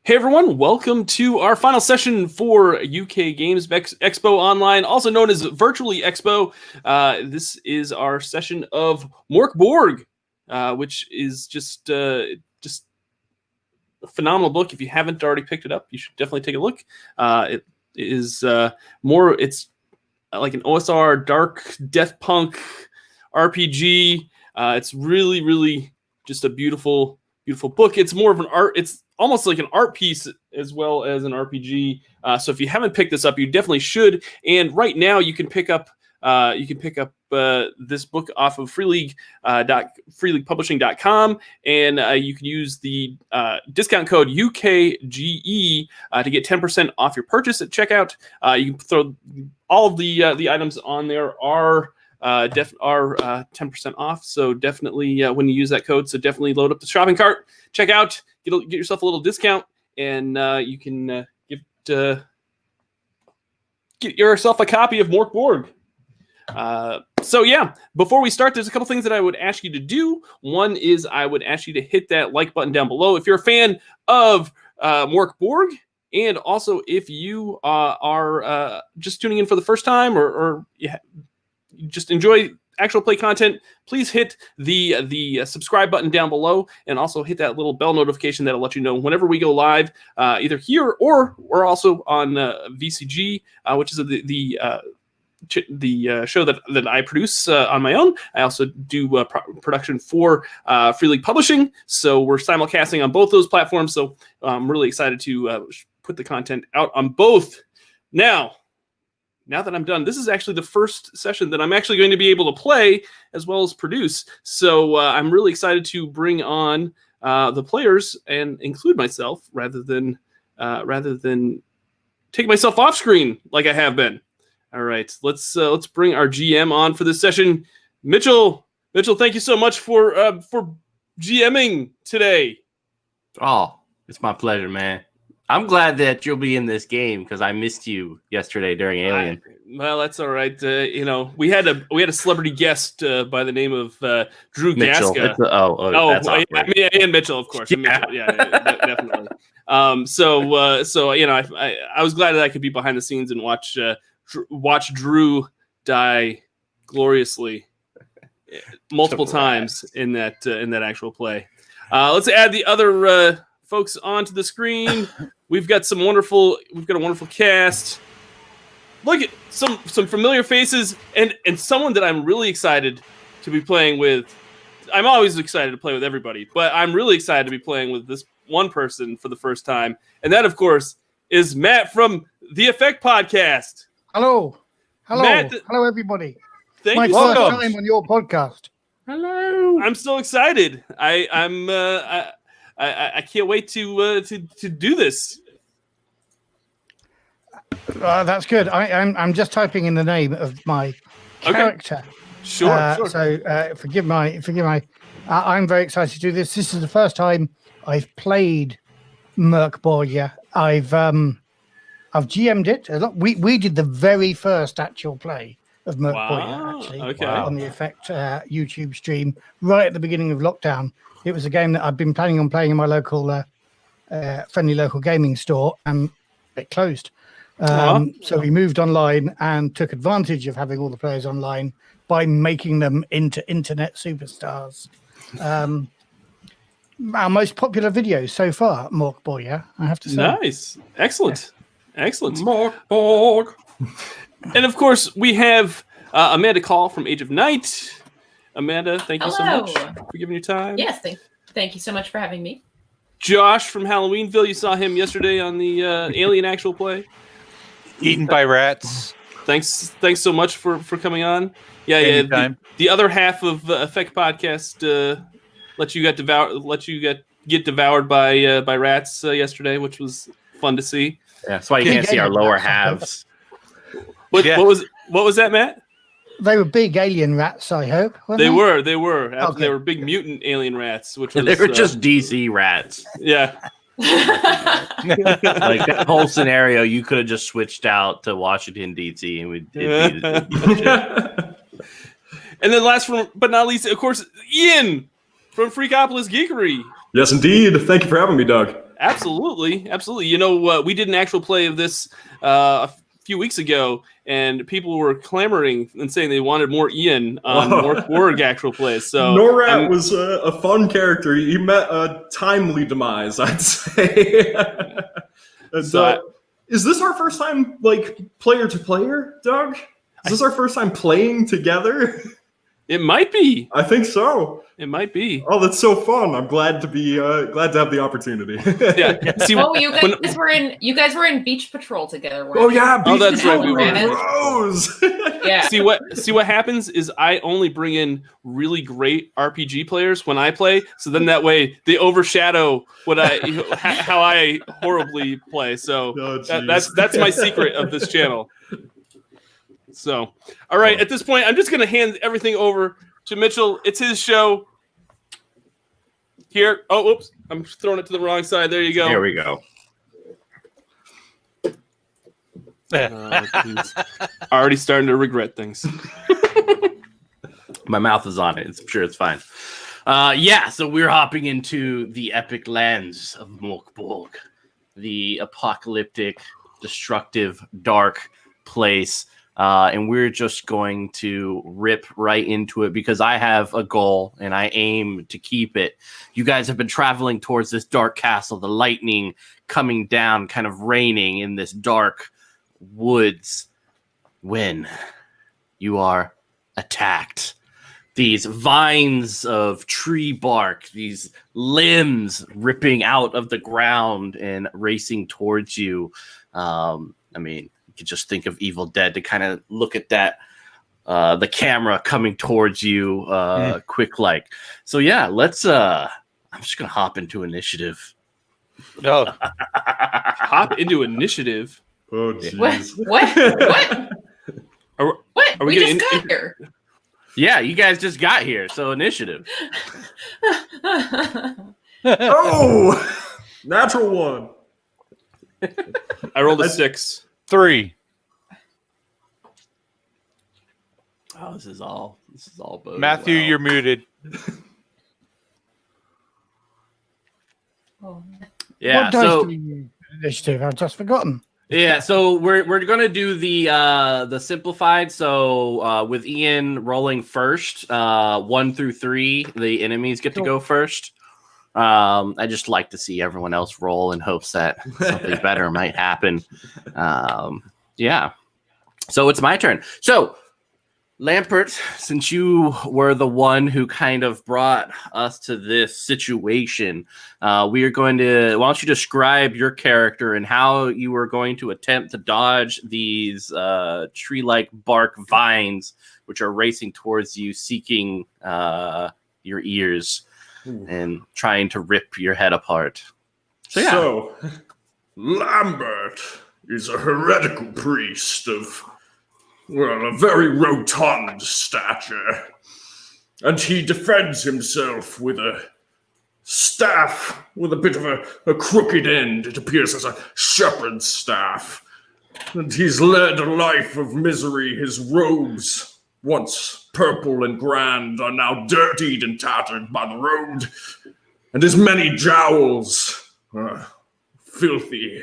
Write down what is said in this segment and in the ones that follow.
Hey everyone, welcome to our final session for UK Games Expo Online, also known as Virtually Expo. This is our session of Mörk Borg, which is just a phenomenal book. If you haven't already picked it up, you should definitely take a look. It is it's like an OSR dark death punk RPG. It's really just a beautiful book. It's more of an art. It's almost like an art piece as well as an RPG. So if you haven't picked this up, you definitely should. And right now you can pick up this book off of freeleaguepublishing.com, and you can use the discount code UKGE to get 10% off your purchase at checkout. You can throw all of the items on there are 10% off. So definitely when you use that code, so definitely load up the shopping cart, check out, get yourself a little discount, and you can get yourself a copy of Mörk Borg. So yeah, before we start, there's a couple things that I would ask you to do. One is I would ask you to hit that like button down below if you're a fan of Mörk Borg, and also if you are just tuning in for the first time or you just enjoy actual play content, please hit the subscribe button down below, and also hit that little bell notification that'll let you know whenever we go live, either here or we're also on VCG, which is the show that I produce on my own. I also do production for Free League Publishing, so we're simulcasting on both those platforms. So I'm really excited to put the content out on both. Now that I'm done, this is actually the first session that I'm actually going to be able to play as well as produce. So I'm really excited to bring on the players and include myself rather than take myself off screen like I have been. All right, let's bring our GM on for this session. Mitchell, thank you so much for GMing today. Oh, it's my pleasure, man. I'm glad that you'll be in this game because I missed you yesterday during Alien. Well, that's all right. We had a celebrity guest by the name of Drew Mitchell. Gaska. That's awkward. I mean, and Mitchell, of course. Yeah, Mitchell. Yeah, definitely. So I was glad that I could be behind the scenes and watch Drew die gloriously multiple times in that actual play. Let's add the other folks onto the screen. We've got a wonderful cast. Look at some familiar faces and someone that I'm really excited to be playing with. I'm always excited to play with everybody, but I'm really excited to be playing with this one person for the first time. And that, of course, is Matt from the Effect Podcast. Hello, Matt, hello, everybody. Thank My you. first Welcome. time on your podcast. Hello. I'm so excited. I can't wait to do this. That's good. I'm just typing in the name of my character. Okay. Sure. So forgive my. I'm very excited to do this. This is the first time I've played Mörk Borg. I've GM'd it. We did the very first actual play of Mörk Borg, actually, on the Effect YouTube stream right at the beginning of lockdown. It was a game that I've been planning on playing in my local friendly local gaming store, and it closed. So we moved online and took advantage of having all the players online by making them into internet superstars. Our most popular videos so far, Mörk Borg, I have to say. Nice. Excellent. Mörk Borg. And of course, we have Amanda Call from Age of Night. Amanda, thank you so much for giving your time. Yes, thank you so much for having me. Josh from Halloweenville. You saw him yesterday on the Alien actual play. Eaten by rats. Thanks so much for coming on. Yeah. The other half of Effect Podcast let you get devoured by rats yesterday, which was fun to see. Yeah, that's why you can't see our lower halves. What was that, Matt? They were big alien rats, I hope. They were. They Okay. were big mutant alien rats, which was, They were just DC rats. Yeah. Like that whole scenario, you could have just switched out to Washington DC, and And then last but not least, of course, Ian from Freakopolis Geekery. Yes, indeed. Thank you for having me, Doug. Absolutely. You know, we did an actual play of this a few weeks ago, and people were clamoring and saying they wanted more Ian on Mörk Borg actual plays. So Norrat was a fun character. He met a timely demise, I'd say. Is this our first time, like, player to player, Doug? Is this our first time playing together? It might be. I think so. It might be. Oh, that's so fun! I'm glad to be glad to have the opportunity. Yeah. See, you guys were in Beach Patrol together. Oh yeah, Beach that's right. We Patrol were. Bros. Yeah. See what happens is I only bring in really great RPG players when I play, so then that way they overshadow how I horribly play. So that's my secret of this channel. So, all right, at this point, I'm just going to hand everything over to Mitchell. It's his show. Here. Oh, oops. I'm throwing it to the wrong side. There you go. There we go. Already starting to regret things. My mouth is on it. I'm sure it's fine. So we're hopping into the epic lands of Mörk Borg, the apocalyptic, destructive, dark place. And we're just going to rip right into it because I have a goal and I aim to keep it. You guys have been traveling towards this dark castle, the lightning coming down, kind of raining in this dark woods when you are attacked. These vines of tree bark, these limbs ripping out of the ground and racing towards you. You could just think of Evil Dead to kind of look at that, the camera coming towards you quick like. So yeah, let's I'm just gonna hop into initiative. No. Hop into initiative. Oh jeez. What? Are we just getting got here. Yeah, you guys just got here, so initiative. Oh, natural one. I rolled a 6. 3. Oh, this is all boding Matthew, well. you're muted. Oh, Yeah, What dice so do we use for initiative? I've just forgotten. yeah, so we're gonna do the simplified. So with Ian rolling first, 1 through 3, the enemies get to go first. I just like to see everyone else roll in hopes that something better might happen. Yeah. So it's my turn. So, Lampert, since you were the one who kind of brought us to this situation, we are going to, why don't you describe your character and how you were going to attempt to dodge these tree-like bark vines, which are racing towards you, seeking your ears. And trying to rip your head apart. So, Lambert is a heretical priest of, well, a very rotund stature. And he defends himself with a staff with a bit of a crooked end. It appears as a shepherd's staff. And he's led a life of misery. His robes, once purple and grand, are now dirtied and tattered by the road, and his many jowls are filthy.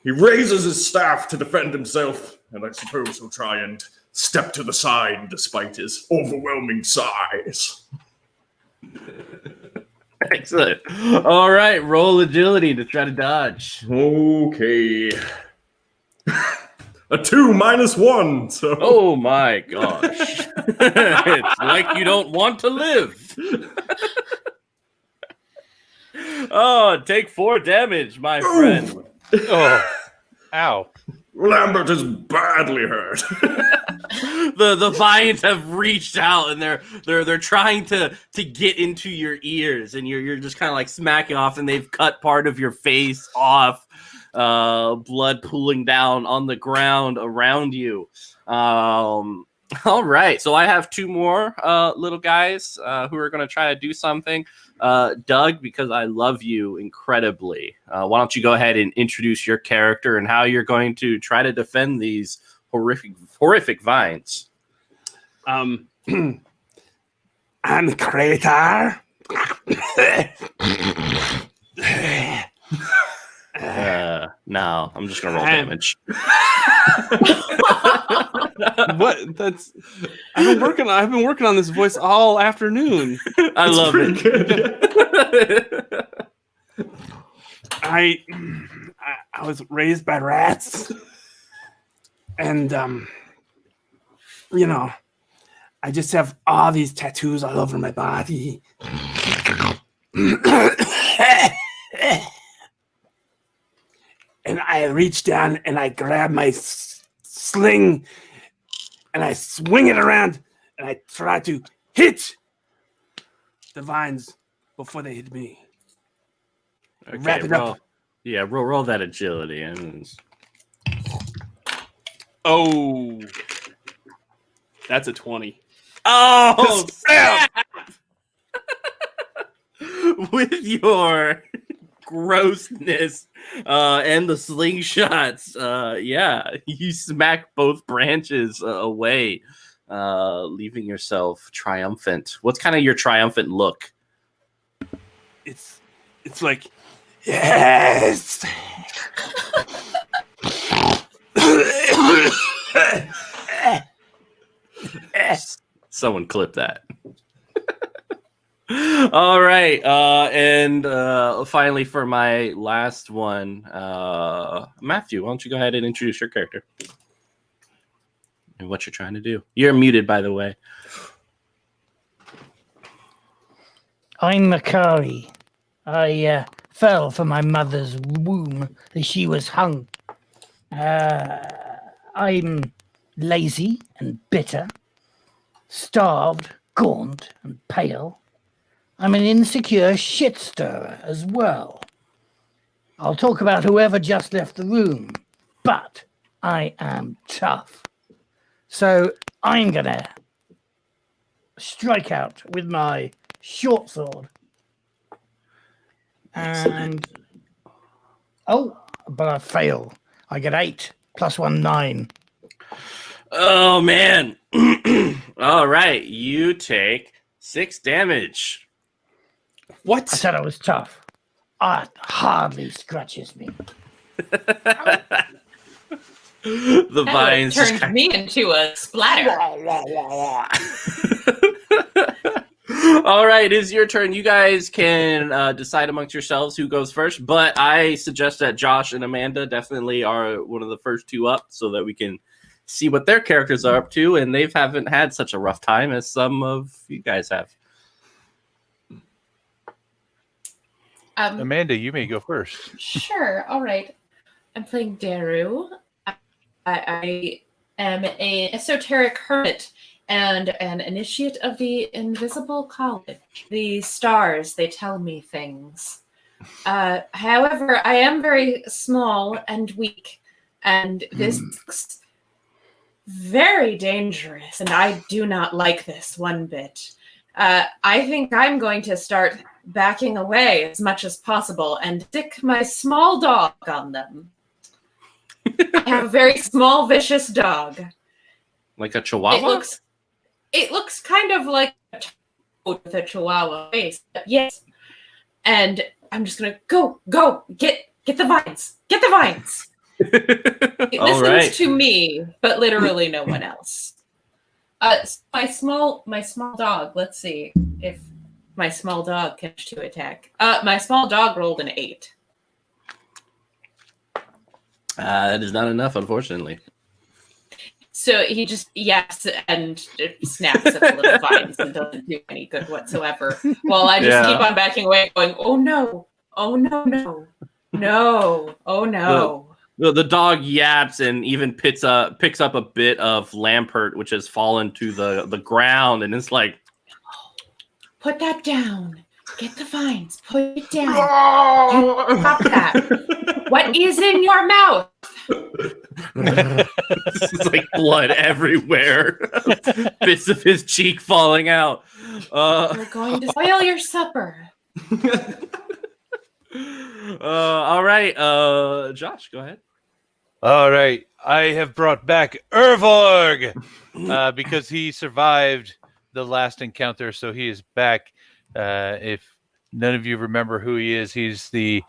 He raises his staff to defend himself, and I suppose he'll try and step to the side despite his overwhelming size. Excellent. All right, roll agility to try to dodge. Okay. A 2 minus 1. So. Oh my gosh. It's like you don't want to live. Oh, take 4 damage, my friend. Oh, ow. Lambert is badly hurt. The vines have reached out and they're trying to get into your ears, and you're just kind of like smacking off, and they've cut part of your face off. Blood pooling down on the ground around you. All right, so I have 2 more little guys who are going to try to do something. Doug, because I love you incredibly, why don't you go ahead and introduce your character and how you're going to try to defend these horrific vines. I'm the creator. No, I'm just gonna roll damage. What? That's. I've been working on this voice all afternoon. I love it. Good. I was raised by rats, and you know, I just have all these tattoos all over my body. And I reach down and I grab my sling and I swing it around and I try to hit the vines before they hit me. Okay, Wrap it roll. up. Yeah, roll that agility. And Oh, that's a 20. oh, Snap! with your grossness and the slingshots, yeah, you smack both branches away, leaving yourself triumphant. What's kind of your triumphant look? It's like, yes. Someone clip that. All right, and finally for my last one, Matthew, why don't you go ahead and introduce your character and what you're trying to do? You're muted, by the way. I'm Makari. I fell from my mother's womb as she was hung. I'm lazy and bitter, starved, gaunt, and pale. I'm an insecure shit stirrer as well. I'll talk about whoever just left the room, but I am tough. So I'm gonna strike out with my short sword. And but I fail. I get 8 plus 1, 9. Oh man. All right, you take 6 damage. What? I said I was tough. It hardly scratches me. The vines just turned me into a splatter. All right, it is your turn. You guys can decide amongst yourselves who goes first, but I suggest that Josh and Amanda definitely are one of the first two up so that we can see what their characters are up to, and they haven't had such a rough time as some of you guys have. Amanda, you may go first. Sure. All right. I'm playing Daru. I am an esoteric hermit and an initiate of the Invisible College. The stars, they tell me things. However, I am very small and weak, and this is very dangerous, and I do not like this one bit. I think I'm going to start backing away as much as possible and stick my small dog on them. I have a very small, vicious dog. Like a chihuahua? It looks kind of like a toad with a chihuahua face. Yes. And I'm just gonna go, get the vines. Get the vines. It listens to me, but literally no one else. My small dog, let's see if my small dog can to attack. My small dog rolled an 8. That is not enough, unfortunately. So he just yaps and snaps at the little vines and doesn't do any good whatsoever. While I just keep on backing away, going, "Oh no! Oh no! No! No! Oh no!" The dog yaps and even picks up a bit of Lampert, which has fallen to the ground, and it's like, "Put that down. Get the vines. Put it down. Stop that. What is in your mouth?" It's like blood everywhere. Bits of his cheek falling out. We're going to spoil your supper. All right, Josh, go ahead. All right, I have brought back Ervorg because he survived the last encounter, so he is back. If none of you remember who he is, he's the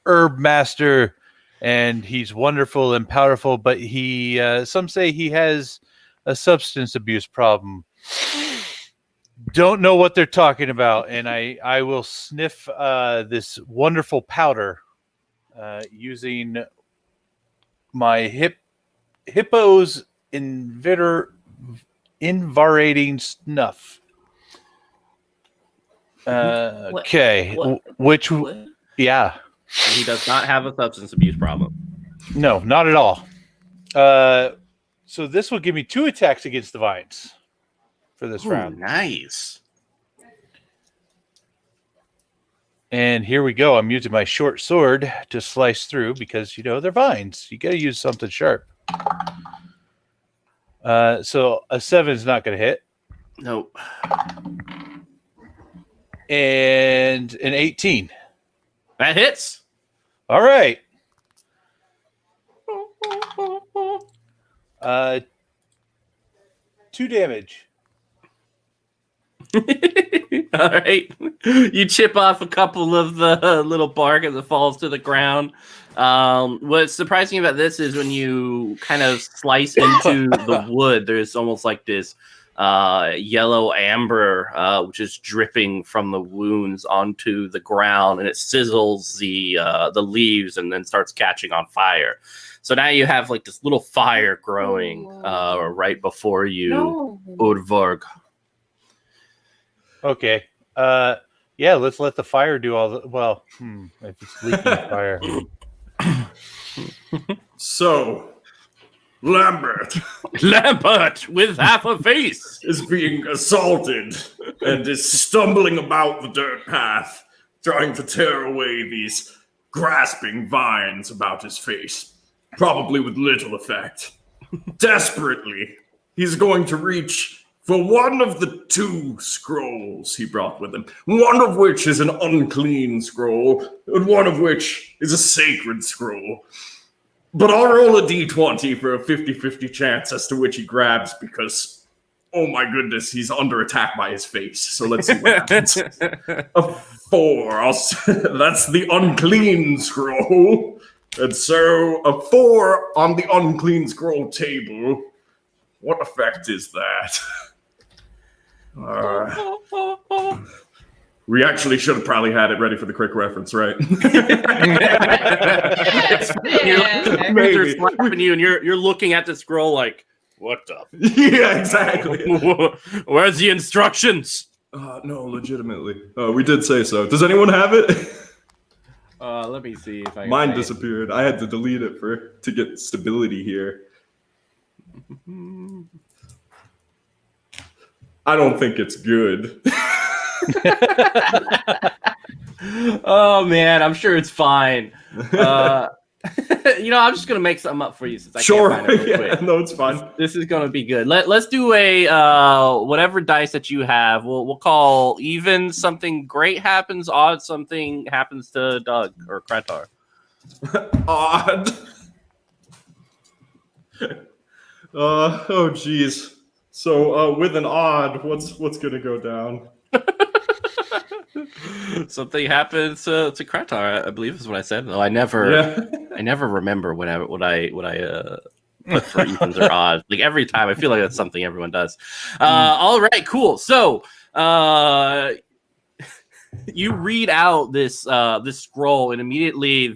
herb master and he's wonderful and powerful, but he some say he has a substance abuse problem. Don't know what they're talking about, and I will sniff this wonderful powder using my hippo's invarating snuff. Okay, which yeah, He does not have a substance abuse problem. no, not at all. So this will give me 2 attacks against the vines for this round. Nice. And here we go. I'm using my short sword to slice through because, they're vines. You got to use something sharp. So a 7 is not going to hit. Nope. And an 18. That hits. All right. 2 damage. All right. You chip off a couple of the little bark as it falls to the ground. What's surprising about this is when you kind of slice into the wood, there's almost like this yellow amber, which is dripping from the wounds onto the ground, and it sizzles the leaves and then starts catching on fire. So now you have like this little fire growing right before you, Urvorg. Okay. Yeah, let's let the fire do all the... if it's leaking fire. So, Lambert with half a face is being assaulted and is stumbling about the dirt path, trying to tear away these grasping vines about his face, probably with little effect. Desperately, he's going to reach for one of the 2 scrolls he brought with him, one of which is an unclean scroll, and one of which is a sacred scroll. But I'll roll a d20 for a 50-50 chance as to which he grabs, because, oh my goodness, he's under attack by his face. So let's see what happens. A 4. That's the unclean scroll. And so a 4 on the unclean scroll table. What effect is that? We actually should have probably had it ready for the quick reference, right? They're slapping you, and you're looking at the scroll like, what the? Yeah, exactly. Where's the instructions? No, legitimately. We did say so. Does anyone have it? Let me see if I can Mine disappeared. I had to delete it to get stability here. I don't think it's good. Oh man, I'm sure it's fine. I'm just gonna make something up for you since I can't find it real quick. No, it's fine. This is gonna be good. Let's do a whatever dice that you have. We'll call even something great happens, odd something happens to Doug or Kratar. Odd. Oh geez. So with an odd, what's gonna go down? Something happens to Kratar, I believe is what I said. Though I never remember what I put for evens or odds. Like every time, I feel like that's something everyone does. All right, cool. So you read out this scroll, and immediately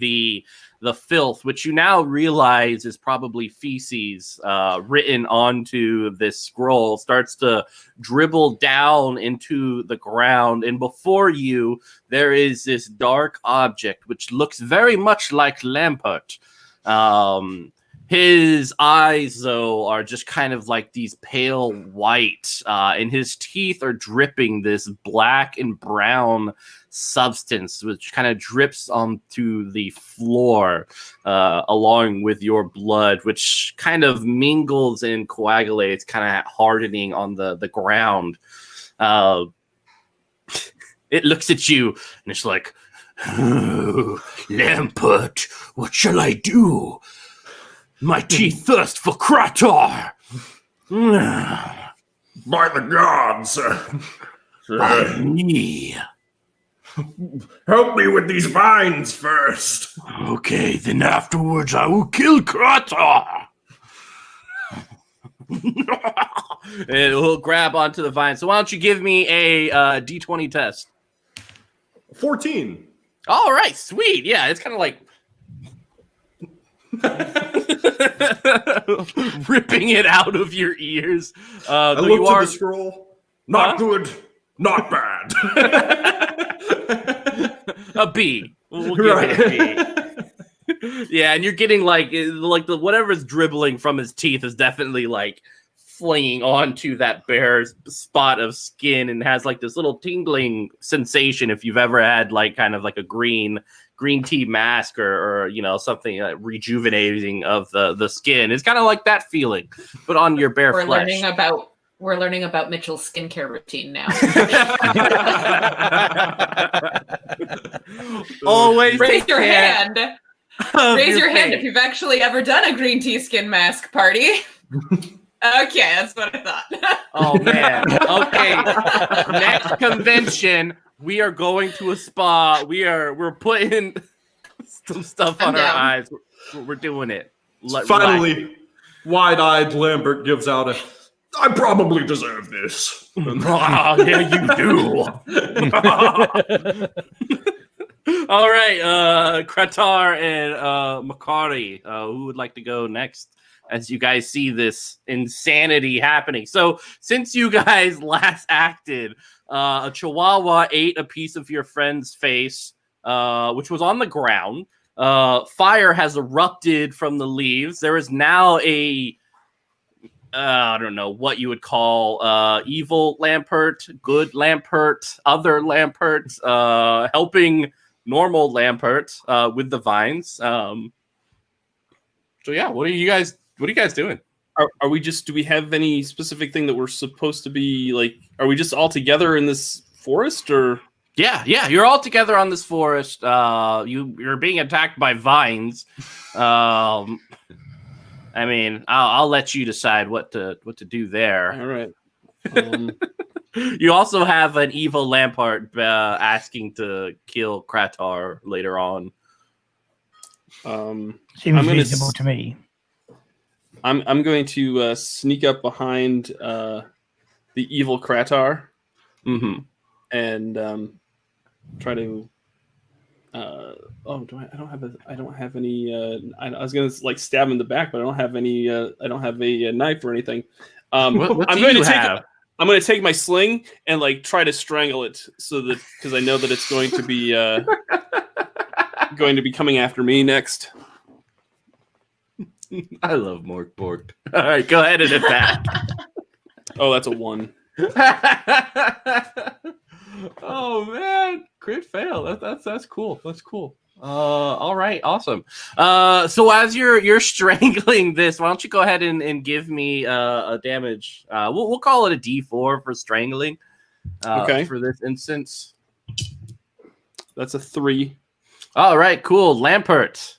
the filth, which you now realize is probably feces written onto this scroll, starts to dribble down into the ground. And before you, there is this dark object, which looks very much like Lampert. His eyes, though, are just kind of like these pale white, and his teeth are dripping this black and brown substance, which kind of drips onto the floor along with your blood, which kind of mingles and coagulates, kind of hardening on the ground. It looks at you, and it's like, oh, Lampert, what shall I do? My teeth thirst for Kratar. By the gods. By me. Help me with these vines first. Okay, then afterwards I will kill Kratar. And he'll grab onto the vine. So why don't you give me a D20 test? 14. All right, sweet. Yeah, it's kind of like ripping it out of your ears. I Though look you to are the scroll. Not good, not bad. a B. We'll give it a B. Yeah, and you're getting like the whatever's dribbling from his teeth is definitely like flinging onto that bear's spot of skin and has like this little tingling sensation if you've ever had like kind of like a green tea mask or you know something rejuvenating of the skin. It's kind of like that feeling, but on your bare flesh. We're learning about Mitchell's skincare routine now. Always Raise take your care hand. of Raise your hand face. if you've actually ever done a green tea skin mask party. Okay, that's what I thought. Oh man. Okay. Next convention, we are going to a spa. We're putting some stuff on I'm our down. eyes. We're doing it. Finally, wide-eyed Lambert gives out a, I probably deserve this. Oh, yeah, you do. All right, Kratar and Makari, who would like to go next as you guys see this insanity happening? So, since you guys last acted, a chihuahua ate a piece of your friend's face, which was on the ground. Fire has erupted from the leaves. There is now a I don't know what you would call evil Lampert, good Lampert, other Lampert, helping normal Lampert with the vines. So yeah, what are you guys doing? Are we just? Do we have any specific thing that we're supposed to be like? Are we just all together in this forest, or? Yeah, you're all together on this forest. You're being attacked by vines. I mean, I'll let you decide what to do there. All right. You also have an evil Lampart asking to kill Kratar later on. Seems reasonable to me. I'm going to sneak up behind the evil Kratar, and try to. I don't have any. I was gonna like stab him in the back, but I don't have any. I don't have a knife or anything. What I'm do going you to take. have? I'm going to take my sling and like try to strangle it, so that because I know that it's going to be coming after me next. I love Mörk Borg. All right, go ahead and attack. Oh, that's a 1. Oh man, crit fail. That's cool. That's cool. All right, awesome. So as you're strangling this, why don't you go ahead and give me a damage? We'll call it a D4 for strangling. Okay. For this instance, That's a 3. all right, cool. Lampert,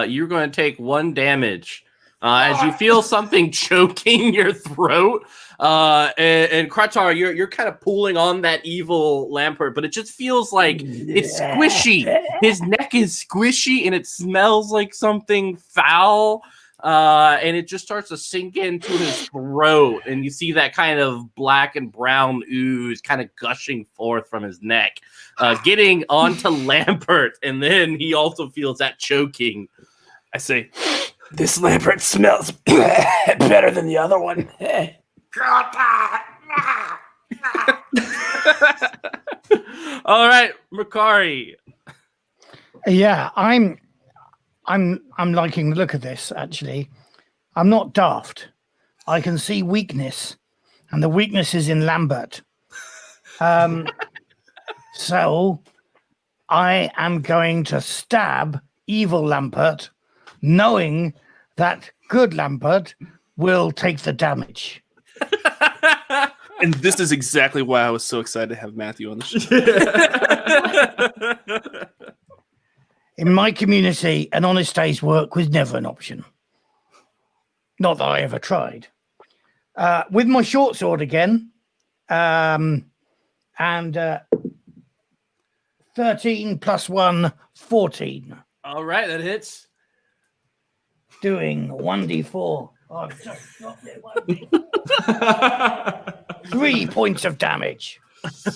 you're going to take 1 damage as you feel something choking your throat. And Kratar, you're kind of pulling on that evil Lampert, but it just feels like it's squishy. His neck is squishy, and it smells like something foul. And it just starts to sink into his throat, and you see that kind of black and brown ooze kind of gushing forth from his neck, getting onto Lampert, and then he also feels that choking. I say, this Lampert smells better than the other one. All right, Makari. Yeah, I'm liking the look of this. Actually, I'm not daft. I can see weakness, and the weakness is in Lambert. So I am going to stab evil Lambert, knowing that good Lambert will take the damage. And this is exactly why I was so excited to have Matthew on the show. In my community, an honest day's work was never an option. Not that I ever tried. With my short sword again, and 13 plus 1, 14. All right, that hits. Doing 1d4. I've just dropped it. 3 points of damage.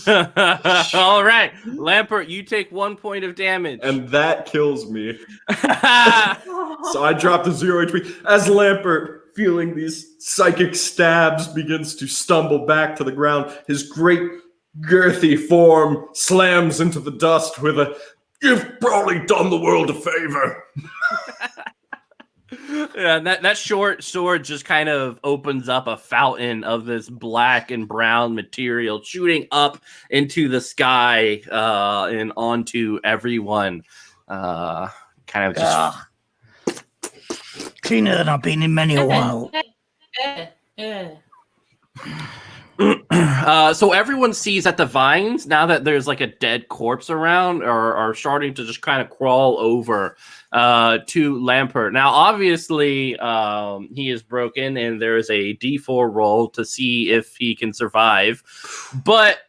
All right, Lampert, you take 1 point of damage. And that kills me. So I dropped to 0 HP. As Lampert, feeling these psychic stabs, begins to stumble back to the ground, his great girthy form slams into the dust with a, "You've probably done the world a favor." Yeah, that short sword just kind of opens up a fountain of this black and brown material shooting up into the sky and onto everyone. Kind of just cleaner than I've been in many a while. So everyone sees that the vines, now that there's like a dead corpse around, are starting to just kind of crawl over to Lampert. Now, obviously, he is broken, and there is a D4 roll to see if he can survive. But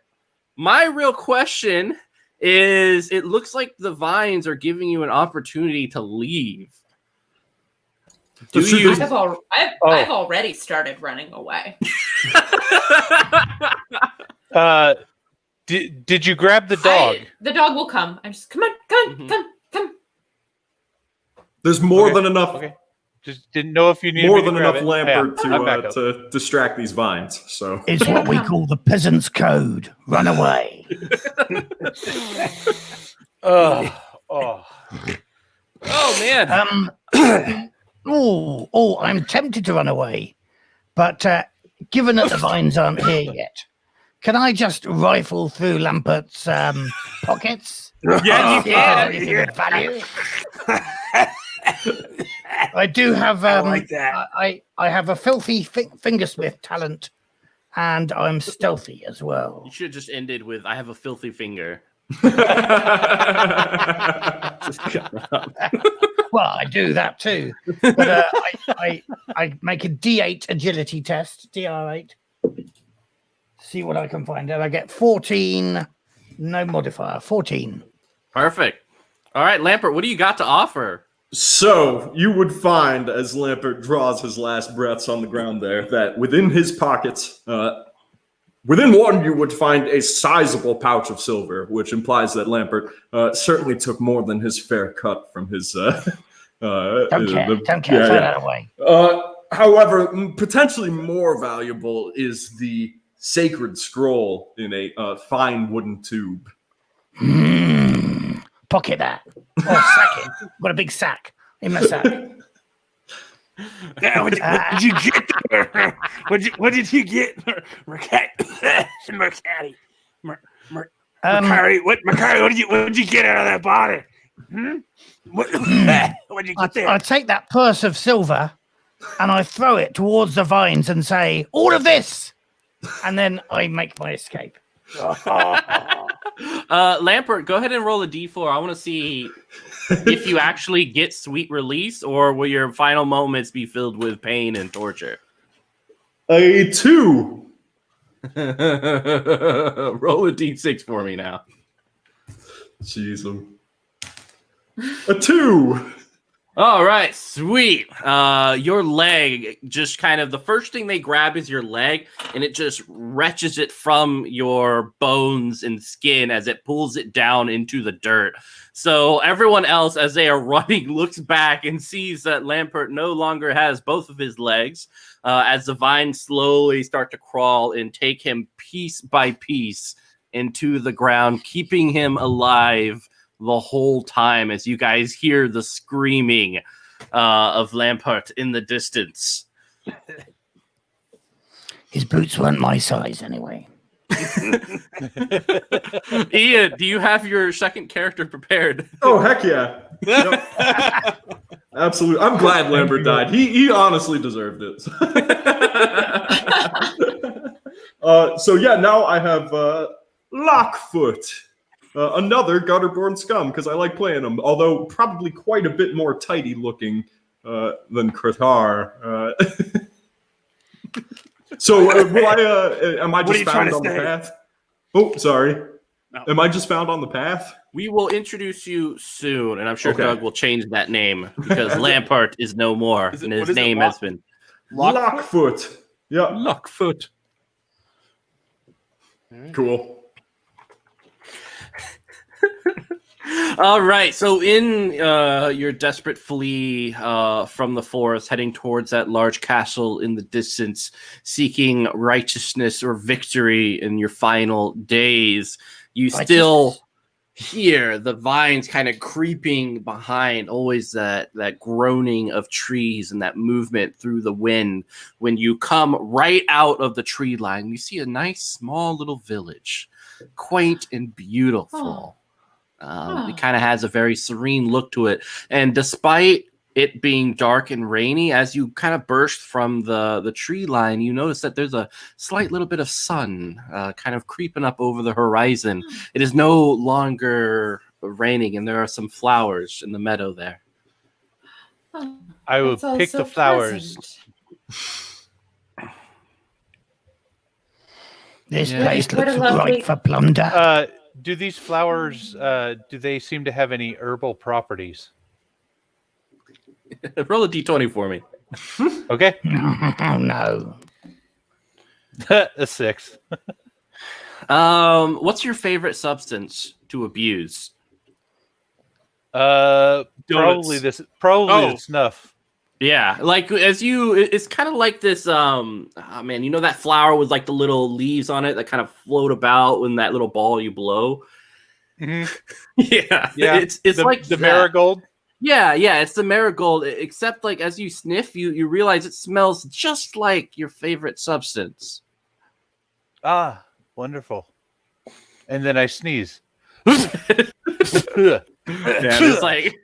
my real question is, it looks like the vines are giving you an opportunity to leave. I've already started running away. Did you grab the dog? The dog will come. I'm just come on. There's more than enough. Okay. Just didn't know if you needed More me to than grab enough it. Lampert to distract these vines. So It's what we call the peasant's code. Run away. Oh man. I'm tempted to run away, but given that the vines aren't here yet, can I just rifle through Lampert's pockets? Yeah, you can. Anything of value? I do have. I like that. I have a filthy fingersmith talent, and I'm stealthy as well. You should have just ended with, "I have a filthy finger." Well, I do that too, but I make a D8 agility test, DR8. See what I can find, and I get 14. No modifier, 14. Perfect. All right, Lampert, what do you got to offer? So you would find, as Lampert draws his last breaths on the ground there, that within his pockets, within one, you would find a sizable pouch of silver, which implies that Lampert certainly took more than his fair cut from his. Don't care. Throw that away. However, potentially more valuable is the sacred scroll in a fine wooden tube. Pocket that. Or sack it. Got a big sack in my sack. What did you get there? What did you get, Mercati? Mercari, what did you get out of that body? What did you get there? I take that purse of silver and I throw it towards the vines and say, "All of this," and then I make my escape. Lampert, go ahead and roll a D4. I want to see if you actually get sweet release, or will your final moments be filled with pain and torture? A 2. Roll a D6 for me now. Jeez. A 2. All right, sweet. Your leg, just kind of, the first thing they grab is your leg, and it just wrenches it from your bones and skin as it pulls it down into the dirt. So everyone else, as they are running, looks back and sees that Lampert no longer has both of his legs, as the vines slowly start to crawl and take him piece by piece into the ground, keeping him alive the whole time as you guys hear the screaming of Lampert in the distance. His boots weren't my size anyway. Ian, do you have your second character prepared? Oh, heck yeah. Yep. Absolutely. I'm glad Lambert died. He honestly deserved it. So yeah, now I have Lockfoot. Another Gutterborn scum, because I like playing him, although probably quite a bit more tidy looking than Kratar. So will I? Am I just found on the path? Oh, sorry. Am I just found on the path? We will introduce you soon, and I'm sure Okay. Doug will change that name because Lampart is no more, Is it- and what his is it, name has been Lockfoot. Yeah. Lockfoot. Cool. All right. So, in your desperate flee from the forest, heading towards that large castle in the distance, seeking righteousness or victory in your final days, you still hear the vines kind of creeping behind, always that groaning of trees and that movement through the wind. When you come right out of the tree line, you see a nice small little village, quaint and beautiful. It kind of has a very serene look to it, and despite it being dark and rainy, as you kind of burst from the tree line, you notice that there's a slight little bit of sun kind of creeping up over the horizon. It is no longer raining, and there are some flowers in the meadow there. I will That's all pick so the flowers. pleasant. This Yeah. place What a looks lovely- right for plunder. Do these flowers, do they seem to have any herbal properties? Roll a d20 for me. Okay. Oh no. A 6. What's your favorite substance to abuse? Probably Donuts. the snuff. Yeah, like it's kind of like this. Oh man, you know that flower with like the little leaves on it that kind of float about in that little ball you blow. Mhm. Yeah, Yeah, it's like the that. marigold. Yeah, it's the marigold. Except like as you sniff, you realize it smells just like your favorite substance. Ah, wonderful. And then I sneeze. Yeah, it's like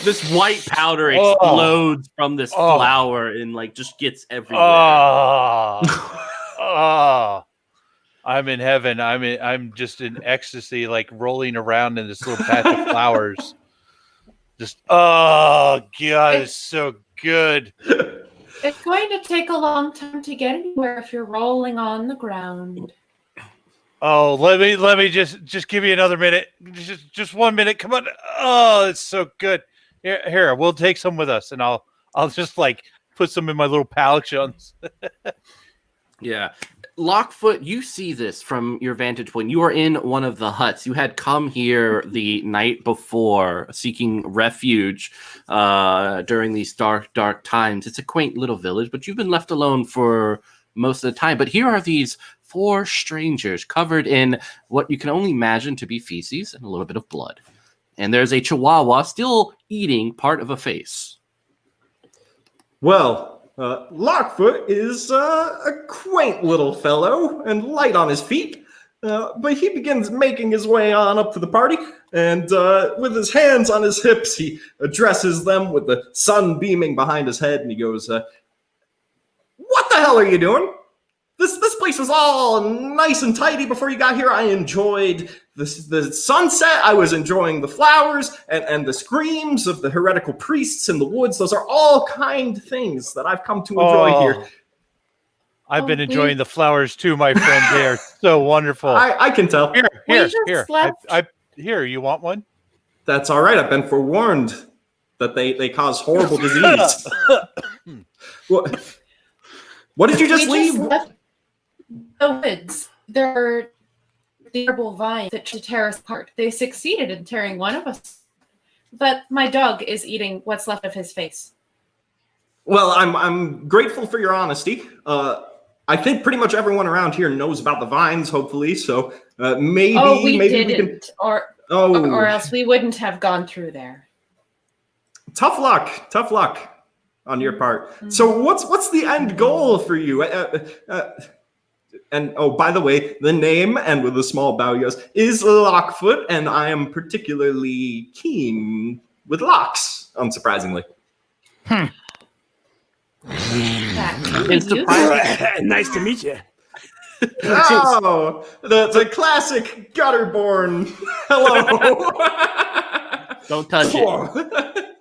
this white powder Oh. explodes from this Oh. flower and like just gets everywhere. Oh, I'm in heaven. I'm just in ecstasy, like rolling around in this little patch of flowers. Just God, it's so good. It's going to take a long time to get anywhere if you're rolling on the ground. Oh, let me just give me another minute. Just 1 minute. Come on. Oh, it's so good. Here, we'll take some with us, and I'll just like put some in my little pouch. Yeah. Lockfoot, you see this from your vantage point. You are in one of the huts. You had come here the night before seeking refuge during these dark times. It's a quaint little village, but you've been left alone for most of the time. But here are these 4 strangers covered in what you can only imagine to be feces and a little bit of blood. And there's a chihuahua still eating part of a face. Well, Lockfoot is a quaint little fellow and light on his feet, but he begins making his way on up to the party, and with his hands on his hips, he addresses them with the sun beaming behind his head, and he goes, "What the hell are you doing? This place was all nice and tidy before you got here. I enjoyed the sunset. I was enjoying the flowers and the screams of the heretical priests in the woods. Those are all kind things that I've come to enjoy here. I've been enjoying the flowers too, my friend. They are so wonderful. I can tell. We just Here. slept. Here, you want one? That's all right. I've been forewarned that they cause horrible disease. What did you just We leave? left the woods. There are the herbal vines that should tear us apart. They succeeded in tearing one of us. But my dog is eating what's left of his face. Well, I'm grateful for your honesty. I think pretty much everyone around here knows about the vines, hopefully. So maybe we maybe didn't, we can. or else we wouldn't have gone through there. Tough luck on your part. So what's the end goal for you? And oh, by the way, the name, and with a small bow, he goes, is Lockfoot, and I am particularly keen with locks, unsurprisingly. It's Nice to meet you. Oh, the classic gutterborn. Hello. Don't touch it.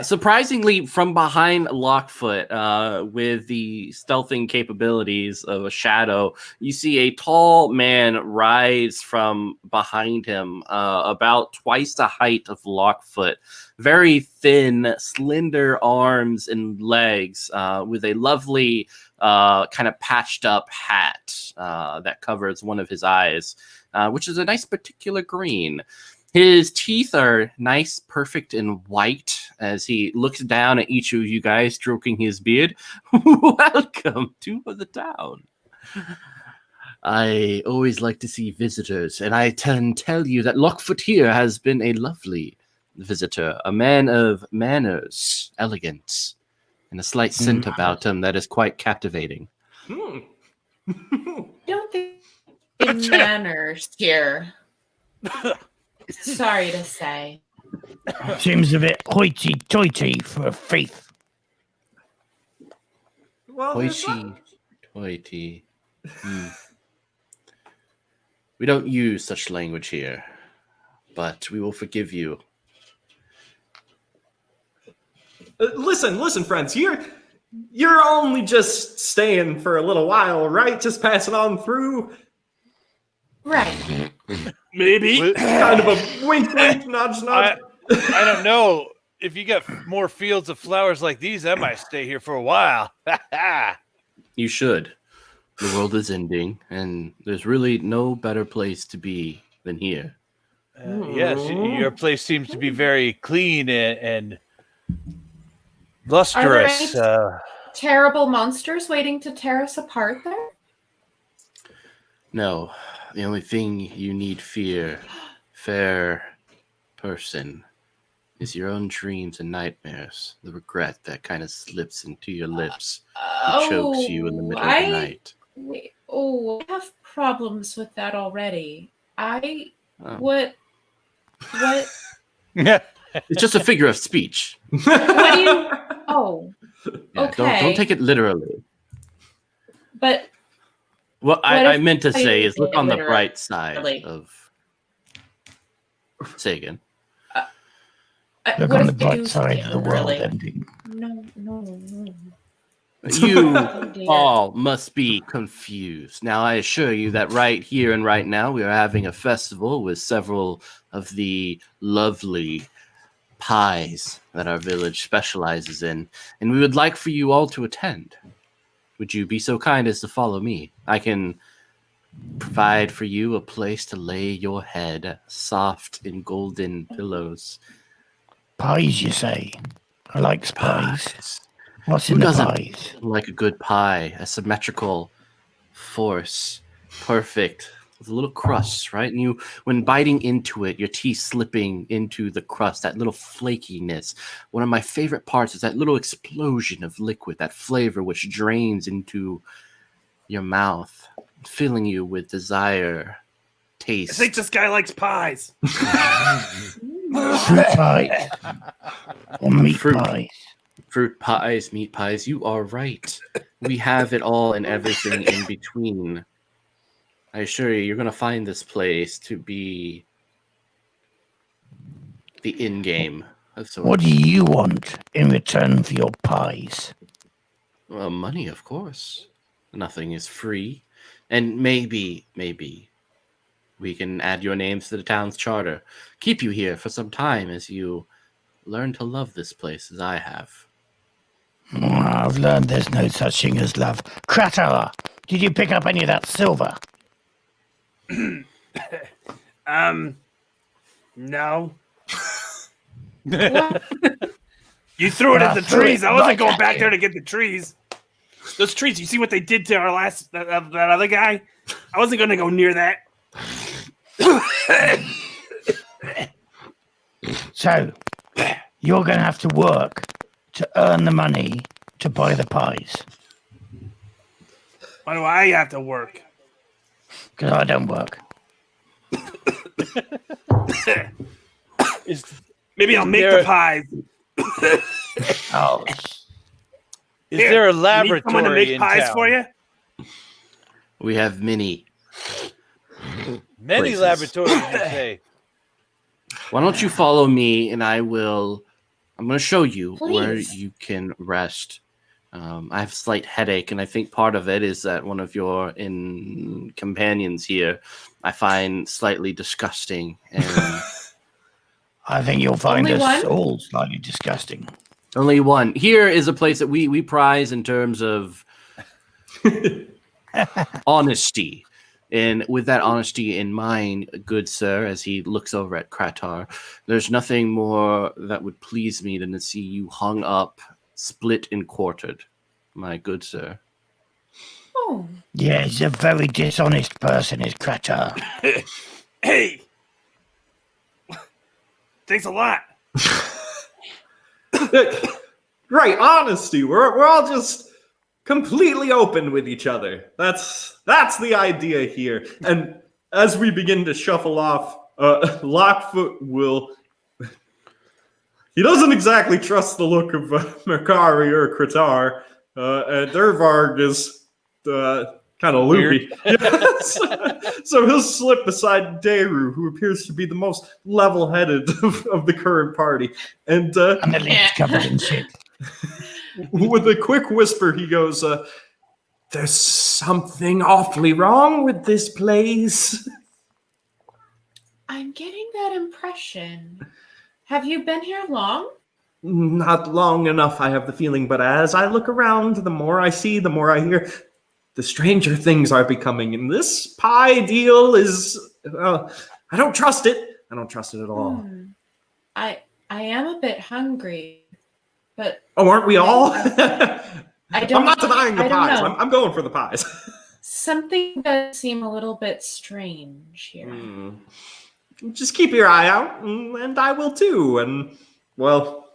Surprisingly, from behind Lockfoot, with the stealthing capabilities of a shadow, you see a tall man rise from behind him, about twice the height of Lockfoot. Very thin, slender arms and legs, with a lovely kind of patched up hat that covers one of his eyes, which is a nice particular green. His teeth are nice, perfect, and white as he looks down at each of you guys, stroking his beard. Welcome to the town. I always like to see visitors, and I can tell you that Lockfoot here has been a lovely visitor, a man of manners, elegance, and a slight scent about him that is quite captivating. Don't think in manners here. Sorry to say. Seems a bit hoity-toity for a faith. Well, Hoity-toity. We don't use such language here, but we will forgive you. listen, friends. You're only just staying for a little while, right? Just passing on through. Right. Maybe. Kind of a wink, nudge, nudge. I don't know. If you got more fields of flowers like these, I might stay here for a while. You should. The world is ending, and there's really no better place to be than here. Yes, your place seems to be very clean and lustrous. Terrible monsters waiting to tear us apart there? No, the only thing you need fear, fair person, is your own dreams and nightmares. The regret that kind of slips into your lips and chokes you in the middle of the night. I have problems with that already. What? It's just a figure of speech. What do you? Oh, Yeah, okay. Don't take it literally. But What I meant to say is look on the literally? bright side of. Say again. Look what on if the I bright do side take of the it world literally? ending. No. You Oh, dear. all must be confused. Now, I assure you that right here and right now, we are having a festival with several of the lovely pies that our village specializes in, and we would like for you all to attend. Would you be so kind as to follow me? I can provide for you a place to lay your head, soft in golden pillows. Pies, you say? I like pies. Pies. What's Who in the doesn't pies? like a good pie? A symmetrical force, perfect, with a little crust, right? And you, when biting into it, your teeth slipping into the crust, that little flakiness. One of my favorite parts is that little explosion of liquid, that flavor which drains into your mouth, filling you with desire, I taste. think this guy likes pies. Fruit pies. Or meat Fruit. pies. Fruit pies, meat pies, you are right. We have it all and everything in between. I assure you, you're going to find this place to be the in-game of sorts. What do you want in return for your pies? Well, money, of course. Nothing is free. And maybe we can add your names to the town's charter. Keep you here for some time as you learn to love this place as I have. I've learned there's no such thing as love. Kratala, did you pick up any of that silver? No. What? You threw it at the threw trees. it I wasn't right going at back you. there to get the trees. Those trees, you see what they did to our last, that other guy? I wasn't going to go near that. So, you're going to have to work to earn the money to buy the pies. Why do I have to work? Because I don't work. Maybe I'll make there- the pies. Oh, Is there a You need someone to laboratory make in pies town? for you? We have many. Many places. laboratories, you say? Why don't you follow me and I will I'm going to show you where Please. you can rest. I have a slight headache, and I think part of it is that one of your companions here I find slightly disgusting. And I think you'll find Only us one? all slightly disgusting. only one. Here is a place that we prize in terms of honesty. And with that honesty in mind, good sir, as he looks over at Kratar, there's nothing more that would please me than to see you hung up, split and quartered, my good sir. Oh, Yeah, he's a very dishonest person, is Kratar. Hey, thanks a lot. Right, honesty. We're all just completely open with each other. That's the idea here. And as we begin to shuffle off, Lockfoot will. He doesn't exactly trust the look of Mercari or Kratar. And Dervarg is kind of loopy. Yes. So he'll slip beside Deru, who appears to be the most level-headed of the current party. And And the lips covered in shit. with a quick whisper, he goes, "There's something awfully wrong with this place." I'm getting that impression. Have you been here long? Not long enough, I have the feeling, but as I look around, the more I see, the more I hear, the stranger things are becoming. And this pie deal is, I don't trust it. I don't trust it at all. I am a bit hungry, but Oh, aren't we all? I don't. I'm not denying the I don't pies. know. I'm going for the pies. Something does seem a little bit strange here. Just keep your eye out, and I will too. And, well,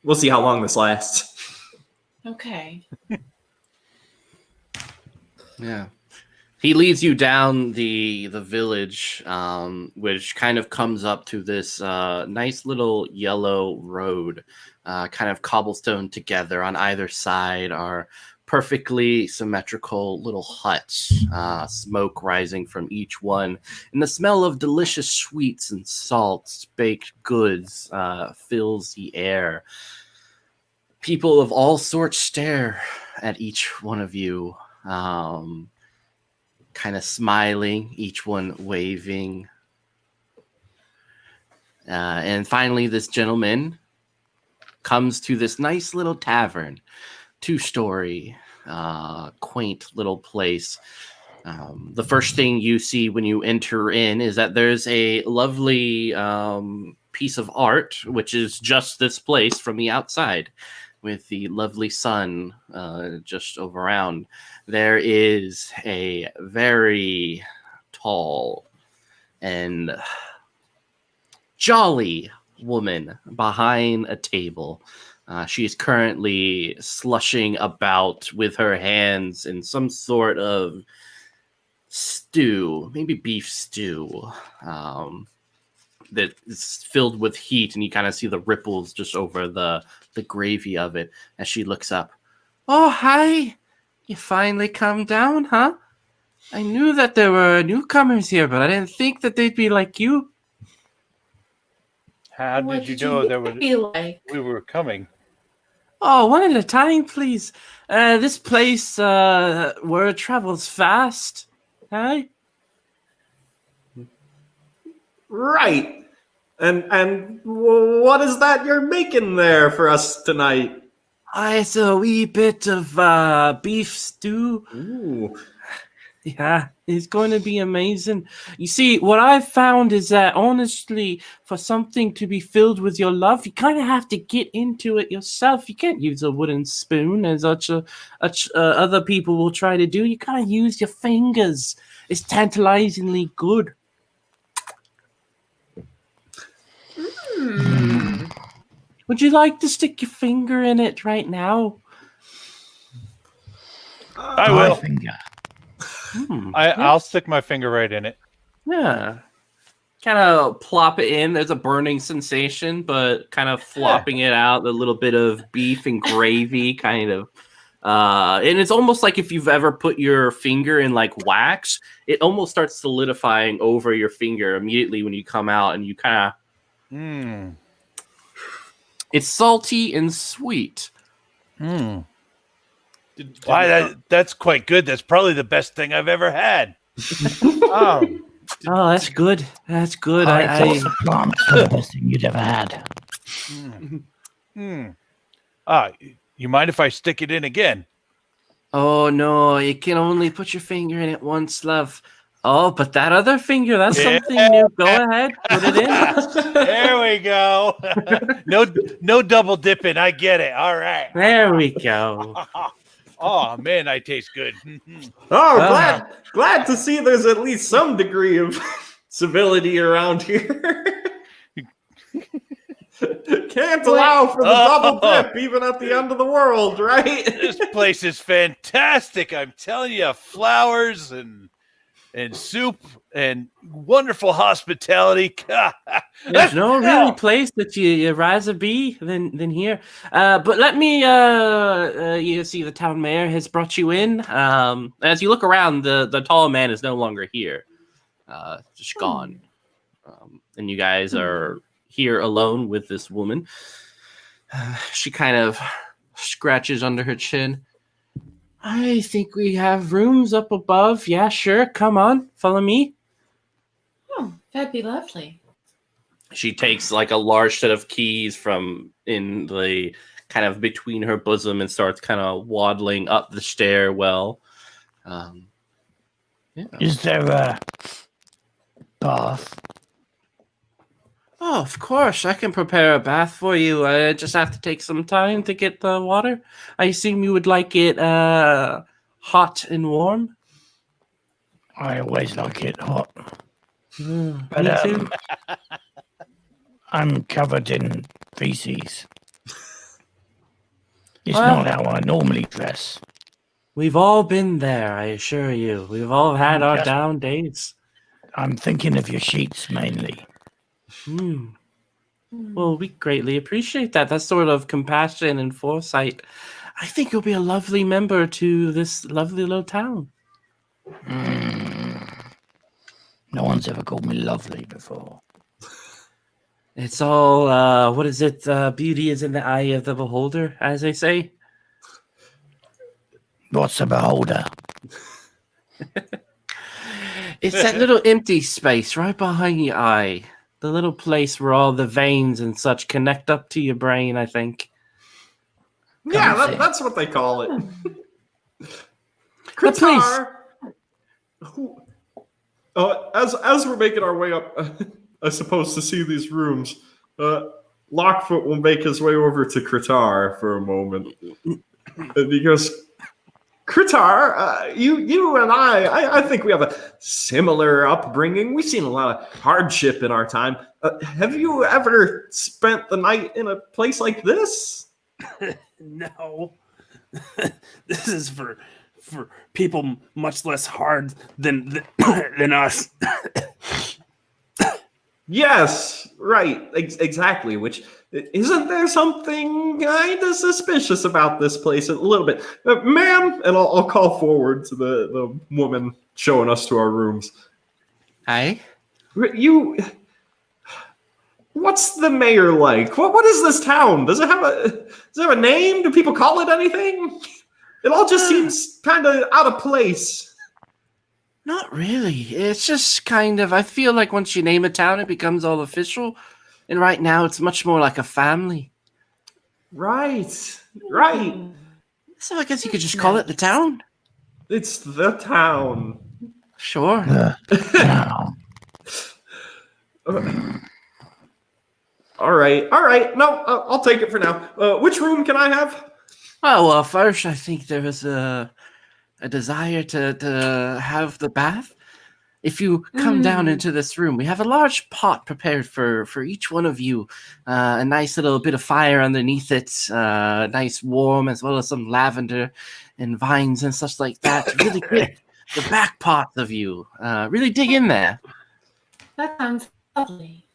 we'll see how long this lasts. Okay. Yeah. He leads you down the village, which kind of comes up to this nice little yellow road, kind of cobblestone together. On either side are perfectly symmetrical little huts, smoke rising from each one, and the smell of delicious sweets and salts, baked goods, fills the air. People of all sorts stare at each one of you, kind of smiling, each one waving. And finally, this gentleman comes to this nice little tavern, 2-story, quaint little place. The first thing you see when you enter in is that there's a lovely piece of art, which is just this place from the outside, with the lovely sun just over around. There is a very tall and jolly woman behind a table. She is currently slushing about with her hands in some sort of stew, maybe beef stew, that is filled with heat, and you kind of see the ripples just over the gravy of it as she looks up. Oh, hi! You finally come down, huh? I knew that there were newcomers here, but I didn't think that they'd be like you. How What did you know there was be like? we were coming? Oh, one at a time, please. This place, word travels fast. Hi. Right. And what is that you're making there for us tonight? It's a wee bit of beef stew. Ooh. Yeah, it's going to be amazing. You see, what I've found is that, honestly, for something to be filled with your love, you kind of have to get into it yourself. You can't use a wooden spoon, as other people will try to do. You gotta use your fingers. It's tantalizingly good. Would you like to stick your finger in it right now? I My will. finger. I'll stick my finger right in it. Yeah. Kind of plop it in. There's a burning sensation, but kind of flopping it out, a little bit of beef and gravy, kind of. And it's almost like if you've ever put your finger in like wax, it almost starts solidifying over your finger immediately when you come out, and you kind of. It's salty and sweet. Hmm. Did Why, that's quite good. That's probably the best thing I've ever had. Oh. Oh, that's good. That's good. I thought the plants were the best thing you'd ever had. Hmm. You mind if I stick it in again? Oh no, you can only put your finger in it once, love. Oh, but that other finger, that's Yeah. something new. Go ahead, put it in. There we go. No double dipping. I get it. All right. There we go. Oh man, I taste good. Oh, Ah. glad to see there's at least some degree of civility around here. Can't allow for the double dip even at the end of the world, right? This place is fantastic. I'm telling you, flowers and soup and wonderful hospitality. There's no really place that you rather be than here. But let me you see the town mayor has brought you in. As you look around, the tall man is no longer here. Just gone. And you guys are here alone with this woman. She kind of scratches under her chin. I think we have rooms up above. Yeah, sure. Come on, follow me. Oh, that'd be lovely. She takes like a large set of keys from in the kind of between her bosom and starts kind of waddling up the stairwell. Yeah. Is there a bath? Oh, of course. I can prepare a bath for you. I just have to take some time to get the water. I assume you would like it hot and warm? I always like it hot. Me But too. I'm covered in feces. It's Well- not how I normally dress. We've all been there, I assure you. We've all had our Yes. down days. I'm thinking of your sheets mainly. Well, we greatly appreciate that. That sort of compassion and foresight. I think you'll be a lovely member to this lovely little town. No one's ever called me lovely before. It's all, what is it? Beauty is in the eye of the beholder, as they say. What's a beholder? It's that little empty space right behind your eye. The little place where all the veins and such connect up to your brain, I think. Yeah, Come see. that's what they call it. But please. Kritar, as we're making our way up, I suppose, to see these rooms, Lockfoot will make his way over to Kritar for a moment. And he goes, Kritar, you and I think we have a similar upbringing. We've seen a lot of hardship in our time. Have you ever spent the night in a place like this? No. This is for people much less hard than us. Yes, right, exactly. Which, isn't there something kind of suspicious about this place a little bit, ma'am? And I'll call forward to the woman showing us to our rooms. Hi. What's the mayor like? What is this town? Does it have a name? Do people call it anything? It all just seems kind of out of place. Not really. It's just kind of, I feel like once you name a town, it becomes all official. And right now, it's much more like a family. Right. So I guess you could just call it the town. It's the town. Sure. Now, All right. No, I'll take it for now. Which room can I have? Oh, well, first, I think there is a desire to have the bath. If you come down into this room, we have a large pot prepared for each one of you. A nice little bit of fire underneath it, nice warm, as well as some lavender and vines and such like that. To really get the back parts of you. Really dig in there, That sounds lovely.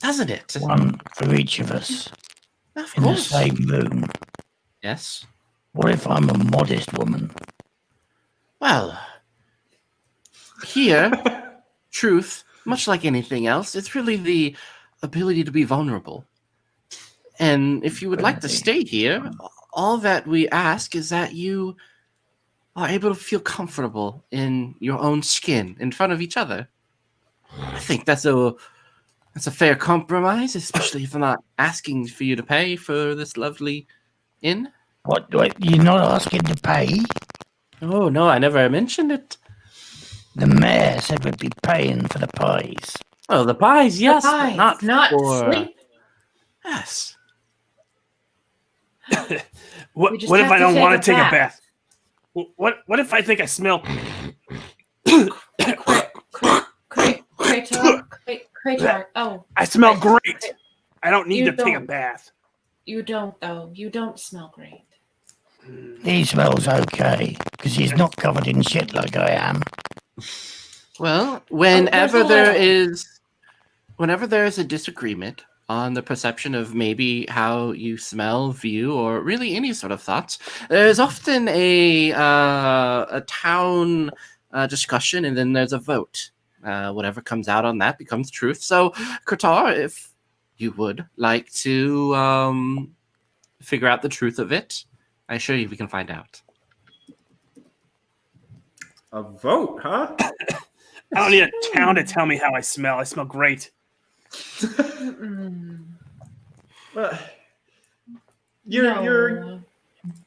doesn't it? one for each of us Of in the course. same room. Yes. What if I'm a modest woman? Well, here, truth, much like anything else, it's really the ability to be vulnerable. And if you would like to stay here, all that we ask is that you are able to feel comfortable in your own skin in front of each other. I think that's a fair compromise, especially if I'm not asking for you to pay for this lovely inn. What? You're not asking to pay? Oh no, I never mentioned it. The mayor said we'd be paying for the pies. Oh, the pies, yes, but Pies, not for sleep. yes. What We just if have I to don't take want a to take a bath. bath? What if I think I smell? Kratar. Oh, I smell I- great. I don't need You to take a don't. bath. you don't though. You don't smell great. He smells okay because he's not covered in shit like I am. Well, there's a whenever there is a disagreement on the perception of maybe how you smell, view, or really any sort of thoughts, there's often a town discussion, and then there's a vote. Whatever comes out on that becomes truth. So, Kratar, if you would like to figure out the truth of it, I assure you we can find out. A vote, huh? I don't need a town to tell me how I smell. I smell great. Your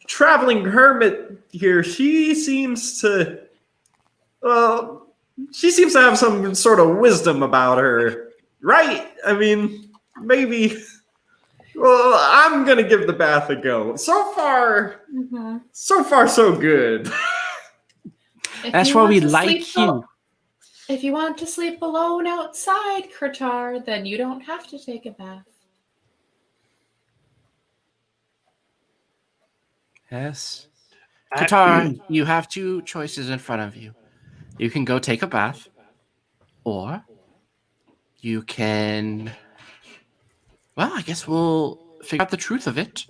traveling hermit here, she seems to have some sort of wisdom about her, right? I mean, maybe. Well, I'm gonna give the bath a go. So far, so good. That's why we like you. If you want to sleep alone outside, Kratar, then you don't have to take a bath. Yes. Qatar, you have two choices in front of you. You can go take a bath, or you can. Well, I guess we'll figure out the truth of it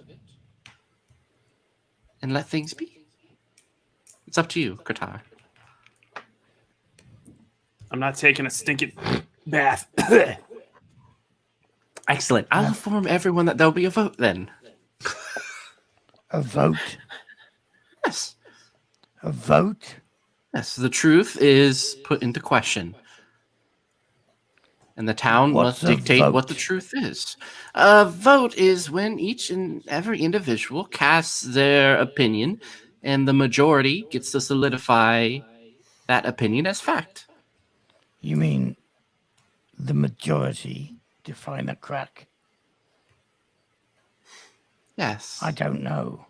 and let things be. It's up to you, Qatar. I'm not taking a stinking bath. Excellent. I'll inform everyone that there'll be a vote then. A vote? Yes. A vote? Yes, the truth is put into question. And the town What's must a dictate what the vote? truth is. A vote is when each and every individual casts their opinion, and the majority gets to solidify that opinion as fact. You mean the majority define a crack? Yes. I don't know.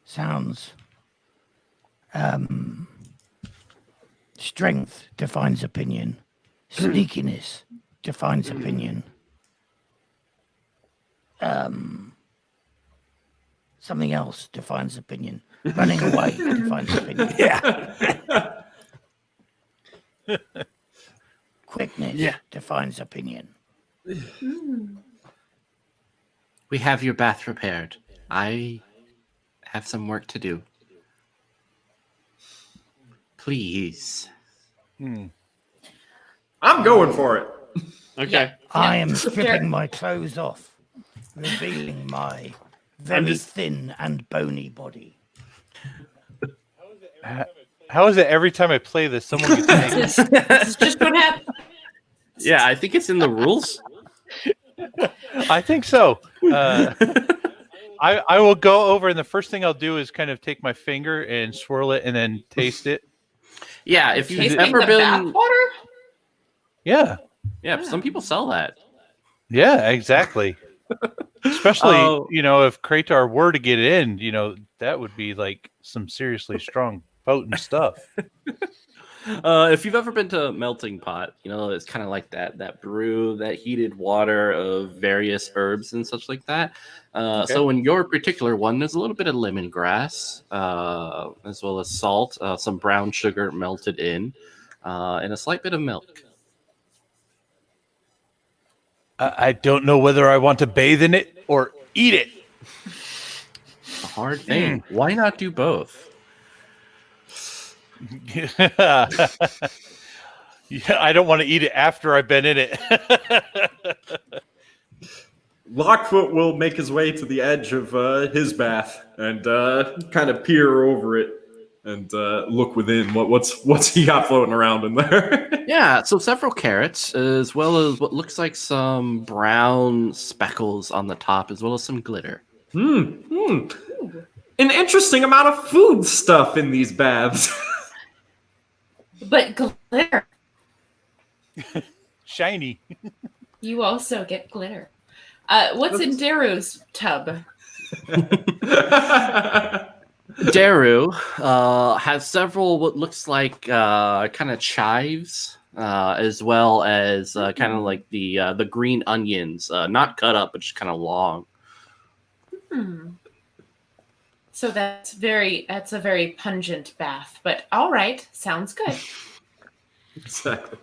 Sounds. Strength defines opinion. Sneakiness defines opinion. Something else defines opinion. Running away defines opinion. Yeah. Quickness defines opinion. We have your bath prepared. I have some work to do. Please. I'm going for it. Okay. I am stripping my clothes off, revealing my very thin and bony body. How is it every time I play this, someone gets naked? This is just what happened. Yeah, I think it's in the rules. I think so. I will go over, and the first thing I'll do is kind of take my finger and swirl it, and then taste it. Yeah, if you've Tasting ever the been. bathwater? Yeah, Yeah, some people sell that. yeah, exactly. Especially, Oh. if Kratar were to get in, that would be like some seriously strong, potent stuff. If you've ever been to Melting Pot, it's kind of like that brew, that heated water of various herbs and such like that. So in your particular one, there's a little bit of lemongrass, as well as salt, some brown sugar melted in, and a slight bit of milk. I don't know whether I want to bathe in it or eat it. A hard thing. Why not do both? Yeah, I don't want to eat it after I've been in it. Lockfoot will make his way to the edge of his bath and kind of peer over it and look within. What's he got floating around in there? Yeah, so several carrots, as well as what looks like some brown speckles on the top, as well as some glitter. An interesting amount of food stuff in these baths. But glitter. Shiny. You also get glitter. What's in Daru's tub? Daru has several what looks like kind of chives, as well as kind of like the green onions, not cut up, but just kind of long. So that's a very pungent bath. But all right, sounds good. Exactly.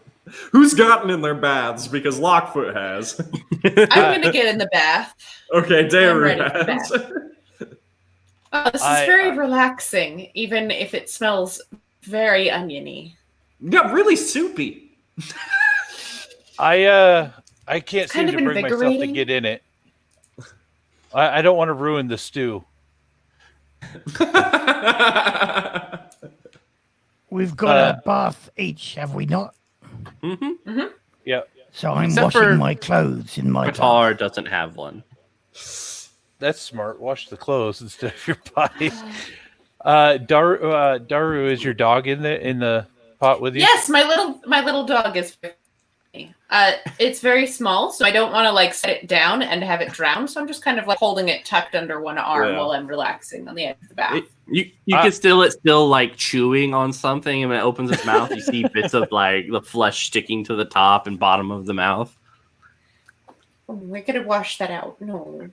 Who's gotten in their baths? Because Lockfoot has. I'm gonna get in the bath. Okay, Daru ready for has. This is very relaxing, even if it smells very oniony. Yeah, really soupy. I can't seem kind to of bring myself to invigorating. get in it. I don't want to ruin the stew. We've got a bath each, have we not? Yeah. So I'm Except washing for my clothes in my bath. Qatar doesn't have one. That's smart. Wash the clothes instead of your body. Daru, is your dog in the pot with you? Yes, my little dog is with me. It's very small, so I don't want to like set it down and have it drown. So I'm just kind of like holding it tucked under one arm while I'm relaxing on the edge of the bath. You can still like chewing on something, and when it opens its mouth, you see bits of like the flesh sticking to the top and bottom of the mouth. Oh, we're gonna wash that out. No.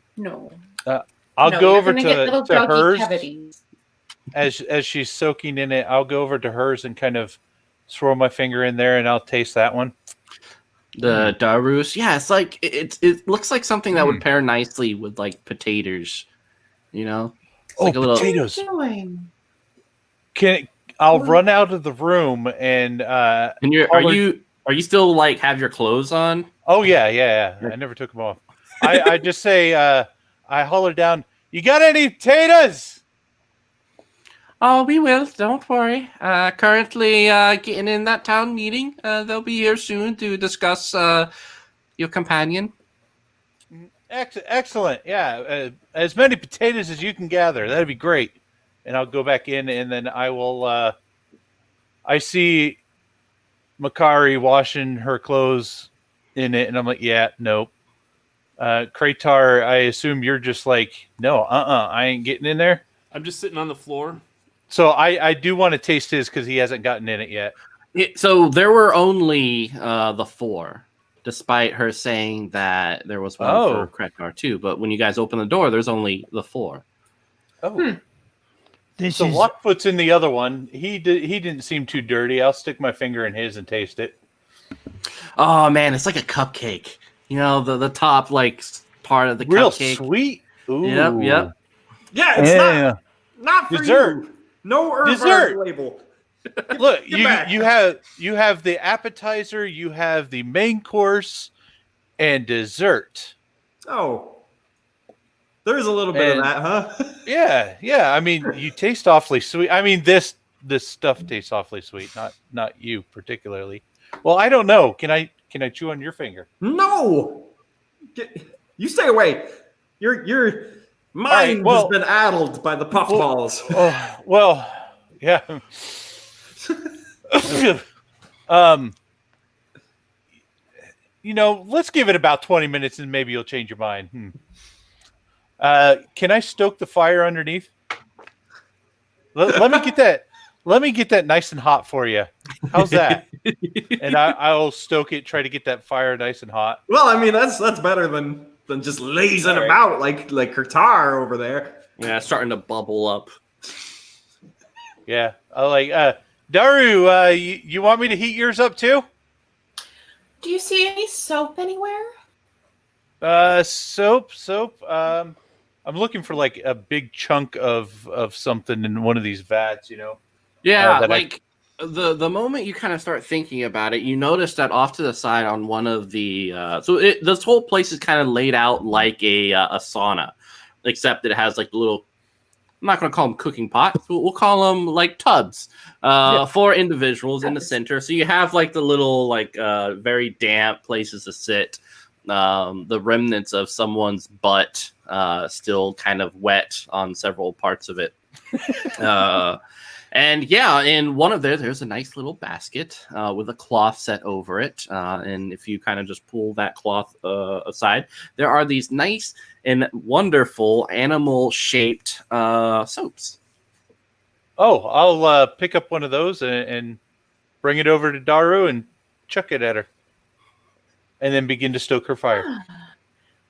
I'll go over get little to doggy hers cavities. as she's soaking in it. I'll go over to hers and kind of swirl my finger in there, and I'll taste that one. The Darus, yeah, it's like it looks like something that would pair nicely with like potatoes, you know. It's like a little potatoes! What are you doing? I'll run out of the room and And are you still like have your clothes on? Oh yeah. I never took them off. I just say I holler down. You got any potatoes? Oh, we will. Don't worry. Currently getting in that town meeting. They'll be here soon to discuss your companion. Excellent. Yeah, as many potatoes as you can gather. That'd be great. And I'll go back in, and then I will. I see Makari washing her clothes in it, and I'm like, yeah, nope. Kratar, I assume you're just like, no, I ain't getting in there. I'm just sitting on the floor. So I do want to taste his because he hasn't gotten in it yet. So there were only the 4, despite her saying that there was one for Kratar too. But when you guys open the door, there's only the 4. Oh. So Lockfoot's in the other one. He didn't seem too dirty. I'll stick my finger in his and taste it. Oh man, it's like a cupcake. You know, the top like part of the real cupcake. Sweet. Ooh. Yep. Yeah, it's not for dessert. you. No herb Dessert label. Look, you have the appetizer, you have the main course, and dessert. Oh. There's a little bit of that, huh? Yeah. I mean, you taste awfully sweet. I mean, this stuff tastes awfully sweet. Not you particularly. Well, I don't know. Can I chew on your finger? No. You stay away. Your mind has been addled by the puffballs. Yeah. Let's give it about 20 minutes and maybe you'll change your mind. Can I stoke the fire underneath? Let me get that. Let me get that nice and hot for you. How's that? And I'll stoke it. Try to get that fire nice and hot. Well, I mean that's better than just lazing about like Qatar over there. Yeah, it's starting to bubble up. Yeah, I like Daru. You want me to heat yours up too? Do you see any soap anywhere? Soap. I'm looking for like a big chunk of something in one of these vats. Yeah, The moment you kind of start thinking about it, you notice that off to the side on one of the this whole place is kind of laid out like a sauna, except it has like little. I'm not going to call them cooking pots. We'll call them like tubs for individuals in the center. So you have like the little like very damp places to sit. The remnants of someone's butt still kind of wet on several parts of it. And yeah, in one of there's a nice little basket with a cloth set over it. And if you kind of just pull that cloth aside, there are these nice and wonderful animal-shaped soaps. Oh, I'll pick up one of those and bring it over to Daru and chuck it at her. And then begin to stoke her fire.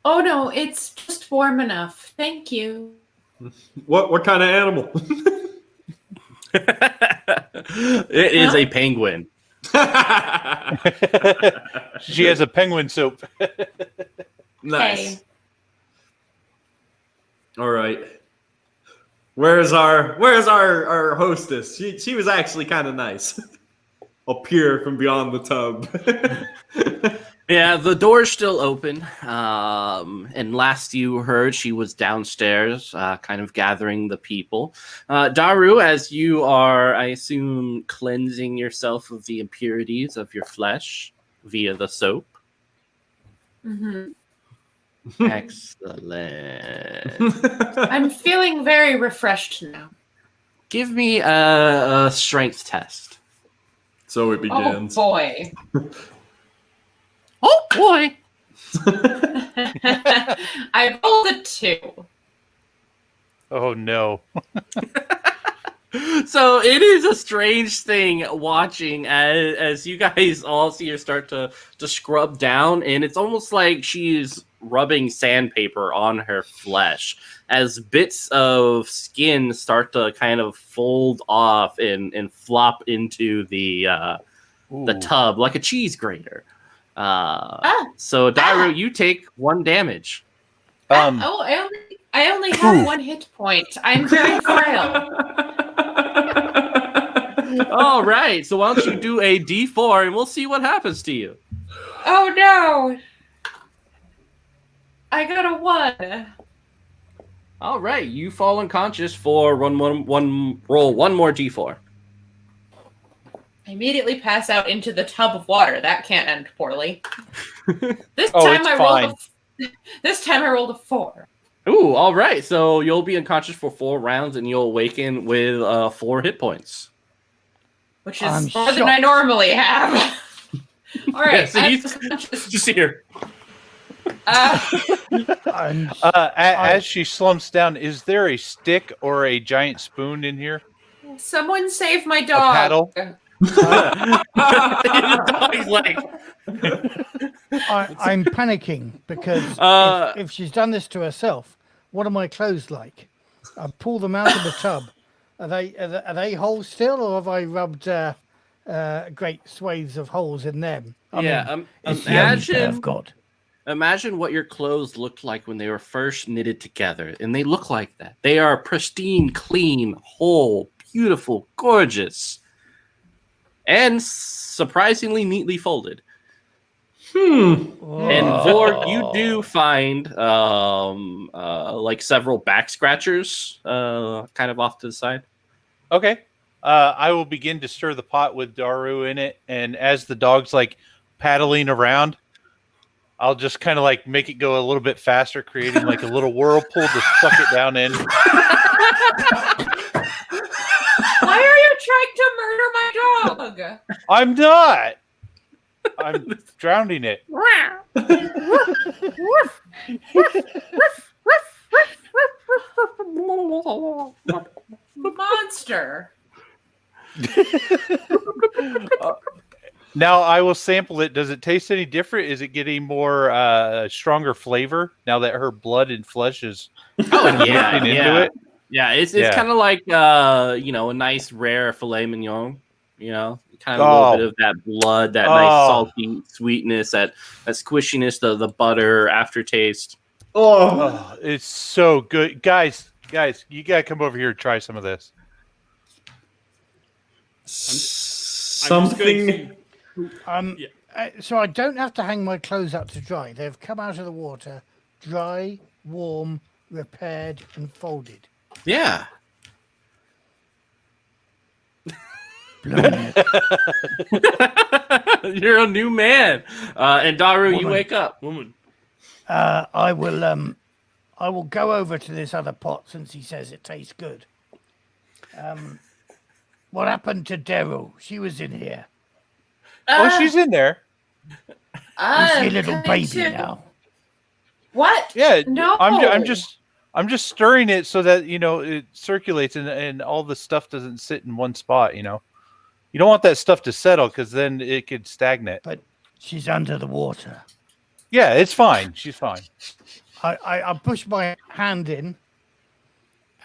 Oh no, it's just warm enough. Thank you. What kind of animal? It is a penguin. She has a penguin soap. Nice. Hey. All right. Where's our hostess? She was actually kind of nice. Up here from beyond the tub. Yeah, the door's still open. And last you heard, she was downstairs, kind of gathering the people. Daru, as you are, I assume, cleansing yourself of the impurities of your flesh via the soap. Mm-hmm. Excellent. I'm feeling very refreshed now. Give me a strength test. So it begins. Oh boy. Oh boy! I rolled a 2. Oh no. So it is a strange thing watching as you guys all see her start to scrub down, and it's almost like she's rubbing sandpaper on her flesh as bits of skin start to kind of fold off and flop into the tub like a cheese grater. So Daru, you take 1 damage. I only have 1 hit point. I'm very frail. All right, so why don't you do a D4 and we'll see what happens to you. Oh no! I got a 1. All right, you fall unconscious for roll 1 more D4. I immediately pass out into the tub of water. That can't end poorly. This Oh, time it's I rolled this time I rolled a 4. Ooh, all right. So you'll be unconscious for 4 rounds, and you'll awaken with 4 hit points. Which is more than I normally have. All right, Yeah, so he's just here. As she slumps down, is there a stick or a giant spoon in here? Someone save my dog. A paddle? Dog's leg. I'm panicking because if she's done this to herself, what are my clothes like? I pull them out of the tub. Are they whole still, or have I rubbed great swathes of holes in them? Imagine what your clothes looked like when they were first knitted together, and they look like that. They are pristine, clean, whole, beautiful, gorgeous, and surprisingly neatly folded. And Vorg, you do find like several back scratchers kind of off to the side. Okay. I will begin to stir the pot with Daru in it, and as the dog's like paddling around, I'll just kind of like make it go a little bit faster, creating like a little whirlpool to suck it down in. Why are you trying to murder my dog? I'm not. I'm drowning it. Monster. Now I will sample it. Does it taste any different? Is it getting more stronger flavor now that her blood and flesh is into it? Yeah, it's kind of like a nice rare filet mignon. Kind of a little bit of that blood, that nice salty sweetness, that squishiness, the butter aftertaste. Oh, it's so good, guys! You gotta come over here and try some of this. something. Yeah. So I don't have to hang my clothes up to dry. They've come out of the water, dry, warm, repaired, and folded. Yeah. Blooming it. You're a new man. And Daru, you Woman. wake up. Woman. I will go over to this other pot since he says it tastes good. What happened to Daryl? She was in here. Oh, she's in there. Is she a little baby now? What? Yeah. No. I'm just stirring it so that it circulates and all the stuff doesn't sit in one spot. You don't want that stuff to settle because then it could stagnate. But she's under the water. Yeah, it's fine. She's fine. I push my hand in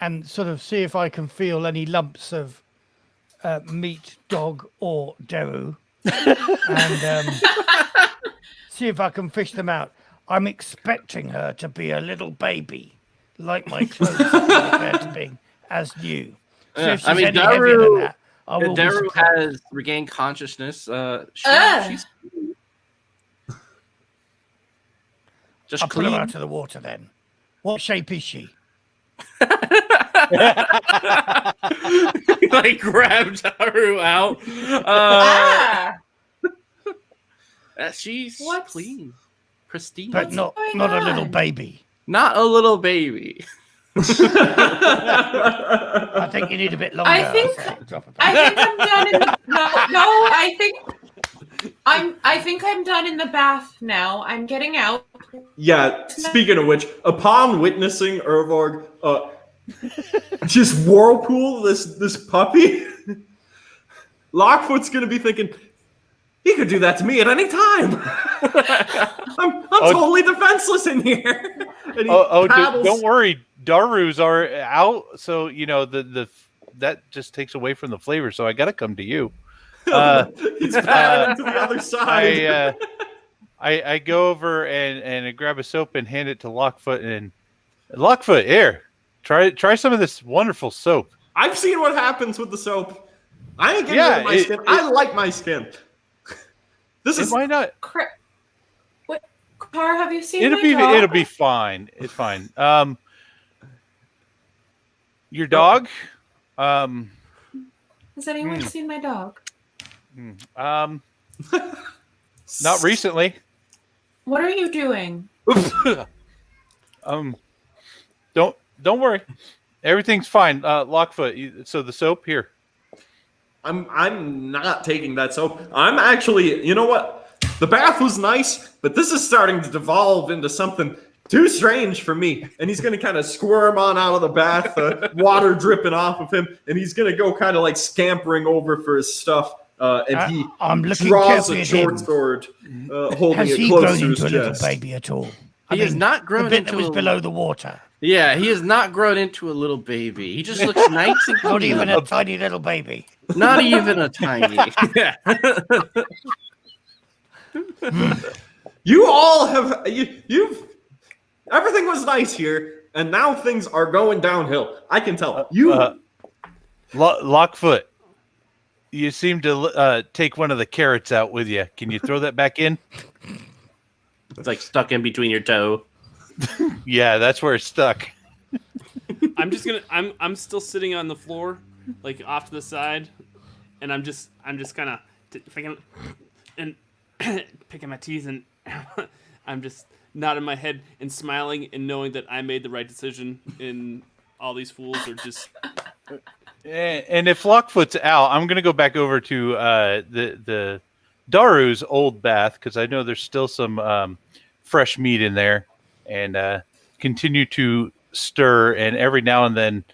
and sort of see if I can feel any lumps of meat, dog, or Deru, and see if I can fish them out. I'm expecting her to be a little baby, like my clothes are prepared to be, as new. So if she's any heavier than that, I will be Daru surprised. has regained consciousness. She's just I'll put her clean. out of the water then. What shape is she? Like grab Daru out. She's What's- clean, pristine, But not going a little on? baby. not a little baby. I think you need a bit longer. I think- So drop it I back. think I'm done in the I think I'm done in the bath now. I'm getting out. Yeah, speaking of which, upon witnessing Ervorg just whirlpool this puppy, Lockfoot's gonna be thinking, he could do that to me at any time. I'm totally defenseless in here. And he paddles. Don't worry. Darus are out, so the that just takes away from the flavor. So I got to come to you. He's paddling to the other side. I go over and I grab a soap and hand it to Lockfoot and Lockfoot, here, try some of this wonderful soap. I've seen what happens with the soap. I ain't getting rid of my skin. I like my skin. This is Why not? What? Car, have you seen It'll my be dog? it'll be fine. It's fine. Your dog. Has anyone seen my dog? Not recently. What are you doing? Don't worry. Everything's fine. Lockfoot. So the soap here. I'm not taking that soap. I'm actually, you know what? The bath was nice, but this is starting to devolve into something too strange for me. And he's going to kind of squirm on out of the bath, water dripping off of him, and he's going to go kind of like scampering over for his stuff. And he I'm looking draws carefully a at short him. sword, holding Has it he close grown to his into a little chest. baby at all? He has not grown the bit into that was a- below the water. Yeah, he has not grown into a little baby. He just looks nice and Not clean. even a tiny little baby. Not even a tiny. You all have you've everything was nice here, and now things are going downhill. I can tell. Lockfoot. You seem to take one of the carrots out with you. Can you throw that back in? It's like stuck in between your toe. Yeah, that's where it's stuck. I'm I'm still sitting on the floor, like off to the side, and I'm just kind of picking my teeth, and I'm just nodding my head and smiling and knowing that I made the right decision. And all these fools are just. And if Lockfoot's out, I'm going to go back over to the Daru's old bath because I know there's still some fresh meat in there, and continue to stir. And every now and then,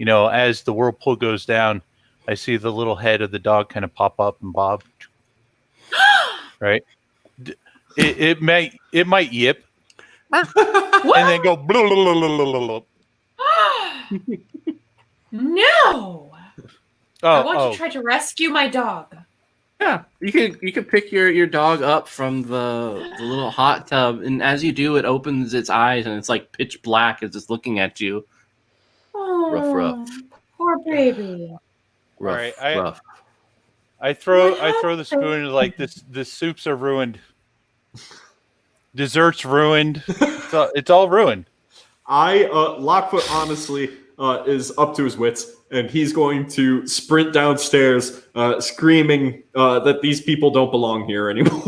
as the whirlpool goes down, I see the little head of the dog kind of pop up and bob. Right? It might yip and then go. Blah, blah, blah, blah, blah, blah. No! I Oh, want to try to rescue my dog. Yeah, you can pick your dog up from the little hot tub, and as you do, it opens its eyes, and it's like pitch black as it's looking at you. Oh, Rough. Poor baby. Rough, All right, rough. I throw the spoon and like this. The soups are ruined. Dessert's ruined. It's all ruined. Lockfoot honestly is up to his wits, and he's going to sprint downstairs, screaming that these people don't belong here anymore.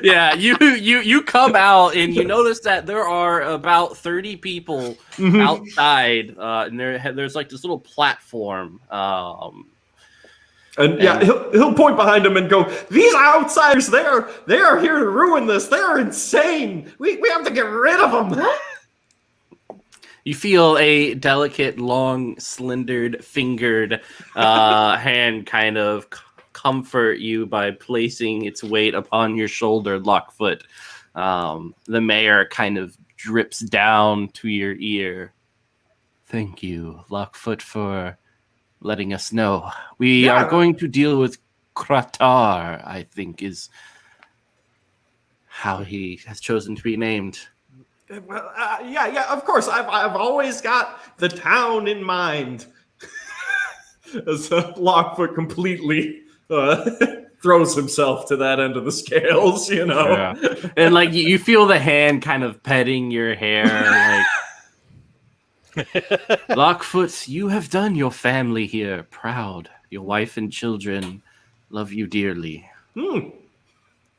Yeah, you come out and you notice that there are about 30 people outside, and there's like this little platform. And he'll point behind him and go, "These outsiders, they are here to ruin this. They are insane. We have to get rid of them." You feel a delicate, long, slendered, fingered hand kind of comfort you by placing its weight upon your shoulder, Lockfoot. The mayor kind of drips down to your ear. Thank you, Lockfoot, for letting us know. We are going to deal with Kratar, I think is how he has chosen to be named. Well, yeah, of course. I've always got the town in mind. As Lockfoot completely throws himself to that end of the scales, you know. Yeah. And like you feel the hand kind of petting your hair, like Lockfoot, you have done your family here proud. Your wife and children love you dearly.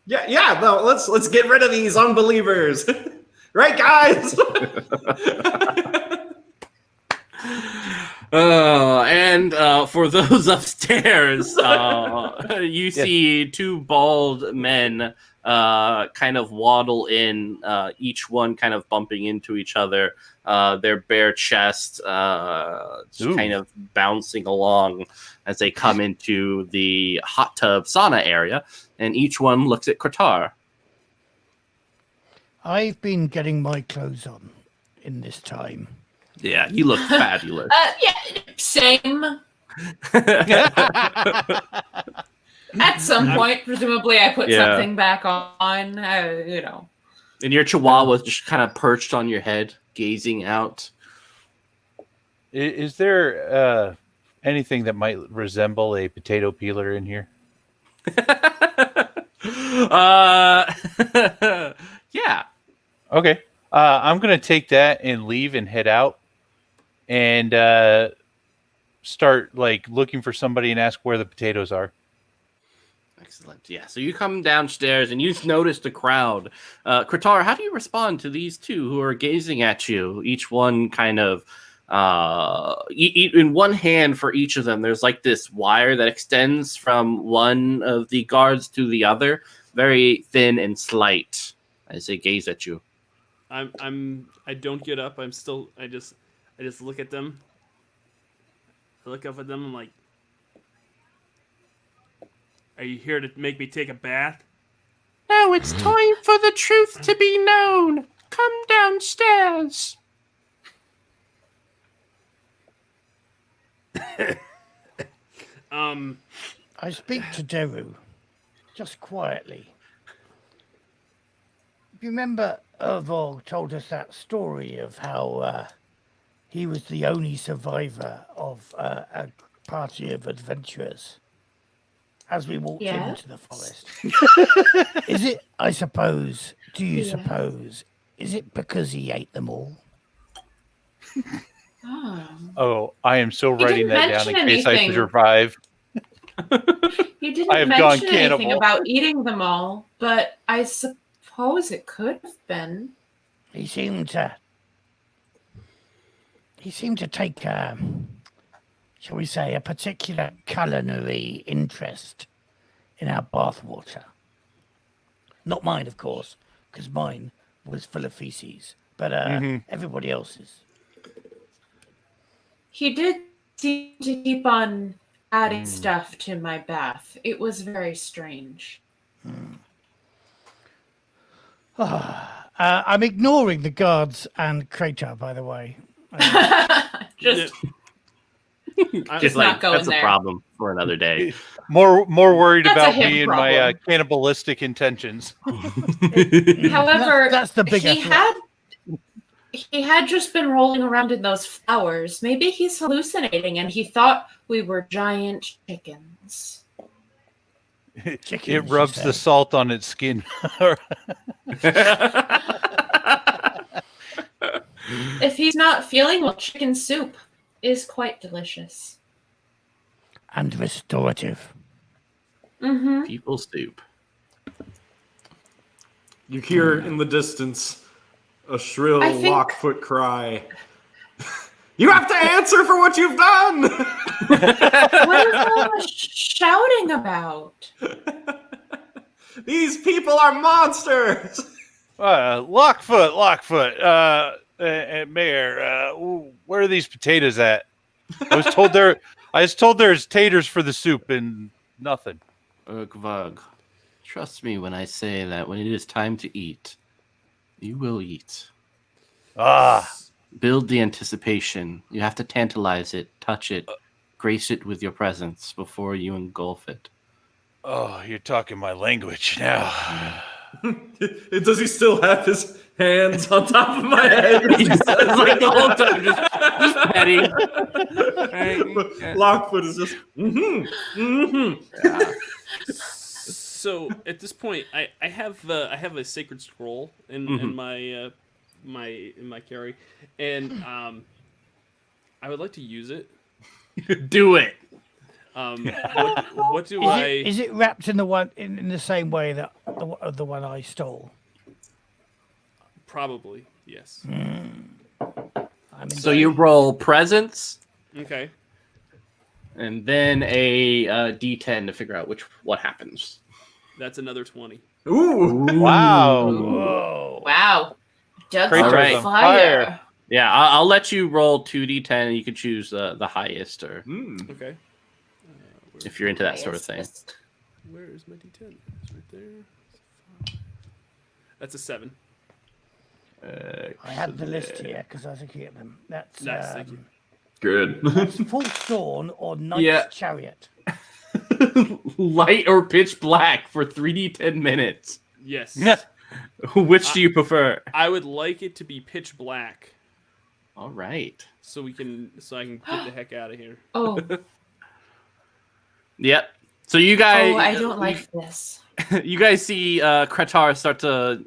Yeah. No, let's get rid of these unbelievers, right, guys? And for those upstairs, you see two bald men kind of waddle in, each one kind of bumping into each other, their bare chest kind of bouncing along as they come into the hot tub sauna area, and each one looks at Kratar. I've been getting my clothes on in this time. Yeah, you look fabulous. Yeah, same. At some point, presumably, I put something back on, you know. And your chihuahua's just kind of perched on your head, gazing out. Is there anything that might resemble a potato peeler in here? Yeah. Okay. I'm going to take that and leave and head out and start like looking for somebody and ask where the potatoes are. Excellent. Yeah. So you come downstairs and you notice the crowd. Kratar, how do you respond to these two who are gazing at you? Each one kind of in one hand for each of them, there's like this wire that extends from one of the guards to the other, very thin and slight as they gaze at you. I don't get up. I just look at them. I look up at them. I'm like, are you here to make me take a bath? No, it's time for the truth to be known. Come downstairs. I speak to Deru, just quietly. You remember Ervol told us that story of how he was the only survivor of a party of adventurers as we walked into the forest. Is it, I suppose, do you suppose, is it because he ate them all? Oh, I am so writing that down in case I anything. survive. You didn't I have gone mention anything cannibal. about eating them all, but I suppose it could have been. He seemed to take, shall we say, a particular culinary interest in our bathwater. Not mine, of course, because mine was full of feces, but everybody else's. He did seem to keep on adding stuff to my bath. It was very strange. I'm ignoring the guards and Kratar, by the way. Just Just not like going that's there. a problem for another day. More worried That's a about him me and my problem. cannibalistic intentions. However, That's the bigger he threat. he had just been rolling around in those flowers. Maybe he's hallucinating and he thought we were giant chickens. It rubs the salt on its skin. If he's not feeling well, chicken soup is quite delicious. And restorative. Mm-hmm. People soup. You hear in the distance a shrill I think- Lockfoot cry. You have to answer for what you've done! What is all the shouting about? These people are monsters! Lockfoot, Mayor, where are these potatoes at? I was told there's taters for the soup and nothing. Urgvug, trust me when I say that when it is time to eat, you will eat. Build the anticipation. You have to tantalize it, touch it, grace it with your presence before you engulf it. Oh, you're talking my language now. Does he still have his hands on top of my head? It's like the whole time, just petting. Lockfoot is just, So at this point, I have a sacred scroll in my carry, and I would like to use it. Do it. What do Is it wrapped in the one in the same way that the one I stole? Probably, yes. So you roll presence Okay. and then a D10 to figure out what happens. That's another 20. ooh. Wow. Whoa. Wow. Doug's Kratos on on fire. Yeah, I'll let you roll 2D10 and you can choose the highest or Okay. if you're into that sort of thing. Where is my D10? It's right there. That's a 7. I had the list here because I was looking at them. That's Nice, thank you. Good. that's Full Dawn or Knight's Yeah. Chariot. Light or pitch black for 3D10 minutes. Yes. Which do you prefer? I would like it to be pitch black, All right. so I can get the heck out of here. Oh, Yep. So you guys, I don't like this. you guys see Kratar start to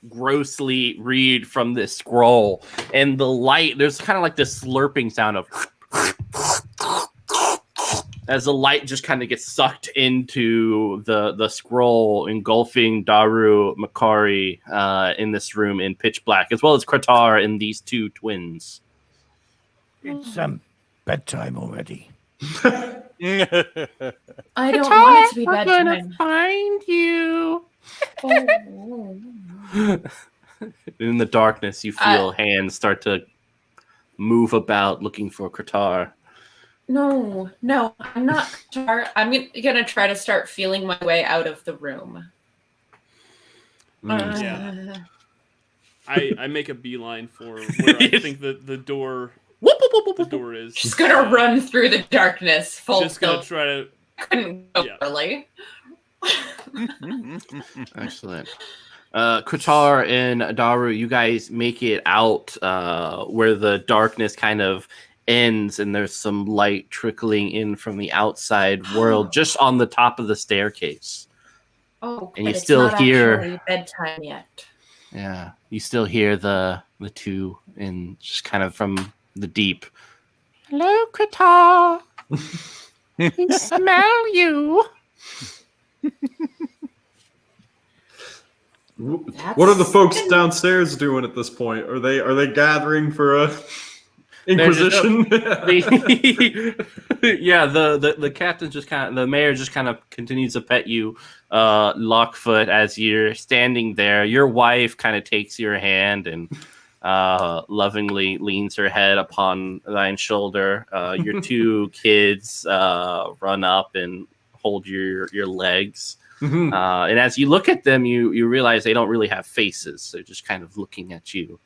grossly read from this scroll, and the light. There's kind of like this slurping sound of as the light just kind of gets sucked into the scroll, engulfing Daru Makari in this room in pitch black, as well as Kratar and these two twins. It's bedtime already. I don't want it to be bedtime. Find you. Oh. In the darkness, you feel hands start to move about, looking for Kratar. No, I'm not. I'm gonna try to start feeling my way out of the room. Yeah. I make a beeline for where I think the door is. Just gonna run through the darkness. Just gonna try to. Couldn't go Yeah. early. Excellent. Kratar and Daru, you guys make it out where the darkness kind of ends, and there's some light trickling in from the outside world, just on the top of the staircase. Oh, And but you it's still not hear- actually bedtime yet. Yeah, you still hear the two in just kind of from the deep. Hello, Kratar. We smell you. What are the folks downstairs doing at this point? Are they gathering for a inquisition? Yeah, the captain just the mayor just kind of continues to pet you, Lockfoot, as you're standing there. Your wife kind of takes your hand and lovingly leans her head upon thine shoulder. Your two kids run up and hold your legs. Mhm. And as you look at them, you realize they don't really have faces. They're just kind of looking at you.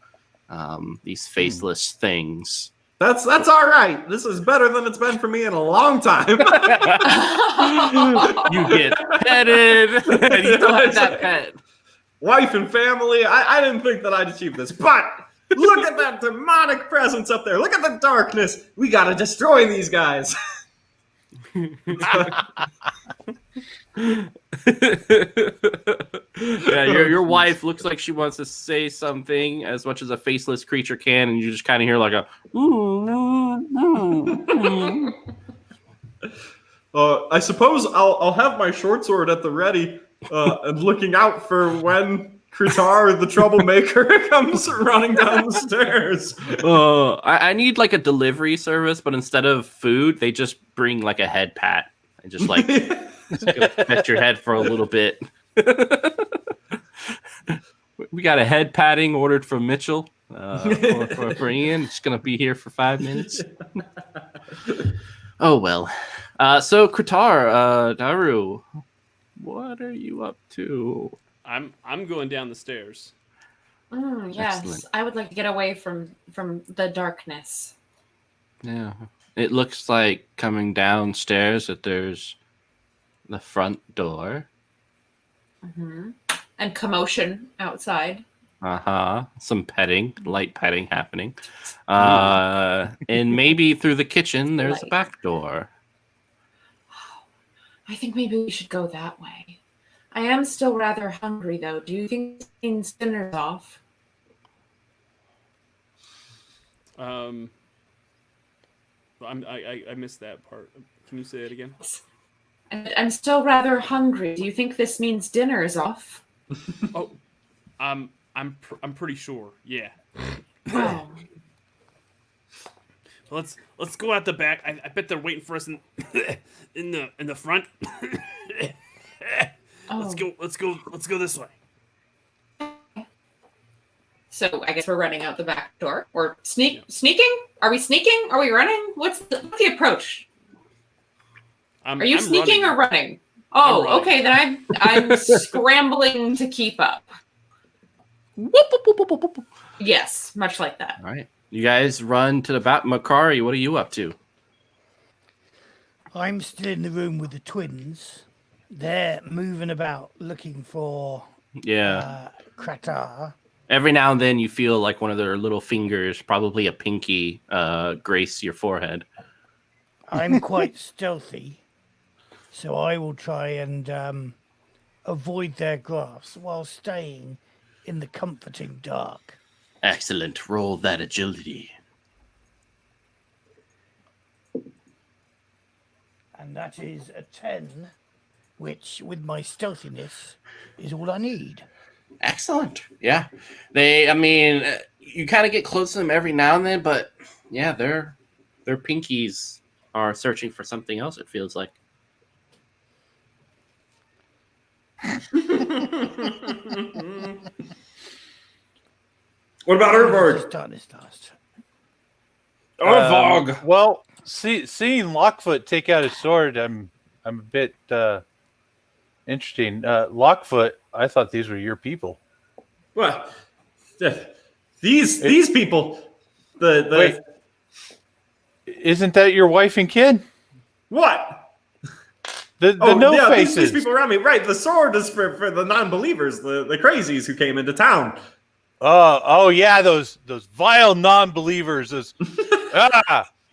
These faceless things. That's all right. This is better than it's been for me in a long time. You get petted. And you don't have that pet. Wife and family. I didn't think that I'd achieve this, but Look at that demonic presence up there. Look at the darkness. We gotta destroy these guys. Yeah, your wife looks like she wants to say something as much as a faceless creature can, and you just kind of hear like a. I suppose I'll have my short sword at the ready and looking out for when Kritar, the troublemaker, comes running down the stairs. I need like a delivery service, but instead of food, they just bring like a head pat and just like pet your head for a little bit. We got a head patting ordered from Mitchell for Ian. It's gonna be here for 5 minutes. Oh well. So Kritar, Daru, what are you up to? I'm going down the stairs. Yes, Excellent. I would like to get away from the darkness. Yeah, it looks like coming downstairs that there's the front door. And commotion outside. Some petting, light petting happening. And maybe through the kitchen there's a back door. I think maybe we should go that way. I am still rather hungry, though. Do you think this means dinner's off? I missed that part. Can you say it again? And I'm still rather hungry. Do you think this means dinner is off? Oh, I'm pretty sure. Yeah. Oh. Let's go out the back. I bet they're waiting for us in the front. Let's go this way. So I guess we're running out the back door. Or sneaking? Are we sneaking? Are we running? What's the approach? Are you sneaking or running? Oh, running. Okay. Then I'm scrambling to keep up. Yes, much like that. All right. You guys run to the back. Makari, what are you up to? I'm still in the room with the twins. They're moving about looking for Kratar. Every now and then you feel like one of their little fingers, probably a pinky, grace your forehead. I'm quite stealthy, so I will try and avoid their grasp while staying in the comforting dark. Excellent. Roll that agility. And that is a 10, which, with my stealthiness, is all I need. Excellent. Yeah. You kind of get close to them every now and then, but yeah, their pinkies are searching for something else, it feels like. What about Urvard? Urvog. Well, seeing Lockfoot take out his sword, I'm a bit interesting. Lockfoot, I thought these were your people. Well, these people. Wait, isn't that your wife and kid? What? The no faces. These people around me. Right, the sword is for the non-believers, the crazies who came into town. Oh yeah, those vile non-believers.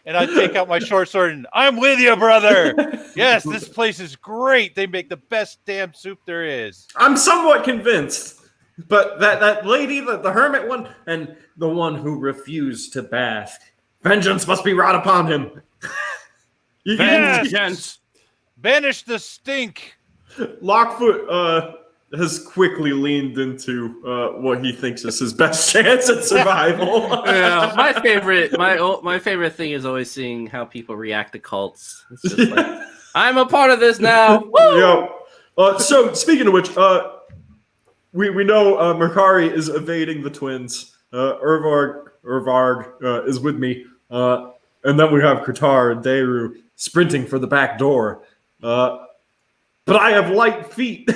And I take out my short sword and I'm with you, brother. Yes, this place is great. They make the best damn soup there is. I'm somewhat convinced, but that lady, the hermit one, and the one who refused to bath, vengeance must be wrought upon him. Vengeance, banish the stink. Lockfoot has quickly leaned into what he thinks is his best chance at survival. Yeah, my favorite thing is always seeing how people react to cults. It's just like, I'm a part of this now. Yeah. So speaking of which, we know Mercari is evading the twins. Urvarg is with me, and then we have Kratar and Deru sprinting for the back door. But I have light feet.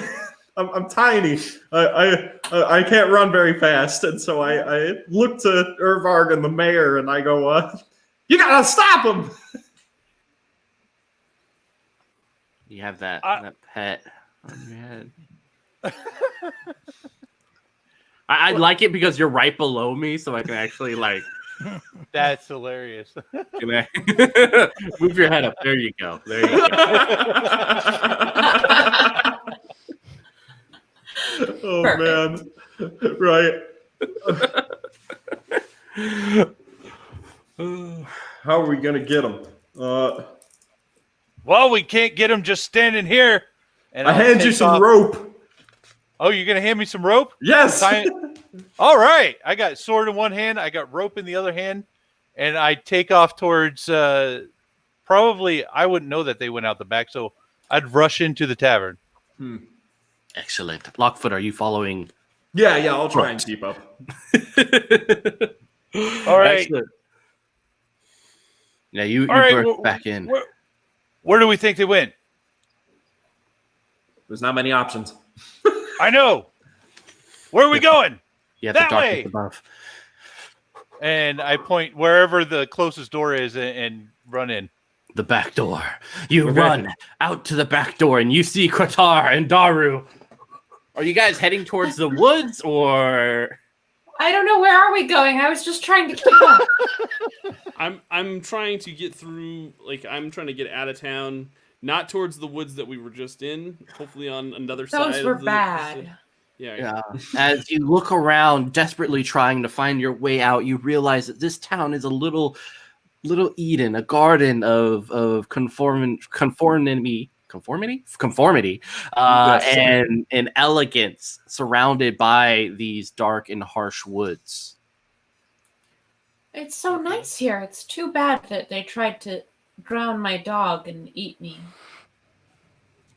I'm tiny. I can't run very fast, and so I look to Urvarg and the mayor, and I go, "You gotta stop him!" You have that pet on your head. I like it because you're right below me, so I can actually like That's hilarious. move your head up. There you go. There you go. Oh Perfect. man, right? How are we gonna get him? Well, we can't get him just standing here. And I I'll hand you take some off- rope. Oh, you're gonna hand me some rope? Yes. All right. I got sword in one hand. I got rope in the other hand, and I take off towards. Probably, I wouldn't know that they went out the back, so I'd rush into the tavern. Excellent. Lockfoot, are you following? Yeah, I'll try and keep up. All right. Excellent. Yeah, you All right, burst back in. Where do we think they went? There's not many options. I know. Where are we going? Yeah, that the darkness way! above. And I point wherever the closest door is and run in. The back door. You run out to the back door and you see Kratar and Daru. Are you guys heading towards the woods or? I don't know. Where are we going? I was just trying to keep up. I'm trying to get through. Like I'm trying to get out of town, not towards the woods that we were just in. Hopefully on another side. Those were bad. Yeah. As you look around, desperately trying to find your way out, you realize that this town is a little Eden, a garden of conformity, and elegance, surrounded by these dark and harsh woods. It's so nice here. It's too bad that they tried to drown my dog and eat me.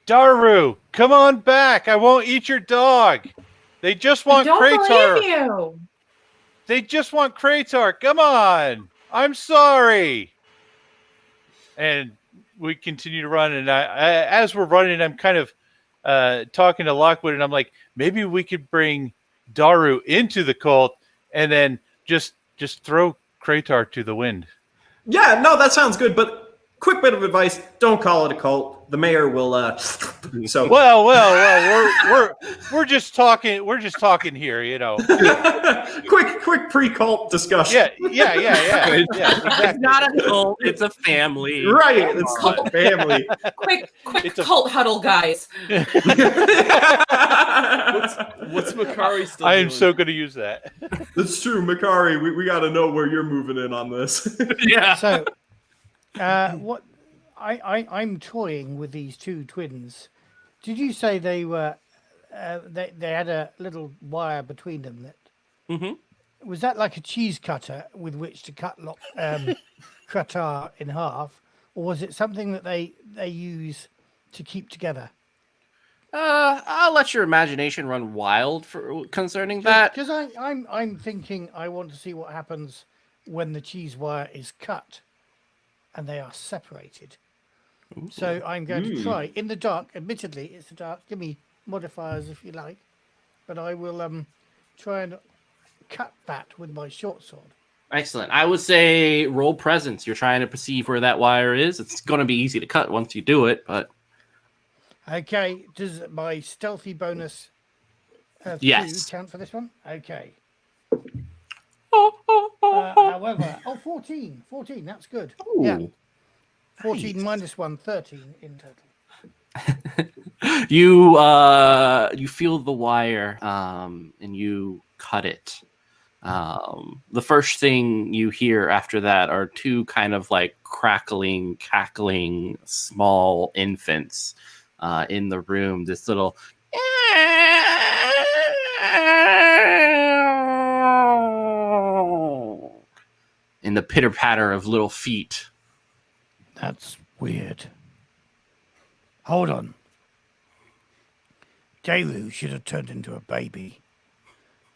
Daru, come on back. I won't eat your dog. They just want I don't Kratar. believe you. They just want Kratar. Come on. I'm sorry. And we continue to run. And I as we're running, I'm kind of talking to Lockwood, and I'm like, maybe we could bring Daru into the cult and then just throw Kratar to the wind. Yeah, no, that sounds good. But quick bit of advice: don't call it a cult. The mayor will. So well, we're just talking. We're just talking here, you know. quick pre-cult discussion. Yeah. Exactly. It's not a cult, it's a family. Right, it's a family. Quick cult huddle, guys. What's Makari still I am doing? so going to use that. That's true, Makari. We got to know where you're moving in on this. Yeah. So, what I'm toying with these two twins. Did you say they were? They had a little wire between them. That was that like a cheese cutter with which to cut Kratar in half, or was it something that they use to keep together? I'll let your imagination run wild concerning that. Because I'm thinking I want to see what happens when the cheese wire is cut and they are separated. Ooh. So I'm going to try in the dark. Admittedly, it's the dark. Give me modifiers if you like, but I will try and cut that with my short sword. Excellent. I would say roll presence. You're trying to perceive where that wire is. It's going to be easy to cut once you do it, but okay. Does my stealthy bonus of 2 count for this one? Okay. However, 14. That's good. Ooh, yeah. 14 nice. minus 1, 13 in total. You feel the wire and you cut it. The first thing you hear after that are two kind of like cackling small infants in the room. This little in the pitter patter of little feet. That's weird. Hold on. Daru should have turned into a baby.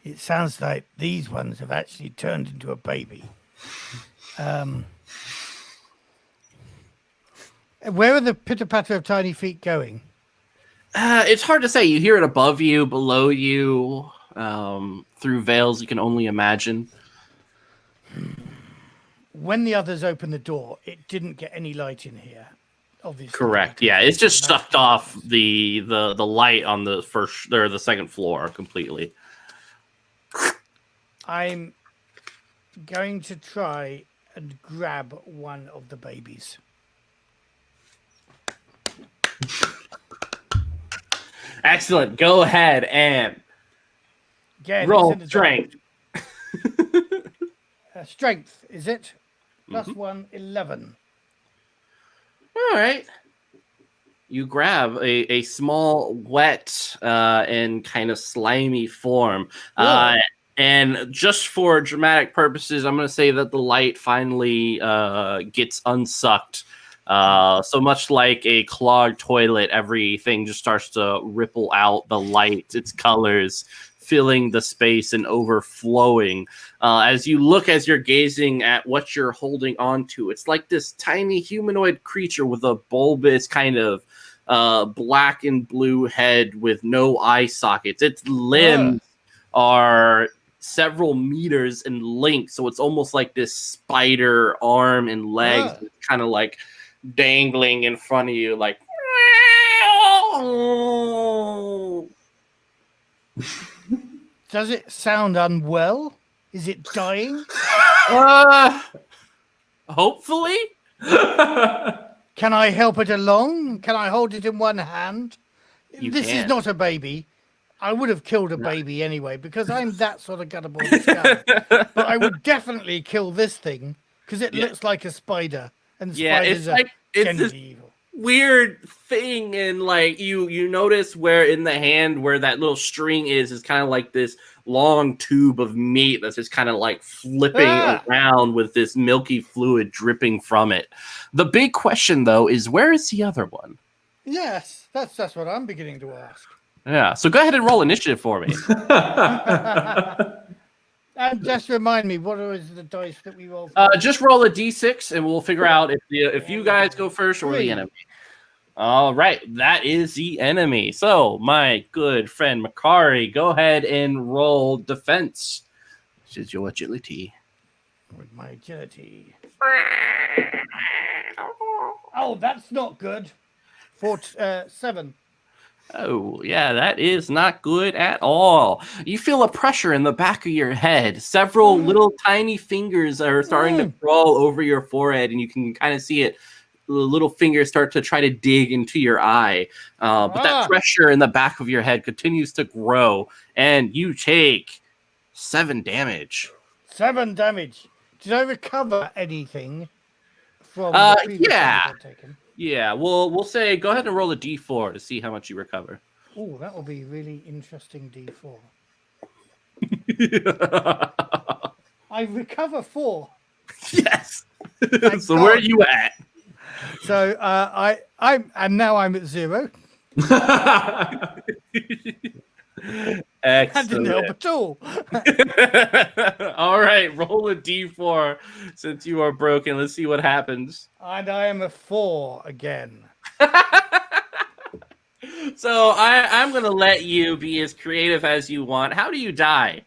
It sounds like these ones have actually turned into a baby. Where are the pitter-patter of tiny feet going? It's hard to say. You hear it above you, below you, through veils you can only imagine. When the others opened the door, it didn't get any light in here. Obviously. Correct. Yeah, it's just sucked off the light on the first or the second floor completely. I'm going to try and grab one of the babies. Excellent. Go ahead and Again, roll it's in the strength. strength, is it? Plus 1, 11. All right. You grab a small, wet, and kind of slimy form. And just for dramatic purposes, I'm going to say that the light finally gets unsucked. So much like a clogged toilet, everything just starts to ripple out the light, its colors, filling the space and overflowing. As you're gazing at what you're holding onto, it's like this tiny humanoid creature with a bulbous kind of black and blue head with no eye sockets. Its limbs are several meters in length, so it's almost like this spider arm and legs kind of like dangling in front of you, like. Does it sound unwell? Is it dying? Hopefully. Can I help it along? Can I hold it in one hand? This is not a baby. I would have killed a baby anyway because I'm that sort of guttible scum. But I would definitely kill this thing because it looks like a spider, and spiders are generally evil. Weird thing, and like you notice where in the hand where that little string is kind of like this long tube of meat that's just kind of like flipping around with this milky fluid dripping from it. The big question though is, where is the other one? Yes, that's what I'm beginning to ask. Yeah, so go ahead and roll initiative for me. And just remind me, what is the dice that we roll? Just roll a d6, and we'll figure out if you guys go first or the enemy. All right, that is the enemy. So, my good friend Makari, go ahead and roll defense, which is your agility. With my agility. Oh, that's not good. 7. Oh, yeah, that is not good at all. You feel a pressure in the back of your head. Several little tiny fingers are starting to crawl over your forehead, and you can kind of see it. The little fingers start to try to dig into your eye. But that pressure in the back of your head continues to grow, and you take 7 damage. 7 damage. Did I recover anything from the previous damage I've taken? Yeah, we'll say go ahead and roll a d4 to see how much you recover. Oh, that will be really interesting D4. I recover 4. Yes. So where are you at? So I'm at 0. Excellent. That didn't help at all. All right, roll a d4 since you are broken. Let's see what happens. And I am a 4 again. So I'm going to let you be as creative as you want. How do you die?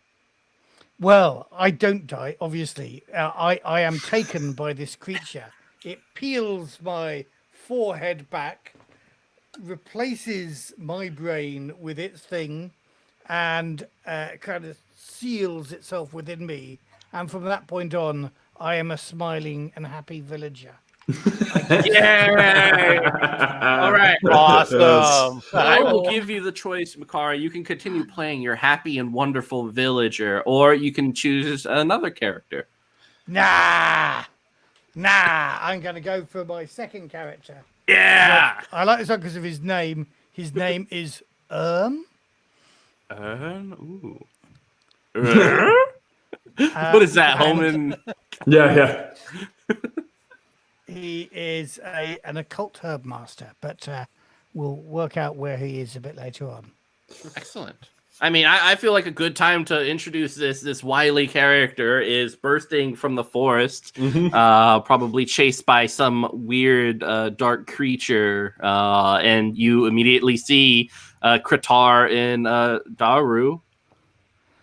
Well, I don't die, obviously. I am taken by this creature. It peels my forehead back, replaces my brain with its thing, and kind of seals itself within me. And from that point on, I am a smiling and happy villager. Yay! All right. Awesome. I will give you the choice, Makara. You can continue playing your happy and wonderful villager, or you can choose another character. Nah. I'm going to go for my second character. Yeah. I like this one because of his name. His name is Ooh. What is that, Holman? Yeah. He is an occult herb master, but we'll work out where he is a bit later on. Excellent. I mean, I feel like a good time to introduce this wily character is bursting from the forest, probably chased by some weird dark creature, and you immediately see Kratar and Daru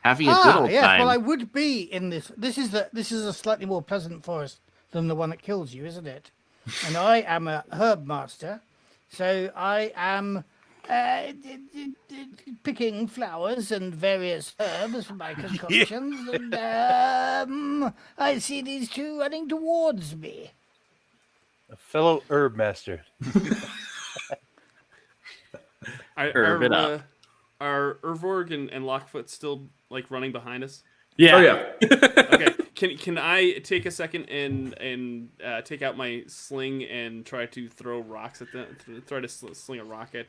having a good old time. Well, I would be in this. This is a slightly more pleasant forest than the one that kills you, isn't it? And I am a herb master, so I am picking flowers and various herbs for my concoctions, and I see these two running towards me. A fellow herb master. Herb it up. Are Urvorg and Lockfoot still like running behind us? Yeah. Oh yeah. Okay. Can I take a second and take out my sling and try to throw rocks at them? Try to sling a rock at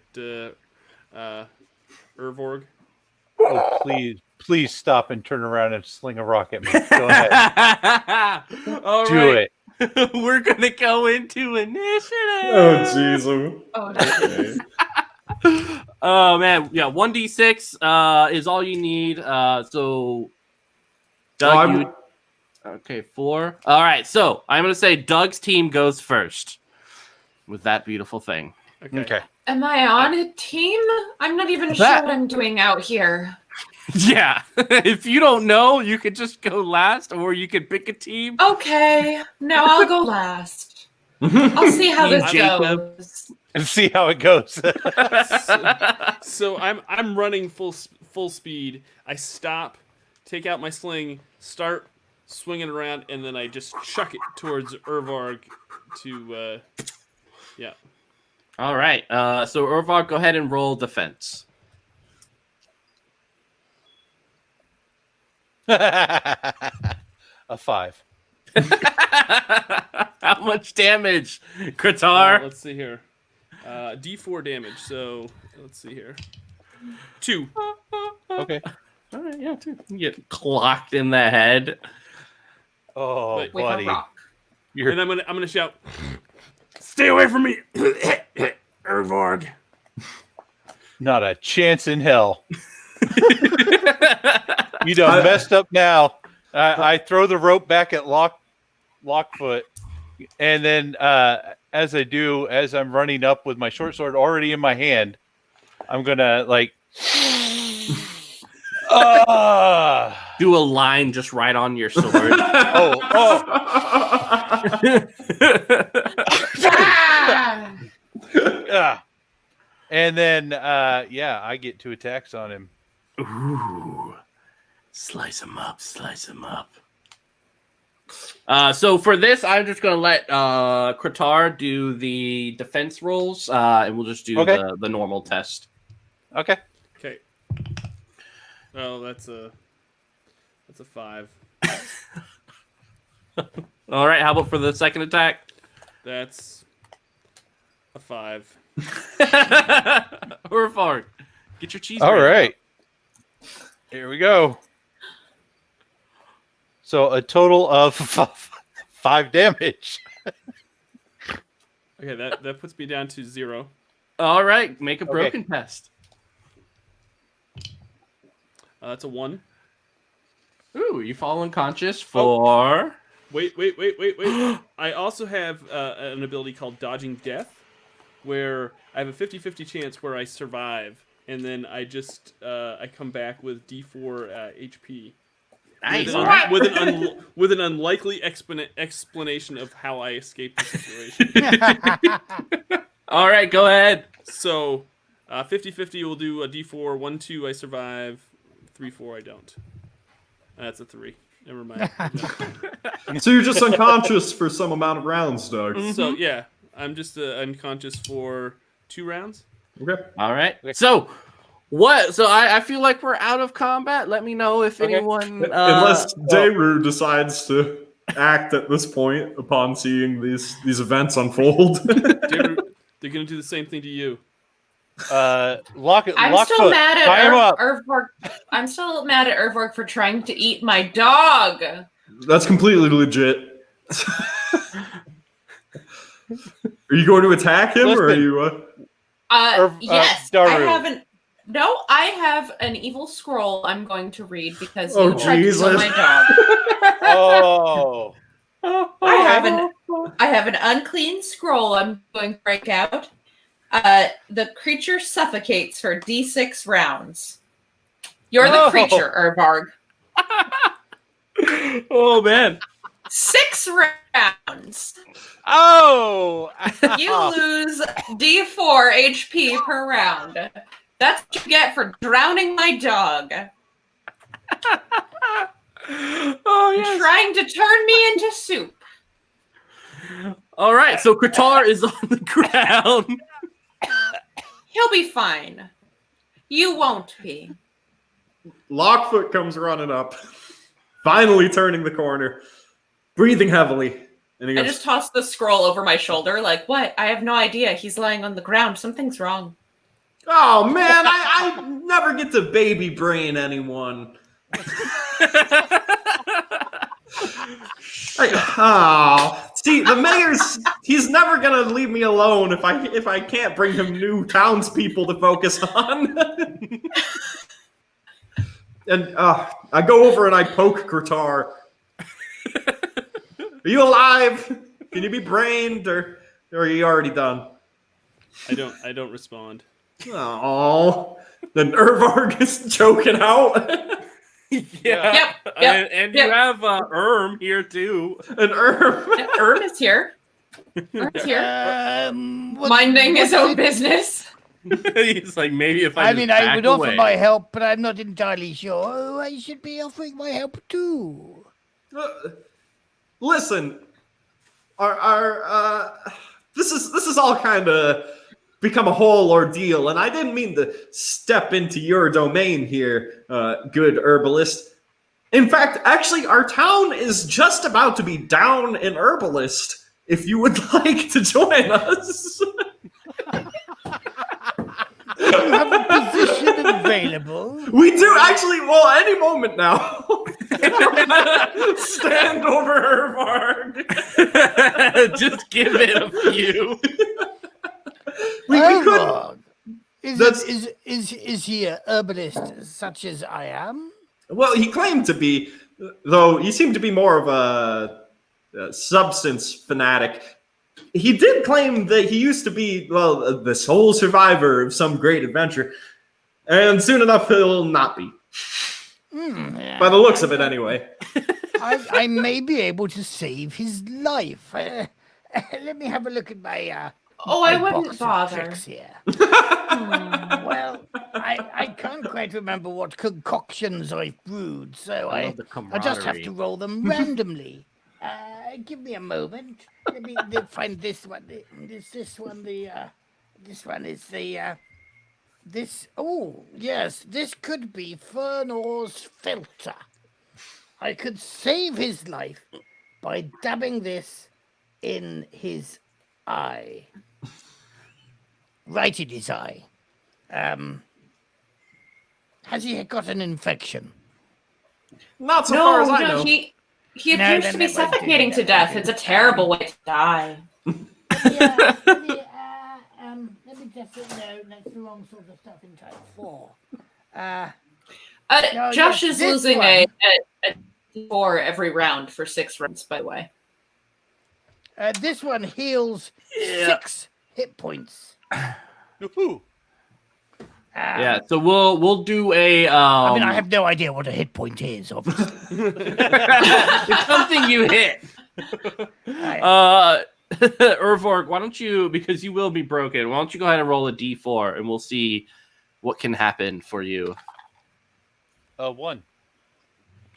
Urvorg. Oh, please stop and turn around and sling a rock at me. Go ahead. All Do right. it. We're gonna go into initiative. Oh jeez. Oh, no. Oh man, yeah. 1d6 is all you need. So, Doug, okay, 4. All right, so I'm gonna say Doug's team goes first with that beautiful thing. Okay. Am I on a team? I'm not even sure what I'm doing out here. Yeah, if you don't know, you could just go last, or you could pick a team. Okay, no, I'll go last. I'll see how this Jacob. goes. And see how it goes. So I'm running full speed. I stop, take out my sling, start swinging around, and then I just chuck it towards Urvarg to yeah. All right, so Urvar, go ahead and roll defense. A 5. How much damage, Kratar? Let's see here. D4 damage. So let's see here. 2. Okay. All right, yeah, 2. You get clocked in the head. Oh, Wait, With a buddy. rock. And I'm gonna shout. Stay away from me, Urvarg. Not a chance in hell. You done messed up now. I throw the rope back at Lockfoot, and then as I do, as I'm running up with my short sword already in my hand, I'm gonna like Do a line just right on your sword. And then I get 2 attacks on him. Ooh. Slice him up, slice him up. So for this, I'm just going to let Kratar do the defense rolls, and we'll just do the normal test. Okay. Okay. Oh, that's a 5. All right, how about for the second attack? That's a 5. Urvar, get your cheese. All ready. right. Here we go. So a total of 5 damage. Okay, that puts me down to 0. All right, make a broken test. That's a 1. Ooh, you fall unconscious for... Wait. I also have an ability called Dodging Death, where I have a 50-50 chance where I survive, and then I just I come back with D4 HP. Nice. With an unlikely explanation of how I escaped the situation. All right, go ahead. So, 50-50 will do a D4. 1, 2, I survive. 3, 4, I don't. That's a 3. Never mind. So you're just unconscious for some amount of rounds, Doug. So yeah, I'm just unconscious for 2 rounds. Okay. All right. So what? So I feel like we're out of combat. Let me know if anyone. Unless Daru decides to act at this point upon seeing these events unfold. They're gonna do the same thing to you. I'm still mad at Urvorg. I'm still mad at Urvorg for trying to eat my dog. That's completely legit. Are you going to attack him, or are you? Yes, Daru. I haven't. No, I have an evil scroll I'm going to read because you tried to kill my dog. Oh. I have an unclean scroll I'm going to break out. The creature suffocates for D6 rounds. You're the creature, Urvarg. Oh man. 6 rounds. Oh, You lose D4 HP per round. That's what you get for drowning my dog. Oh You're trying to turn me into soup. All right, so Qatar is on the ground. He'll be fine. You won't be. Lockfoot comes running up, finally turning the corner, breathing heavily. And he I goes, just tossed the scroll over my shoulder, like, what? I have no idea. He's lying on the ground. Something's wrong. "Oh man, I never get to baby brain anyone." See, the mayor's—he's never gonna leave me alone if I can't bring him new townspeople to focus on. And I go over and I poke Kurtar. Are you alive? Can you be brained, or are you already done? I don't respond. Oh, then Urvarg is choking out. Yeah. Yep. And you have here too. And Erm is here. Erm's here. Minding his own business. He's like, maybe if I mean, I would offer my help, but I'm not entirely sure I should be offering my help too. Listen, this is all kind of become a whole ordeal, and I didn't mean to step into your domain here, good herbalist. In fact, actually, our town is just about to be down in herbalist. If you would like to join us. You have a position available. We do actually, well, any moment now. Stand over Urvarg. Just give it a few. We could. Is he a herbalist such as I am? Well, he claimed to be, though he seemed to be more of a substance fanatic. He did claim that he used to be, well, the sole survivor of some great adventure. And soon enough, he'll not be. By the looks of it, anyway. I may be able to save his life. Let me have a look at my I my wouldn't box of bother. tricks here. Well, I can't quite remember what concoctions I've brewed, so I just have to roll them randomly. Give me a moment. Let me find this one. This one is the this. Oh yes, this could be Fernor's filter. I could save his life by dabbing this in his eye. Right in his eye. Has he got an infection? Not so far as I know. He appears to be suffocating to death. It's a terrible way to die. Yeah, let me just no, that's the wrong sort of stuff in type 4. Josh yes, is this losing one. a D4 every round for 6 rounds, by the way. This one heals 6 hit points. Woohoo. Yeah, so we'll do a. I mean, I have no idea what a hit point is, obviously. It's something you hit. Urvarg, why don't you, because you will be broken, why don't you go ahead and roll a d4 and we'll see what can happen for you. 1. All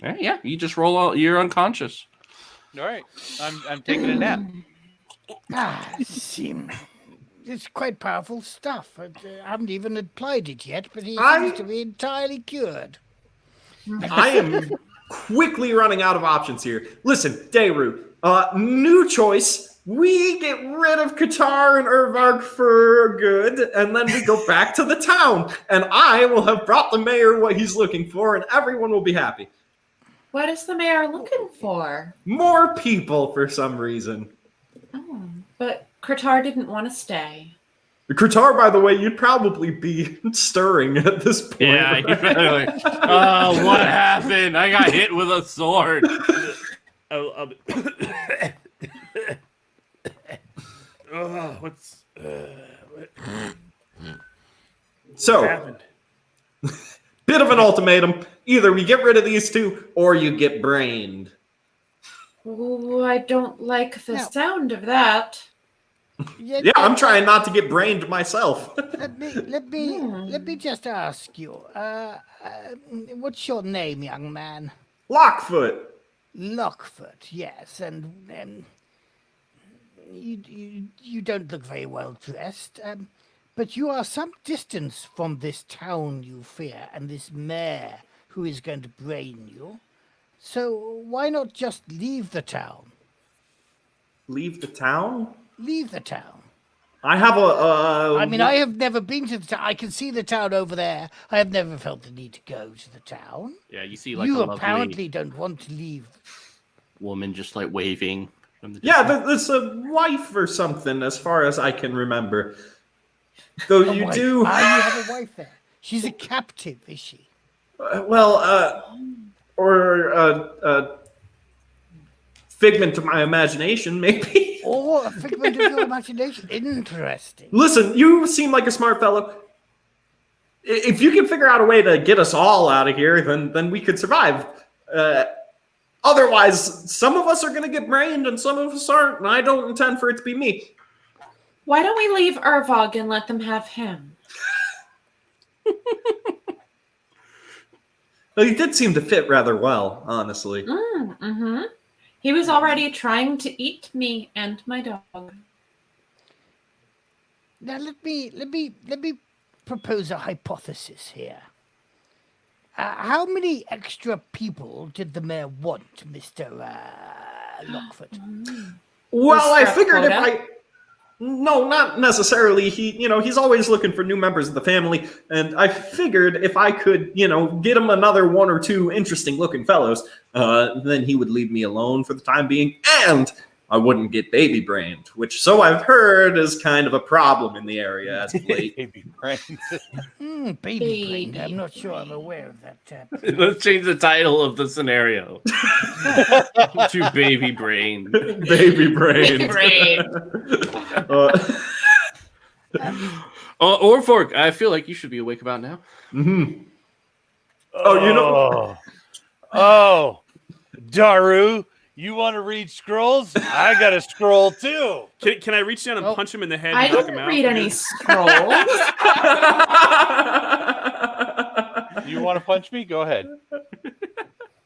right, yeah, you just roll out. You're unconscious. All right, I'm taking a nap. It's quite powerful stuff. I haven't even applied it yet, but he seems to be entirely cured. I am quickly running out of options here. Listen, Dayru, new choice. We get rid of Qatar and Urvarg for good, and then we go back to the town. And I will have brought the mayor what he's looking for, and everyone will be happy. What is the mayor looking for? More people for some reason. Oh, but Kurtar didn't want to stay. Qatar, by the way, you'd probably be stirring at this point. Yeah, you better like, oh, what happened? I got hit with a sword. What's So, happened? bit of an ultimatum. Either we get rid of these two, or you get brained. Oh, I don't like the Now- sound of that. Yeah, I'm trying not to get brained myself. Let me just ask you. What's your name, young man? Lockfoot. Lockfoot. Yes, and you don't look very well dressed. But you are some distance from this town you fear and this mayor who is going to brain you. So why not just leave the town? Leave the town? Leave the town. I have I mean, I have never been to the town. I can see the town over there. I have never felt the need to go to the town. Yeah, you see like You a lovely apparently don't want to leave. woman just like waving from the Yeah, distance. there's a wife or something, as far as I can remember. Though A you wife. do. Ah, you have a wife there. She's a captive, is she? Figment of my imagination, maybe. Or a figment of your imagination. Interesting. Listen, you seem like a smart fellow. If you can figure out a way to get us all out of here, then we could survive. Otherwise, some of us are going to get brained and some of us aren't, and I don't intend for it to be me. Why don't we leave Urvog and let them have him? Well, he did seem to fit rather well, honestly. Mm-hmm. He was already trying to eat me and my dog. Now let me propose a hypothesis here. How many extra people did the mayor want, Mr. Lockfoot? Well, I figured if quota? No, not necessarily. He's always looking for new members of the family, and I figured if I could, get him another one or two interesting-looking fellows, then he would leave me alone for the time being, and I wouldn't get baby brained, which, so I've heard, is kind of a problem in the area as of late. Baby brains. Baby brain. I'm not sure I'm aware of that. Let's change the title of the scenario to Baby Brain. Baby brained. Brain. Or Fork, I feel like you should be awake about now. Mhm. Oh, Oh, Daru, you want to read scrolls? I got a scroll too. Can I reach down and punch him in the head and I knock him didn't out? read any scrolls. You want to punch me? Go ahead.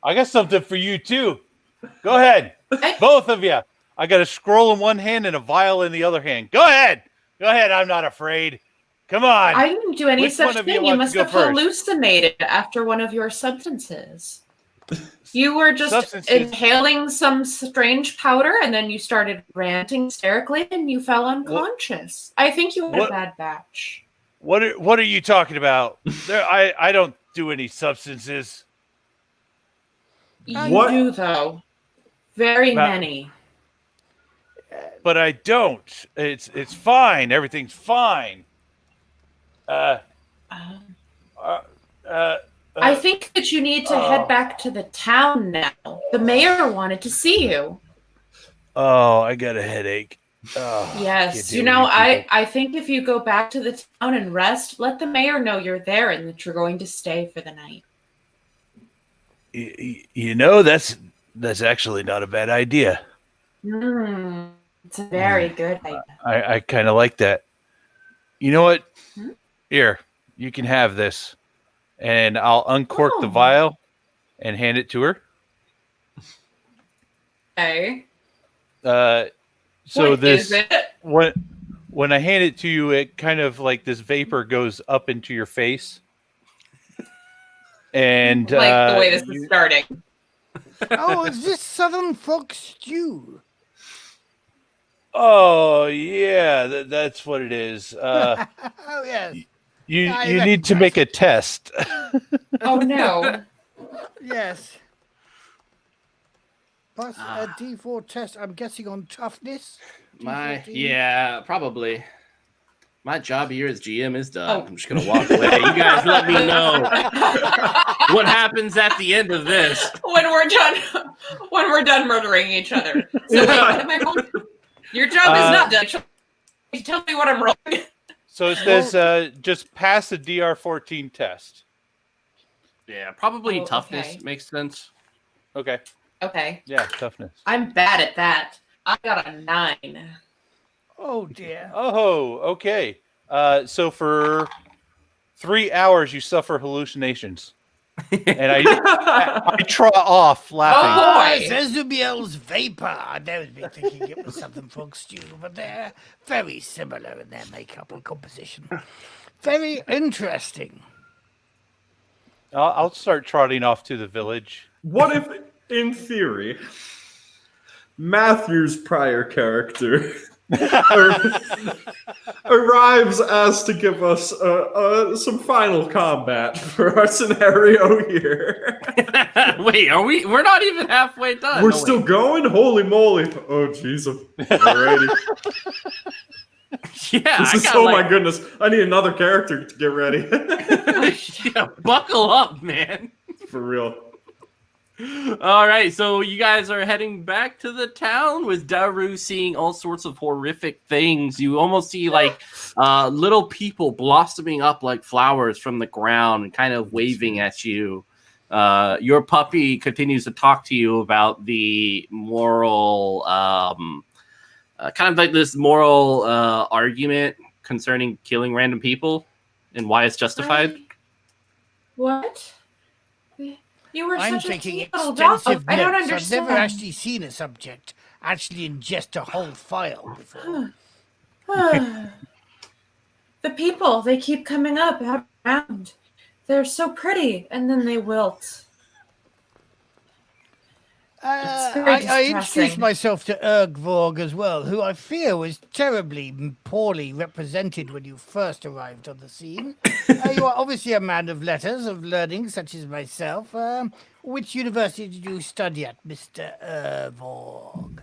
I got something for you too. Go ahead, both of you. I got a scroll in one hand and a vial in the other hand. Go ahead. Go ahead. I'm not afraid. Come on. I didn't do any Which such one of you thing. You wants must to go have first? hallucinated after one of your substances. You were just Substances. inhaling some strange powder, and then you started ranting hysterically, and you fell unconscious. I think you had What- a bad batch. What are you talking about? I don't do any substances. You What? do, though. Very About- many. But I don't. It's fine. Everything's fine. I think that you need to head back to the town now. The mayor wanted to see you. Oh, I got a headache. Oh, can't Yes, deal you with know, people. I think if you go back to the town and rest, let the mayor know you're there and that you're going to stay for the night. You know, that's actually not a bad idea. It's a very good idea. I kind of like that. You know what? Hmm? Here, you can have this, and I'll uncork the Oh. vial and hand it to her. Okay. So What this is it? when I hand it to you, it kind of like this vapor goes up into your face, and Like the way this is starting. Oh, is this Southern Fox stew? Oh yeah, that's what it is. Oh, yes. You I you need to recognize make a test. Oh no. Yes. Plus a D4 test, I'm guessing on toughness. D14. Yeah, probably. My job here as GM is done. Oh. I'm just gonna walk away. You guys let me know what happens at the end of this. when we're done murdering each other. So wait, what am I going? Your job is not done. Tell me what I'm rolling. So it says just pass the DR14 test. Yeah, probably Oh, toughness okay. makes sense. Okay. Okay. Yeah, toughness. I'm bad at that. I got a 9. Oh dear. Oh, okay. So for 3 hours, you suffer hallucinations, and I trot off laughing. Oh, boy. Zezubiel's vapor. I was thinking it was something frog stew, but they're very similar in their makeup and composition. Very interesting. I'll start trotting off to the village. What if, in theory, Matthew's prior character arrives as to give us some final combat for our scenario here? Wait, we're not even halfway done. We're No, still wait. going? Holy moly. Oh, jeez. Alrighty. Yeah, Oh my goodness. I need another character to get ready. Yeah, buckle up, man. For real. All right, so you guys are heading back to the town with Daru seeing all sorts of horrific things. You almost see like little people blossoming up like flowers from the ground and kind of waving at you. Your puppy continues to talk to you about the moral, kind of like this moral argument concerning killing random people and why it's justified. What? You were I'm such a taking cute little dog. extensive I don't notes. I've understand. never actually seen a subject actually ingest a whole file before. The people, they keep coming up out around. They're so pretty, and then they wilt. It's very I distressing. introduced myself to Ergvorg as well, who I fear was terribly poorly represented when you first arrived on the scene. You are obviously a man of letters, of learning, such as myself. Which university did you study at, Mr. Ergvorg?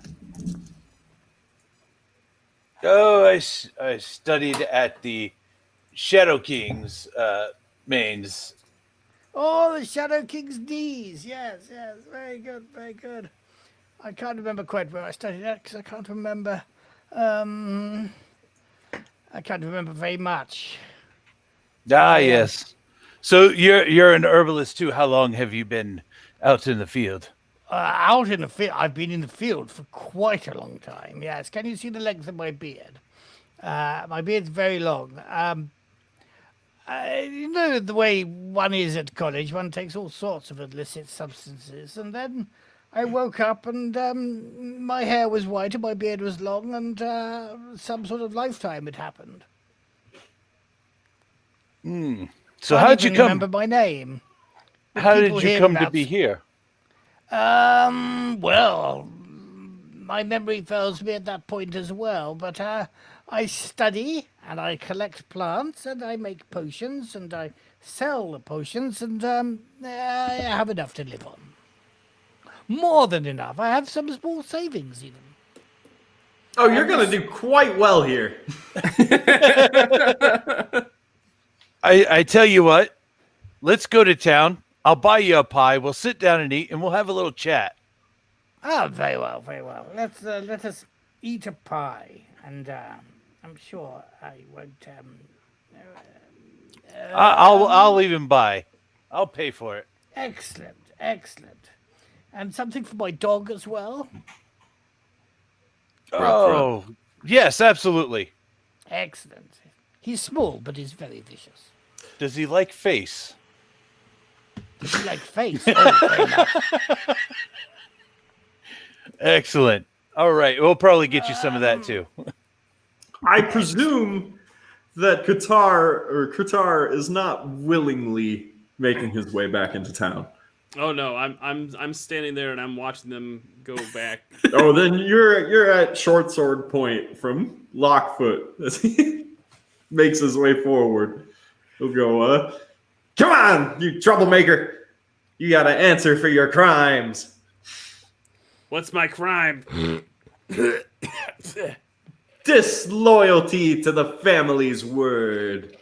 Oh, I studied at the Shadow King's mains. Oh, the Shadow King's knees. Yes, very good, very good. I can't remember quite where I studied at because I can't remember. I can't remember very much. Ah, yes. So you're an herbalist too. How long have you been out in the field? Out in the field. I've been in the field for quite a long time. Yes. Can you see the length of my beard? My beard's very long. You know the way one is at college, one takes all sorts of illicit substances, and then I woke up and my hair was white and my beard was long, and some sort of lifetime had happened. So I how don't did you even come? remember my name? How did people you hear come to about- be here? Well, my memory fails me at that point as well, but I study and I collect plants and I make potions and I sell the potions and I have enough to live on. More than enough. I have some small savings even. Oh, you're going to do quite well here. I tell you what, let's go to town. I'll buy you a pie. We'll sit down and eat, and we'll have a little chat. Oh, very well, very well. Let us eat a pie, and I'm sure I won't. I'll even buy. I'll pay for it. Excellent, excellent, and something for my dog as well. Oh, yes, absolutely. Excellent. He's small, but he's very vicious. Does he like face? Does he like face? Oh, very much. Excellent. All right, we'll probably get you some of that too. I presume that Qatar is not willingly making his way back into town. Oh no, I'm standing there and I'm watching them go back. Oh, then you're at short sword point from Lockfoot as he makes his way forward. He'll go, come on, you troublemaker! You gotta answer for your crimes. What's my crime? Disloyalty to the family's word.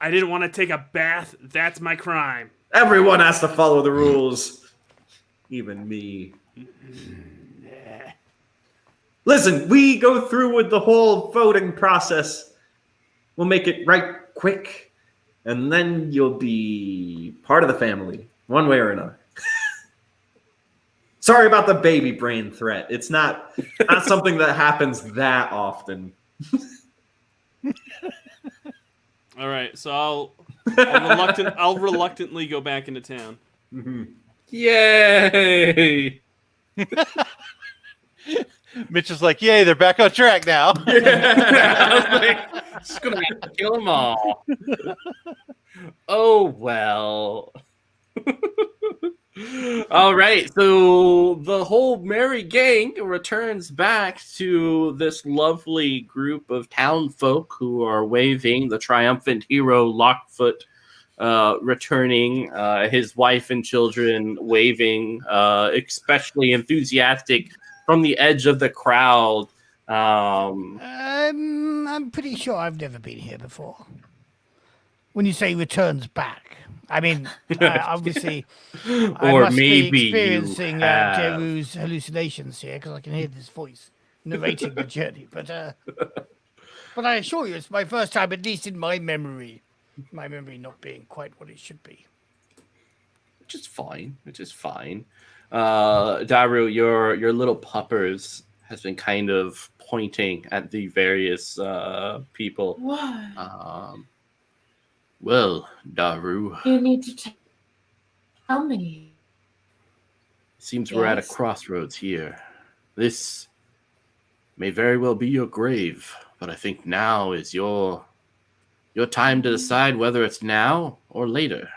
I didn't want to take a bath. That's my crime. Everyone has to follow the rules. Even me. Listen, we go through with the whole voting process. We'll make it right quick. And then you'll be part of the family, one way or another. Sorry about the baby brain threat. It's not something that happens that often. All right, so I'll reluctantly go back into town. Mm-hmm. Yay! Mitch is like, yay, they're back on track now. I was like, just gonna have to kill them all. Oh well. All right, so the whole merry gang returns back to this lovely group of town folk who are waving, the triumphant hero Lockfoot returning, his wife and children waving, especially enthusiastic from the edge of the crowd. I'm pretty sure I've never been here before. When you say returns back, I mean, obviously, I Or must maybe be you experiencing have. Deru's hallucinations here because I can hear this voice narrating the journey. But I assure you, it's my first time, at least in my memory. My memory not being quite what it should be. Which is fine. Daru, your little puppers has been kind of pointing at the various people. What? Well, Daru, You need to tell me. seems we're at a Yes? crossroads here. This may very well be your grave, but I think now is your time to decide whether it's now or later.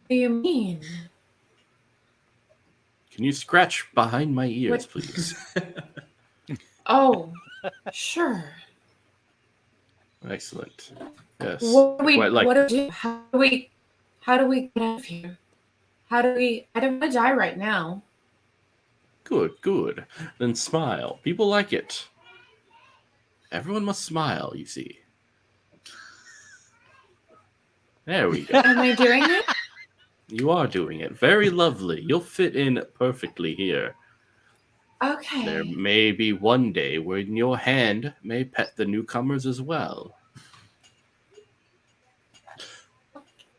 What do you mean? Can you scratch behind my ears, What? please? Oh, sure. Excellent. Yes. What do we? Quite like What do we do? How do we get out of here? How do we? I don't want to die right now. Good. Then smile. People like it. Everyone must smile, you see. There we go. Am I doing it? You are doing it. Very lovely. You'll fit in perfectly here. Okay. There may be one day when your hand may pet the newcomers as well.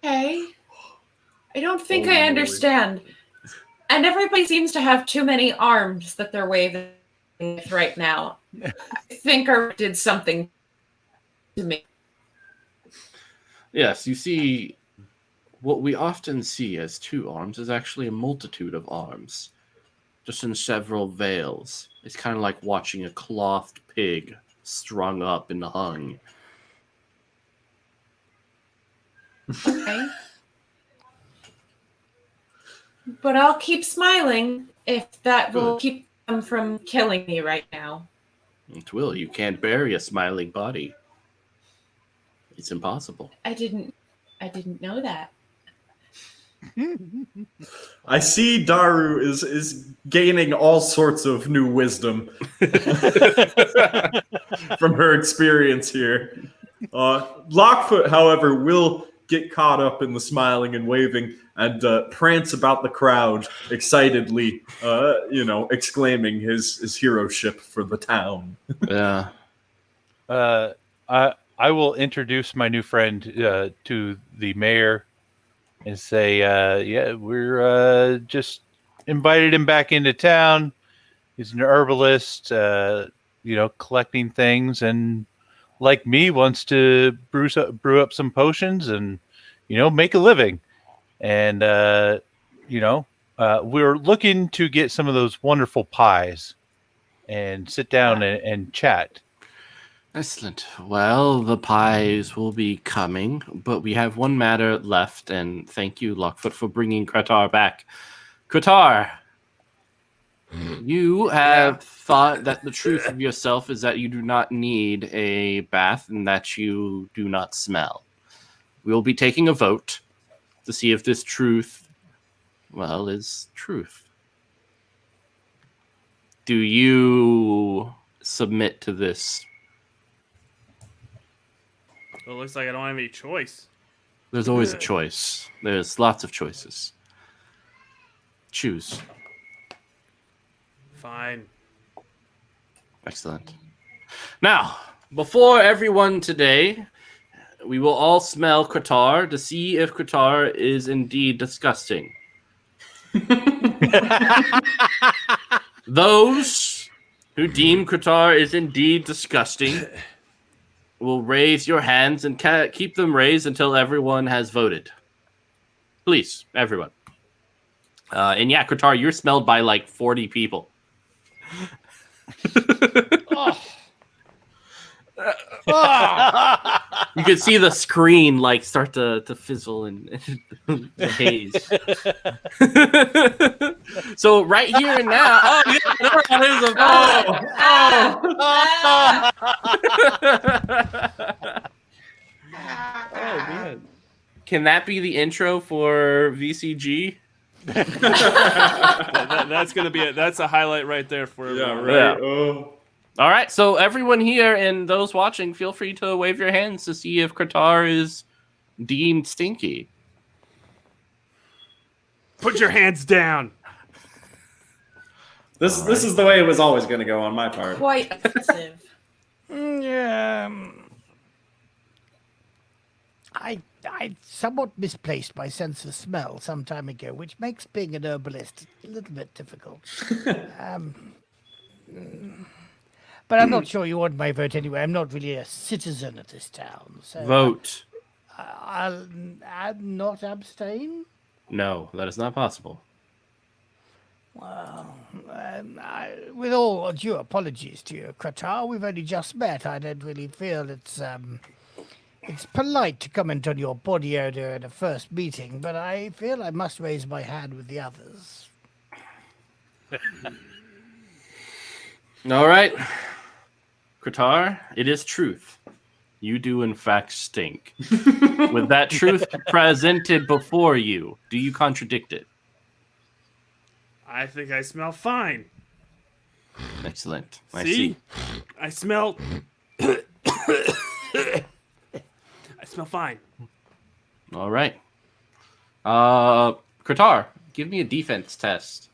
Okay. I don't think Oh, I Lord. understand. And everybody seems to have too many arms that they're waving with right now. I think I did something to me. Yes, you see, what we often see as two arms is actually a multitude of arms, just in several veils. It's kind of like watching a clothed pig strung up and hung. Okay. But I'll keep smiling if that will Good. keep them from killing me right now. It will. You can't bury a smiling body. It's impossible. I didn't know that. I see Daru is gaining all sorts of new wisdom from her experience here. Lockfoot, however, will get caught up in the smiling and waving and prance about the crowd excitedly, exclaiming his heroship for the town. Yeah. I will introduce my new friend to the mayor and say, we're just invited him back into town. He's an herbalist, collecting things, and like me, wants to brew up some potions and, make a living. And, we're looking to get some of those wonderful pies and sit down and chat. Excellent. Well, the pies will be coming, but we have one matter left, and thank you, Lockfoot, for bringing Kratar back. Kratar, you have thought that the truth of yourself is that you do not need a bath and that you do not smell. We will be taking a vote to see if this truth, is truth. Do you submit to this? Well, it looks like I don't have any choice. There's always a choice. There's lots of choices. Choose. Fine. Excellent. Now, before everyone today, We will all smell Qatar to see if Qatar is indeed disgusting. Those who deem Qatar is indeed disgusting will raise your hands and keep them raised until everyone has voted. Please, everyone. And yeah, Qatar, you're smelled by like 40 people. You can see the screen like start to fizzle and the haze. So right here and now, oh yeah, there is oh man. Can that be the intro for VCG? That's gonna be it. That's a highlight right there for everyone. Yeah, right. Yeah. Oh. All right, so everyone here and those watching, feel free to wave your hands to see if Qatar is deemed stinky. Put your hands down. This is the way it was always going to go on my part. Quite offensive. I somewhat misplaced my sense of smell some time ago, which makes being an herbalist a little bit difficult. But I'm not sure you want my vote anyway. I'm not really a citizen of this town. So Vote. I'll not abstain. No, that is not possible. Well, with all due apologies to you, Qatar, we've only just met. I don't really feel it's polite to comment on your body odor at a first meeting, but I feel I must raise my hand with the others. All right. Qatar, it is truth. You do in fact stink. With that truth presented before you, do you contradict it? I think I smell fine. Excellent. I See? see. I smell. I smell fine. All right. Qatar, give me a defense test.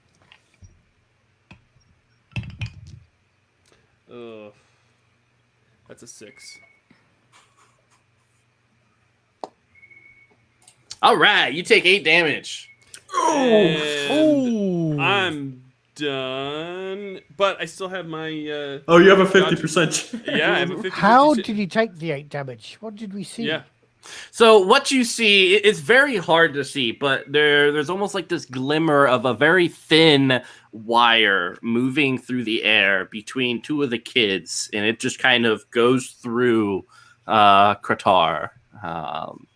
That's a 6. All right, you take 8 damage. And I'm done. But I still have my. Oh, you have a 50%. Yeah, I have a 50%. How did he take the 8 damage? What did we see? Yeah. So what you see, it's very hard to see, but there's almost like this glimmer of a very thin wire moving through the air between two of the kids, and it just kind of goes through Qatar,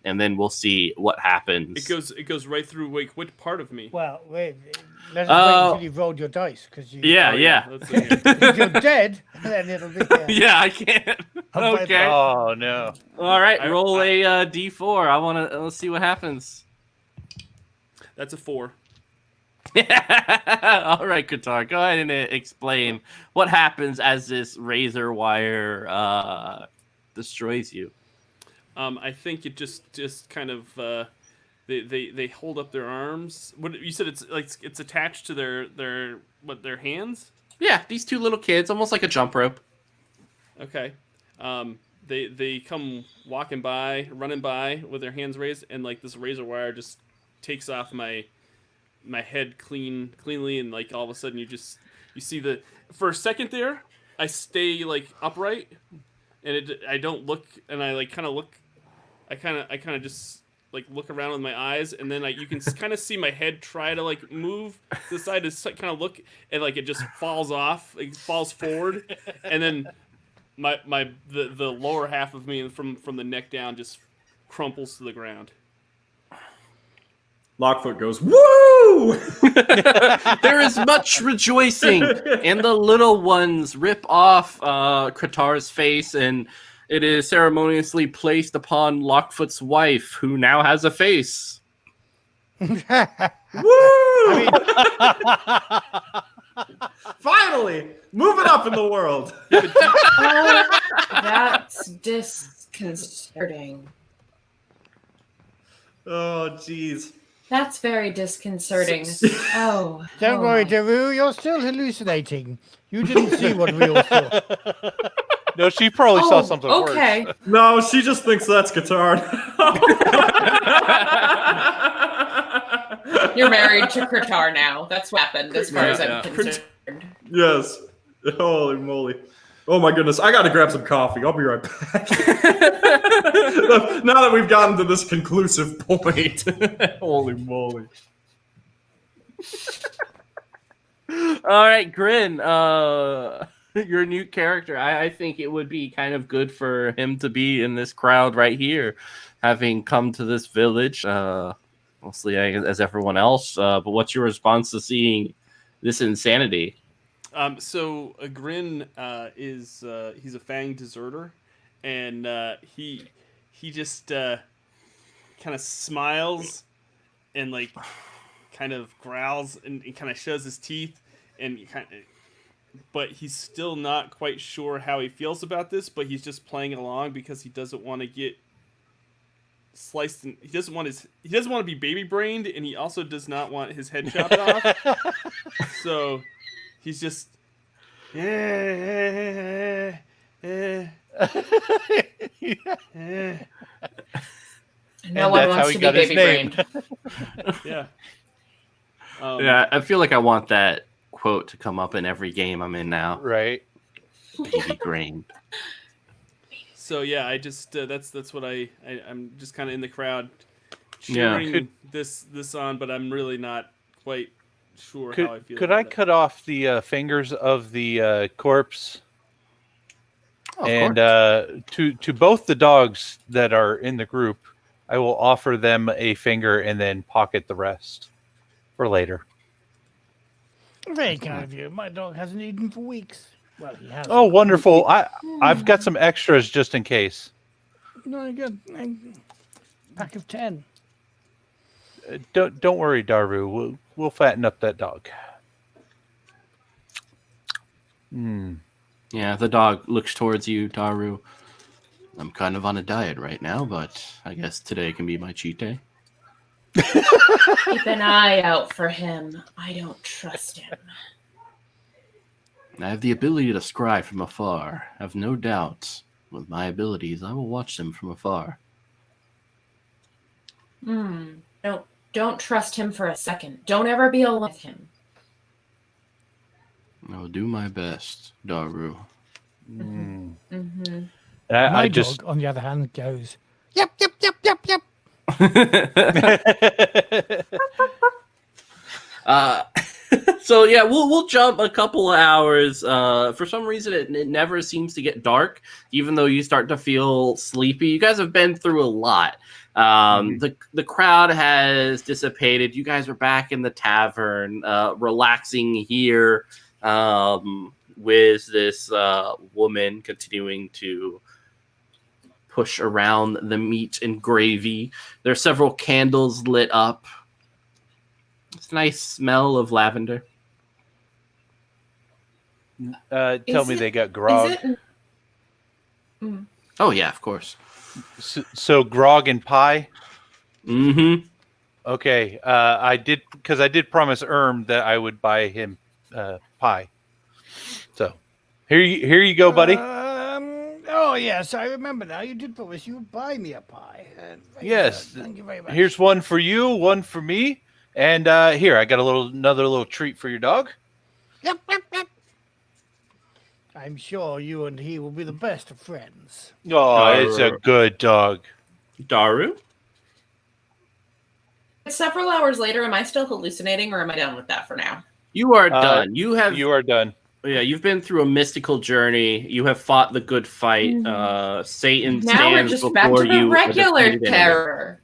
and then we'll see what happens. It goes right through. Wait, what part of me? Well, wait, let us wait until you've rolled your dice, because you. Yeah. Let's see here. If you're dead, then it'll be. Yeah, I can't. Okay. Oh no! All right, roll a D4. Let's see what happens. That's a 4. All right, Qatar, go ahead and explain what happens as this razor wire destroys you. I think it just kind of they hold up their arms. What you said? It's like it's attached to their hands. Yeah, these two little kids, almost like a jump rope. Okay. They come running by with their hands raised, and like this razor wire just takes off my head cleanly, and like all of a sudden you see for a second there, I stay like upright, and I don't look, and I like kind of look, I kind of just like look around with my eyes, and then you can kind of see my head try to like move to the side to kind of look, and like it just falls off, it falls forward, and then the lower half of me from the neck down just crumples to the ground. Lockfoot goes, woo! There is much rejoicing, and the little ones rip off Qatar's face, and it is ceremoniously placed upon Lockfoot's wife, who now has a face. Woo! Finally, moving up in the world. That's disconcerting. Oh, jeez. That's very disconcerting. Oh. Don't worry, Daru, you're still hallucinating. You didn't see what we all saw. No, she probably saw Oh, something okay. worse. No, she just thinks that's guitar. You're married to Kritar now. That's what happened, as far as I'm Yeah. concerned. Yes. Holy moly. Oh my goodness. I gotta grab some coffee. I'll be right back. Now that we've gotten to this conclusive point. Holy moly. All right, Grin. Your new character. I think it would be kind of good for him to be in this crowd right here, having come to this village, mostly as everyone else. But what's your response to seeing this insanity? So a Grin is he's a Fang deserter, and he just kind of smiles and like kind of growls and kind of shows his teeth and but he's still not quite sure how he feels about this, but he's just playing along because he doesn't want to get sliced and he doesn't want to be baby brained, and he also does not want his head chopped off. So he's just No one that's how wants he to be got his baby name. brained. yeah. Yeah, I feel like I want that quote to come up in every game I'm in now. Right. Baby brain. So yeah, I just that's what I'm just kind of in the crowd Yeah. cheering this on, but I'm really not quite sure how I feel. Could I about it. cut off the fingers of the corpse? Oh, of And course. to both the dogs that are in the group, I will offer them a finger and then pocket the rest for later. Very kind of you. My dog hasn't eaten for weeks. Well, he has. Oh, wonderful! I've got some extras just in case. No, good. Pack of 10. Don't worry, Daru. We'll fatten up that dog. Yeah, the dog looks towards you, Daru. I'm kind of on a diet right now, but I guess today can be my cheat day. Keep an eye out for him. I don't trust him. I have the ability to scry from afar. I have no doubt. With my abilities, I will watch them from afar. Don't trust him for a second. Don't ever be alone with him. I will do my best, Daru. My I dog, just on the other hand, goes, So yeah, we'll jump a couple of hours. For some reason, it never seems to get dark, even though you start to feel sleepy. You guys have been through a lot. The crowd has dissipated. You guys are back in the tavern, relaxing here, with this woman continuing to push around the meat and gravy. There are several candles lit up. It's a nice smell of lavender. tell me they got grog. Oh yeah, of course. So grog and pie. Mm-hmm. Okay, I did promise Erm that I would buy him pie. So here you go, buddy. Oh yes, I remember now. You did promise you would buy me a pie. Very Yes. good. Thank you very much. Here's one for you, one for me, and here I got another little treat for your dog. Yep. I'm sure you and he will be the best of friends. Oh, it's a good dog. Daru? Several hours later, am I still hallucinating, or am I done with that for now? You are done. You are done. Yeah, you've been through a mystical journey. You have fought the good fight. Satan Now we're stands just before back to the you. regular terror.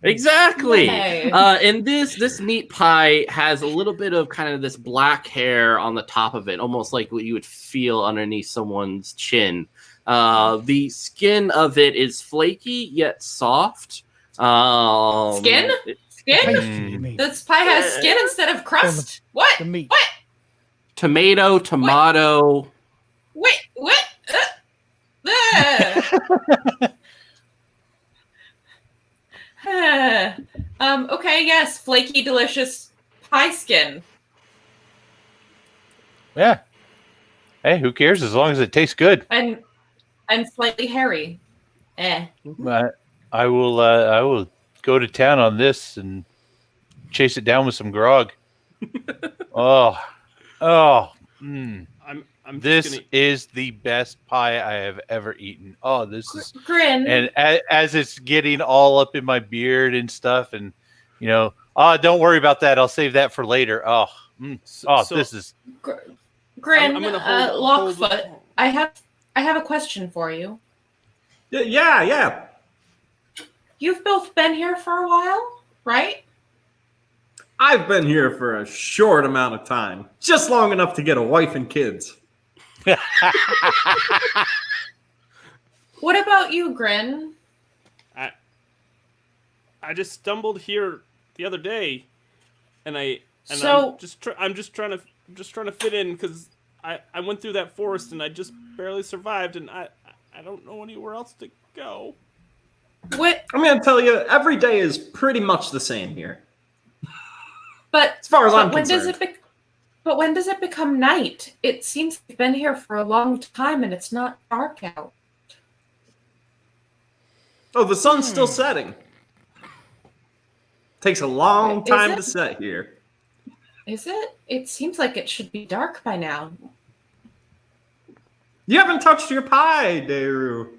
Exactly. Yay. And this meat pie has a little bit of kind of this black hair on the top of it, almost like what you would feel underneath someone's chin. The skin of it is flaky yet soft. Skin? Skin? This pie has skin instead of crust. What? The meat. What? Tomato. Wait, what? Okay, yes, flaky, delicious pie skin. Yeah. Hey, who cares as long as it tastes good? And I'm slightly hairy. I will go to town on this and chase it down with some grog. Oh. I'm just This gonna. is the best pie I have ever eaten. Oh, this is Grin. and as it's getting all up in my beard and stuff, and don't worry about that. I'll save that for later. This is. Grin, I'm gonna hold Lockfoot. I have a question for you. Yeah. You've both been here for a while, right? I've been here for a short amount of time, just long enough to get a wife and kids. What about you, Grin? I just stumbled here the other day, and I'm just trying to fit in because I went through that forest and I just barely survived, and I don't know anywhere else to go. What? I'm going to tell you, every day is pretty much the same here. But as far as I'm when concerned. But when does it become night? It seems we've been here for a long time and it's not dark out. Oh, the sun's still setting. Takes a long time to set here. Is it? It seems like it should be dark by now. You haven't touched your pie, Daru.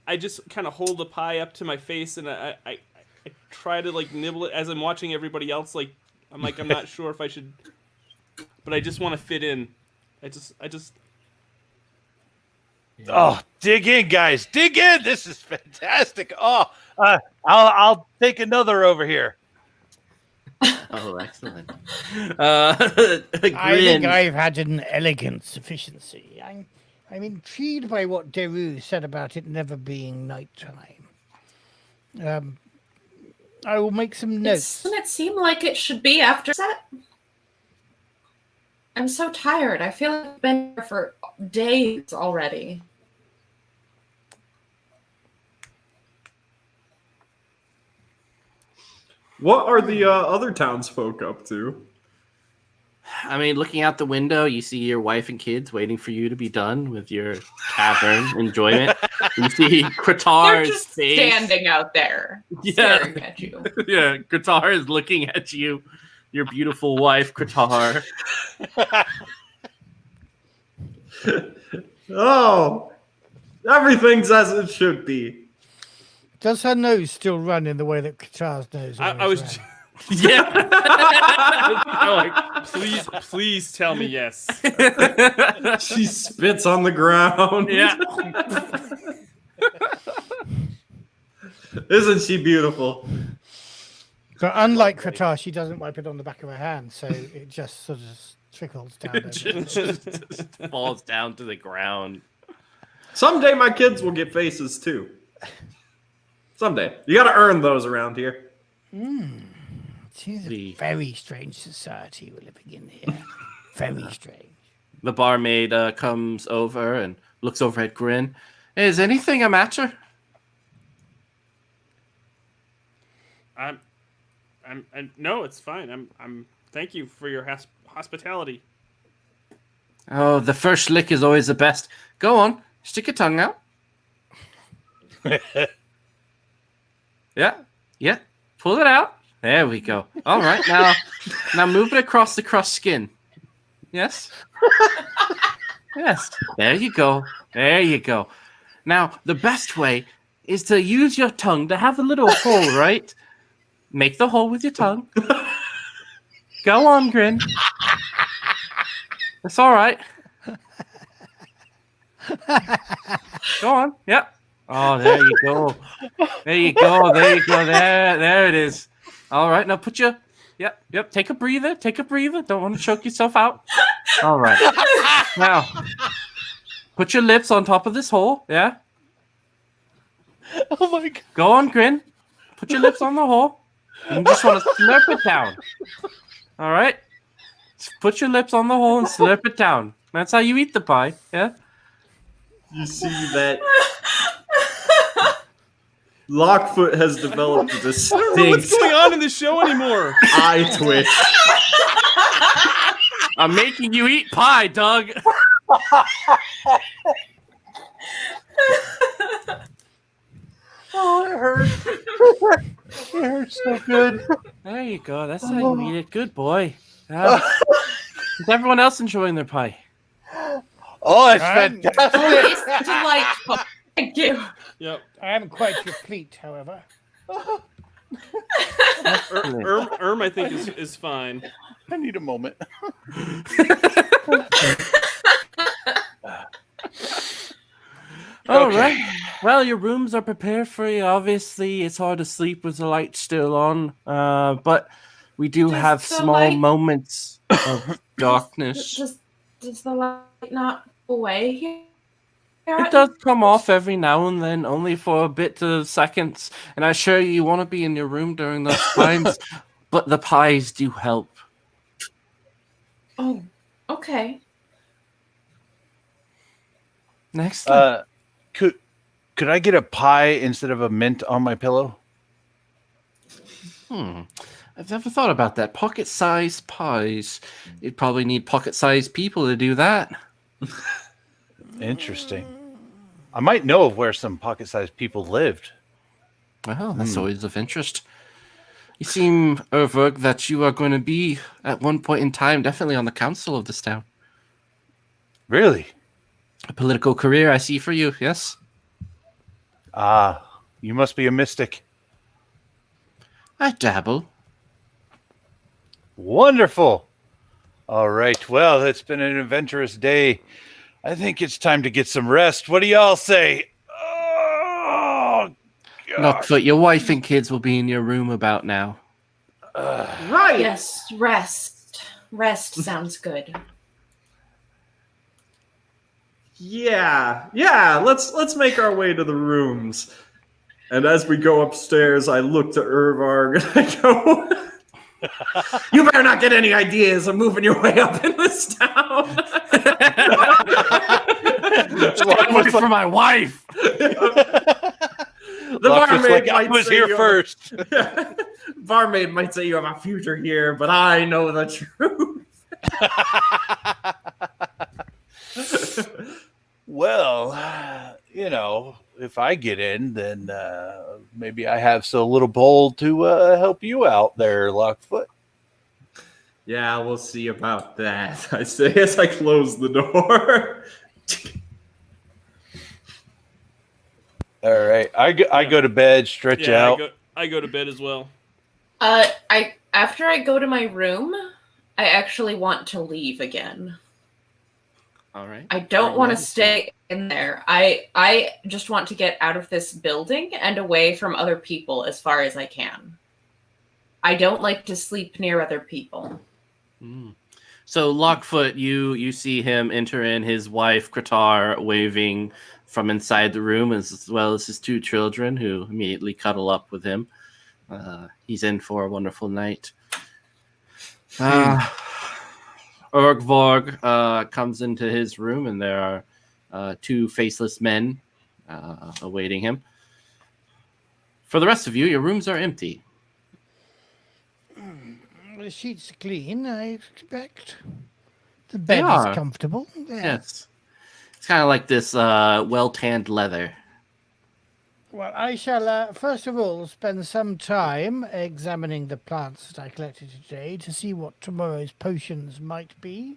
I just kind of hold the pie up to my face and I try to like nibble it as I'm watching everybody else. Like I'm not sure if I should, but I just want to fit in. I just. Oh, dig in, guys! Dig in. This is fantastic. I'll take another over here. Oh, excellent. I think Grin. I've had an elegant sufficiency. I'm intrigued by what Deru said about it never being nighttime. I will make some notes. Doesn't it seem like it should be after set? I'm so tired. I feel like I've been here for days already. What are the other townsfolk up to? I mean, looking out the window, you see your wife and kids waiting for you to be done with your tavern enjoyment. You see They're Kratar's just face. standing out there, staring at you. Yeah, Kratar is looking at you, your beautiful wife, Kratar. Oh, everything's as it should be. Does her nose still run in the way that Qatar's nose? I was. ran? Yeah. Like, please tell me yes. She spits on the ground. Yeah. Isn't she beautiful? But unlike Qatar, she doesn't wipe it on the back of her hand, so it just sort of trickles down. over. just falls down to the ground. Someday my kids will get faces too. Someday. You got to earn those around here. It is a very strange society we're living in here. Very strange. The barmaid comes over and looks over at Grin. Is anything a matter? No, it's fine. I'm. Thank you for your hospitality. Oh, the first lick is always the best. Go on, stick your tongue out. Yeah, pull it out. There we go. All right, now move it across the crushed skin. Yes. Yes. There you go. There you go. Now, the best way is to use your tongue to have a little hole, right? Make the hole with your tongue. Go on, Grin. It's all right. Go on. Yep. Oh, there you go. There you go. There you go. There it is. All right. Now put your... Yep. Take a breather. Don't want to choke yourself out. All right. Now, put your lips on top of this hole. Yeah. Oh my god! Go on, Grin. Put your lips on the hole. And you just want to slurp it down. All right. Put your lips on the hole and slurp it down. That's how you eat the pie. Yeah. You see that Lockfoot has developed a I don't know what's distinct going on in this show anymore. eye twitch. I'm making you eat pie, Doug. Oh, it hurts. It hurts so good. There you go. That's how you eat it. Good boy. Is everyone else enjoying their pie? Oh, it's I'm- fantastic. Oh, it's delightful. Thank you. Yep. I am quite replete, however. I think is fine. I need a moment. All Okay. right. Well, your rooms are prepared for you. Obviously, it's hard to sleep with the light still on, but we do Does have the small light- moments of darkness. Does the light not go away here? It does come off every now and then, only for a bit of seconds. And I assure you want to be in your room during those times, but the pies do help. Oh, okay. Next time. Could I get a pie instead of a mint on my pillow? I've never thought about that. Pocket-sized pies. You'd probably need pocket-sized people to do that. Interesting. I might know of where some pocket-sized people lived. Well, that's always of interest. You seem, Ervurg, that you are going to be, at one point in time, definitely on the council of this town. Really? A political career I see for you, yes? You must be a mystic. I dabble. Wonderful. All right. Well, it's been an adventurous day. I think it's time to get some rest. What do y'all say? Oh, God. Lockfoot, your wife and kids will be in your room about now. Right. Yes, rest. Rest sounds good. Yeah. Let's make our way to the rooms. And as we go upstairs, I look to Irvarg and I go, "You better not get any ideas of moving your way up in this town." Wait for my wife. The barmaid I might was say here you have first. barmaid might say you have a future here, but I know the truth. Well, if I get in, then maybe I have so little bowl to help you out there, Lockfoot. Yeah, we'll see about that. I say as I close the door. All right, I go to bed, stretch out. I go to bed as well. After I go to my room, I actually want to leave again. All right. I don't want to stay in there. I just want to get out of this building and away from other people as far as I can. I don't like to sleep near other people. So Lockfoot, you see him enter in, his wife Kratar waving from inside the room, as well as his two children, who immediately cuddle up with him. He's in for a wonderful night. Urgvorg comes into his room, and there are two faceless men awaiting him. For the rest of you, your rooms are empty. The sheets are clean, I expect. The bed is comfortable. Yeah. Yes. It's kind of like this well-tanned leather. Well, I shall, first of all, spend some time examining the plants that I collected today to see what tomorrow's potions might be.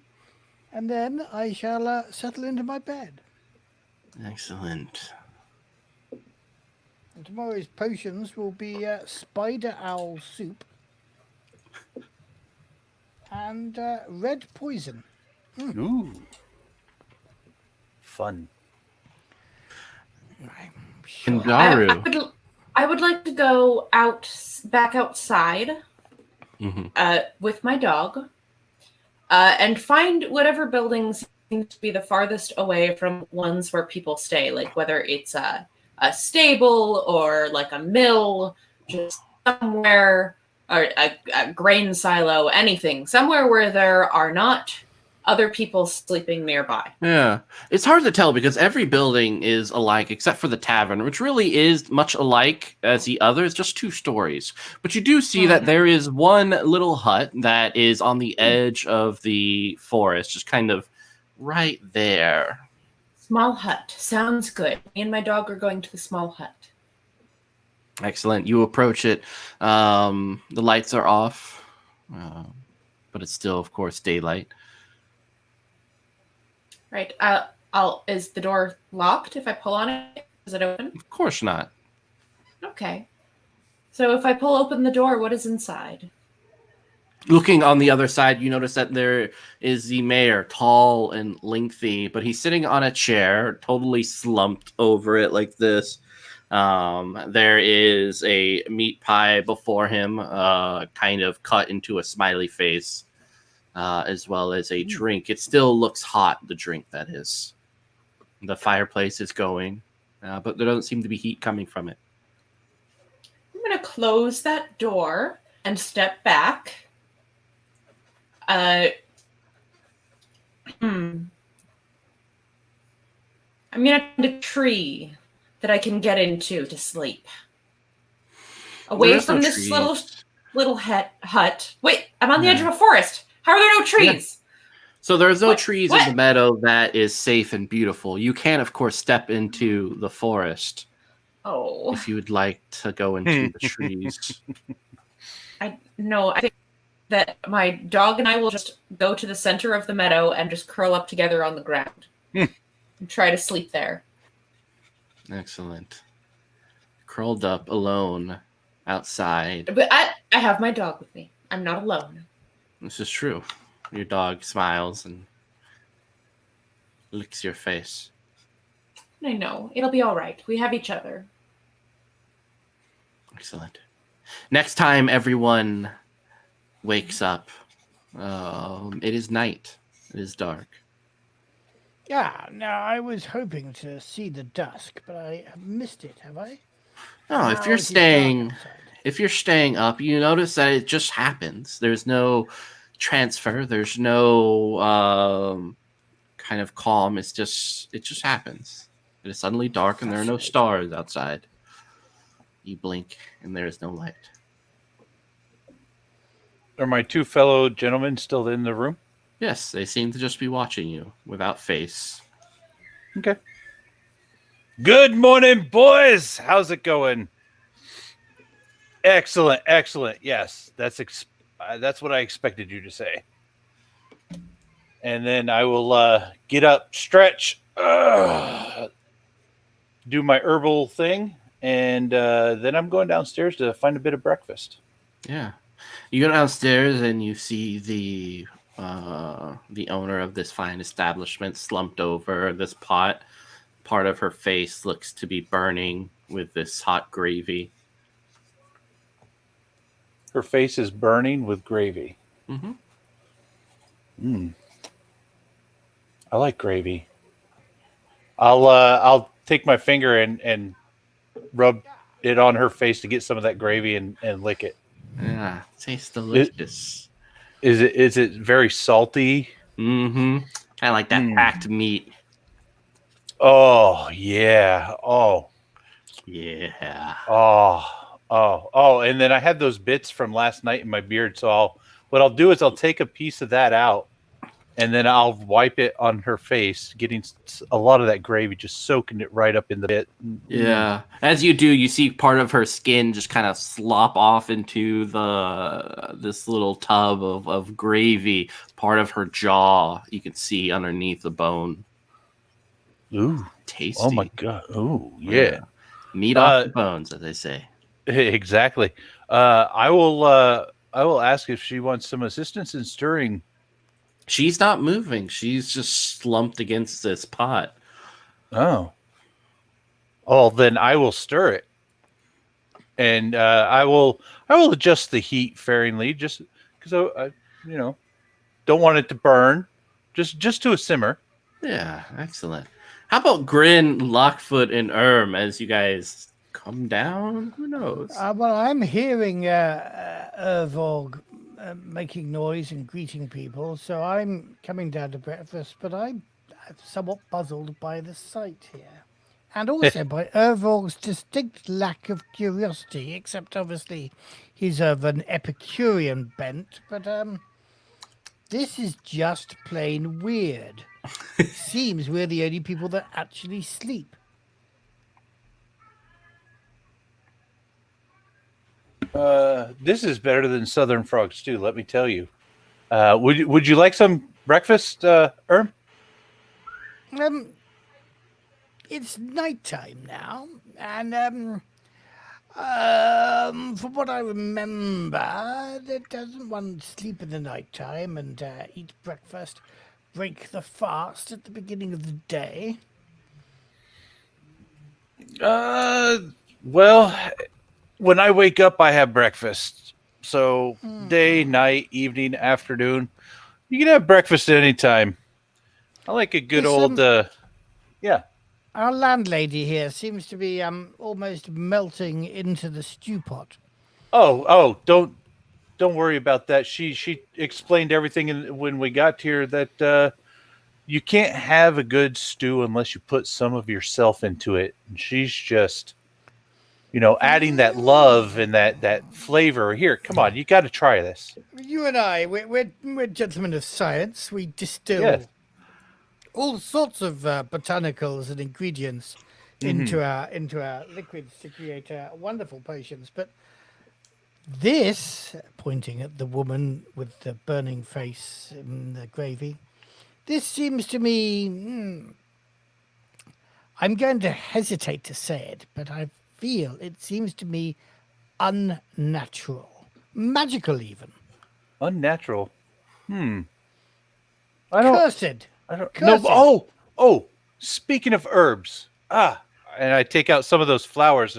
And then I shall settle into my bed. Excellent. And tomorrow's potions will be spider owl soup and red poison. Ooh, fun. And Daru. I would like to go back outside with my dog and find whatever buildings seem to be the farthest away from ones where people stay, like whether it's a stable or like a mill, just somewhere, or a grain silo, anything, somewhere where there are not other people sleeping nearby. Yeah, it's hard to tell because every building is alike except for the tavern, which really is much alike as the others, just 2 stories. But you do see that there is one little hut that is on the edge of the forest, just kind of right there. Small hut. Sounds good. Me and my dog are going to the small hut. Excellent. You approach it. The lights are off, but it's still, of course, daylight. Right. Is the door locked if I pull on it? Is it open? Of course not. Okay. So if I pull open the door, what is inside? Looking on the other side, you notice that there is the mayor, tall and lengthy, but he's sitting on a chair, totally slumped over it like this. There is a meat pie before him, kind of cut into a smiley face, as well as a drink. It still looks hot, the drink, that is. The fireplace is going, but there doesn't seem to be heat coming from it. I'm going to close that door and step back. I'm going to find a tree that I can get into to sleep. Away from this little hut. Wait, I'm on the edge of a forest. How are there no trees? Yeah. So there's no trees in the meadow that is safe and beautiful. You can, of course, step into the forest. Oh. If you would like to go into the trees. I think that my dog and I will just go to the center of the meadow and just curl up together on the ground. And try to sleep there. Excellent. Curled up alone outside. But I have my dog with me. I'm not alone. This is true. Your dog smiles and licks your face. I know. It'll be all right. We have each other. Excellent. Next time everyone wakes up, it is night. It is dark. Yeah, now I was hoping to see the dusk, but I have missed it, have I? No, if you're staying up, you notice that it just happens. There's no transfer. There's no kind of calm. It just happens. It is suddenly dark and there are no stars outside. You blink and there is no light. Are my 2 fellow gentlemen still in the room? Yes, they seem to just be watching you without face. Okay. Good morning, boys. How's it going? Excellent, excellent. Yes, that's what I expected you to say. And then I will get up, stretch, do my herbal thing, and then I'm going downstairs to find a bit of breakfast. Yeah. You go downstairs and you see the owner of this fine establishment slumped over this pot. Part of her face looks to be burning with this hot gravy. Her face is burning with gravy. Mm-hmm. I like gravy. I'll take my finger and rub it on her face to get some of that gravy and lick it. Yeah, tastes delicious. Is it very salty? Mm-hmm. Kind of like that packed meat. Oh yeah. Oh yeah. Oh. And then I had those bits from last night in my beard. So what I'll do is I'll take a piece of that out, and then I'll wipe it on her face, getting a lot of that gravy, just soaking it right up in the bit. Yeah. As you do, you see part of her skin just kind of slop off into this little tub of gravy. Part of her jaw you can see underneath the bone. Ooh, tasty! Oh my god! Ooh, yeah. Meat off the bones, as they say. Exactly. I will ask if she wants some assistance in stirring. She's not moving. She's just slumped against this pot. Oh, then I will stir it, and I will adjust the heat fairly, just because I don't want it to burn, just to a simmer. Yeah, excellent. How about Grin, Lockfoot, and as you guys come down? Who knows? Well, I'm hearing Ervorg making noise and greeting people, so I'm coming down to breakfast, but I'm somewhat puzzled by the sight here. And also by Ervol's distinct lack of curiosity, except obviously he's of an Epicurean bent, but this is just plain weird. Seems we're the only people that actually sleep. This is better than Southern Frog Stew, let me tell you. Would you like some breakfast, Erm? It's nighttime now, and from what I remember, doesn't one sleep in the nighttime and eat breakfast, break the fast at the beginning of the day? Well, when I wake up, I have breakfast. So day, night, evening, afternoon, you can have breakfast at any time. I like a good old, yeah. Our landlady here seems to be almost melting into the stew pot. Oh, don't worry about that. She explained everything when we got here that you can't have a good stew unless you put some of yourself into it. And she's just, adding that love and that flavor. Here, come on, you got to try this. You and I, we're gentlemen of science. We distill Yes. all sorts of botanicals and ingredients into our liquids to create wonderful potions. But this, pointing at the woman with the burning face in the gravy, this seems to me. I'm going to hesitate to say it, but I feel it seems to me unnatural, magical even. Unnatural. Cursed. I don't Cursed. know. Oh, speaking of herbs. And I take out some of those flowers.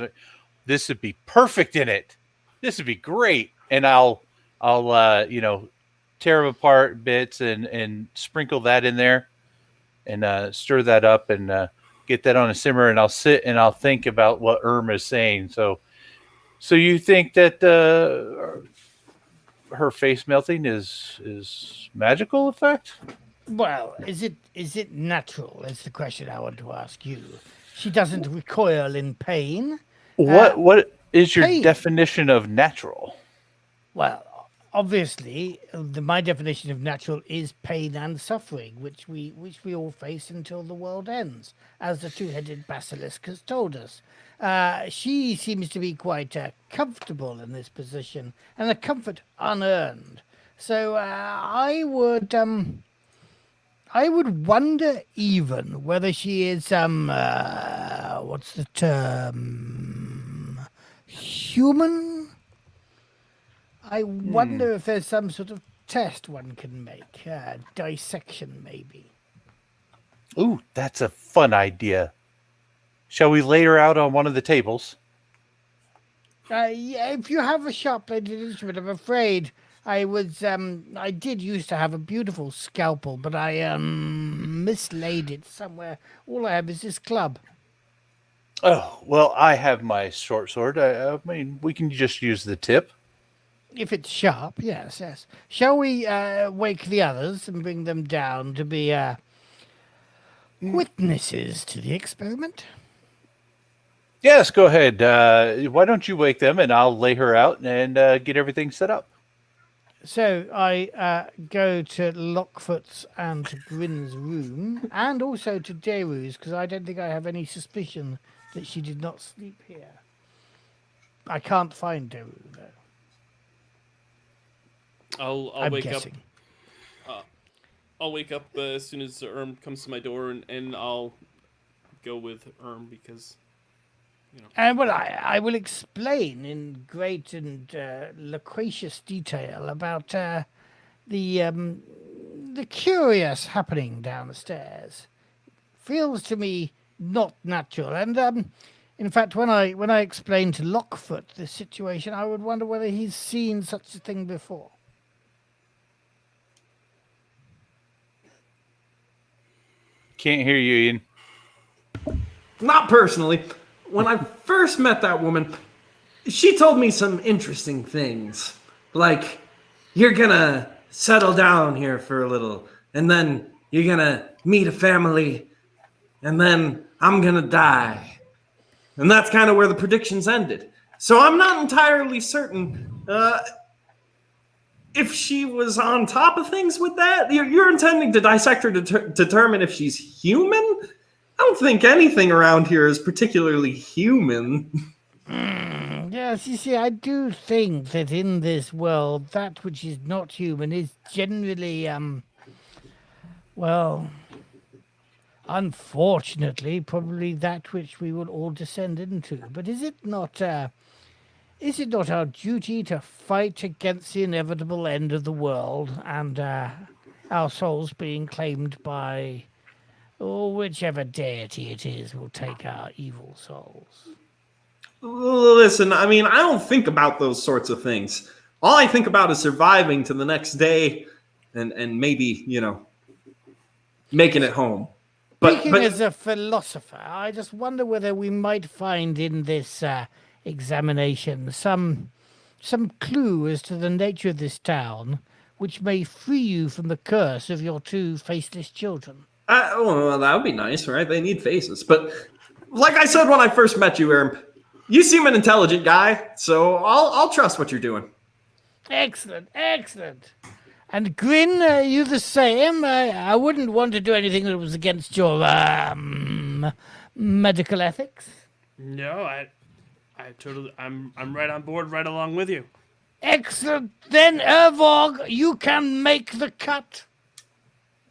This would be perfect in it. This would be great. And I'll tear them apart bits and sprinkle that in there and stir that up and get that on a simmer, and I'll sit and I'll think about what Irma is saying. So you think that her face melting is magical effect? Well, is it natural? Is the question I want to ask you. She doesn't recoil in pain. What is your pain. definition of natural? Well, obviously, my definition of natural is pain and suffering, which we all face until the world ends, as the two-headed basilisk has told us. She seems to be quite comfortable in this position, and a comfort unearned. So I would wonder even whether she is what's the term? Human? I wonder if there's some sort of test one can make. Dissection, maybe. Ooh, that's a fun idea. Shall we lay her out on one of the tables? Yeah, if you have a sharp-bladed instrument, I'm afraid I did used to have a beautiful scalpel, but I mislaid it somewhere. All I have is this club. Oh, well, I have my short sword. I mean, we can just use the tip. If it's sharp, yes. Shall we wake the others and bring them down to be witnesses to the experiment? Yes, go ahead. Why don't you wake them and I'll lay her out and get everything set up. So I go to Lockfoot's and to Grin's room, and also to Deru's, because I don't think I have any suspicion that she did not sleep here. I can't find Deru, though. I'll wake guessing. up. I'll wake up as soon as Erm comes to my door, and I'll go with Erm because, And well, I will explain in great and loquacious detail about the curious happening downstairs. Feels to me not natural, and in fact, when I explain to Lockfoot the situation, I would wonder whether he's seen such a thing before. Can't hear you, Ian. Not personally. When I first met that woman, she told me some interesting things. Like, you're gonna settle down here for a little, and then you're gonna meet a family, and then I'm gonna die. And that's kind of where the predictions ended. So I'm not entirely certain if she was on top of things with that. You're intending to dissect her to determine if she's human? I don't think anything around here is particularly human. Yes, you see, I do think that in this world, that which is not human is generally, well, unfortunately, probably that which we will all descend into. But is it not our duty to fight against the inevitable end of the world and our souls being claimed by whichever deity it is will take our evil souls? Listen, I mean, I don't think about those sorts of things. All I think about is surviving to the next day and maybe, making it home. Speaking as a philosopher, I just wonder whether we might find in this examination some clue as to the nature of this town, which may free you from the curse of your two faceless children. Well, that would be nice, right? They need faces. But like I said when I first met you, Erm, you seem an intelligent guy, so I'll trust what you're doing. Excellent. And Grin, you the same? I wouldn't want to do anything that was against your medical ethics. No, I totally, I'm right on board, right along with you. Excellent. Then, Ervog, you can make the cut.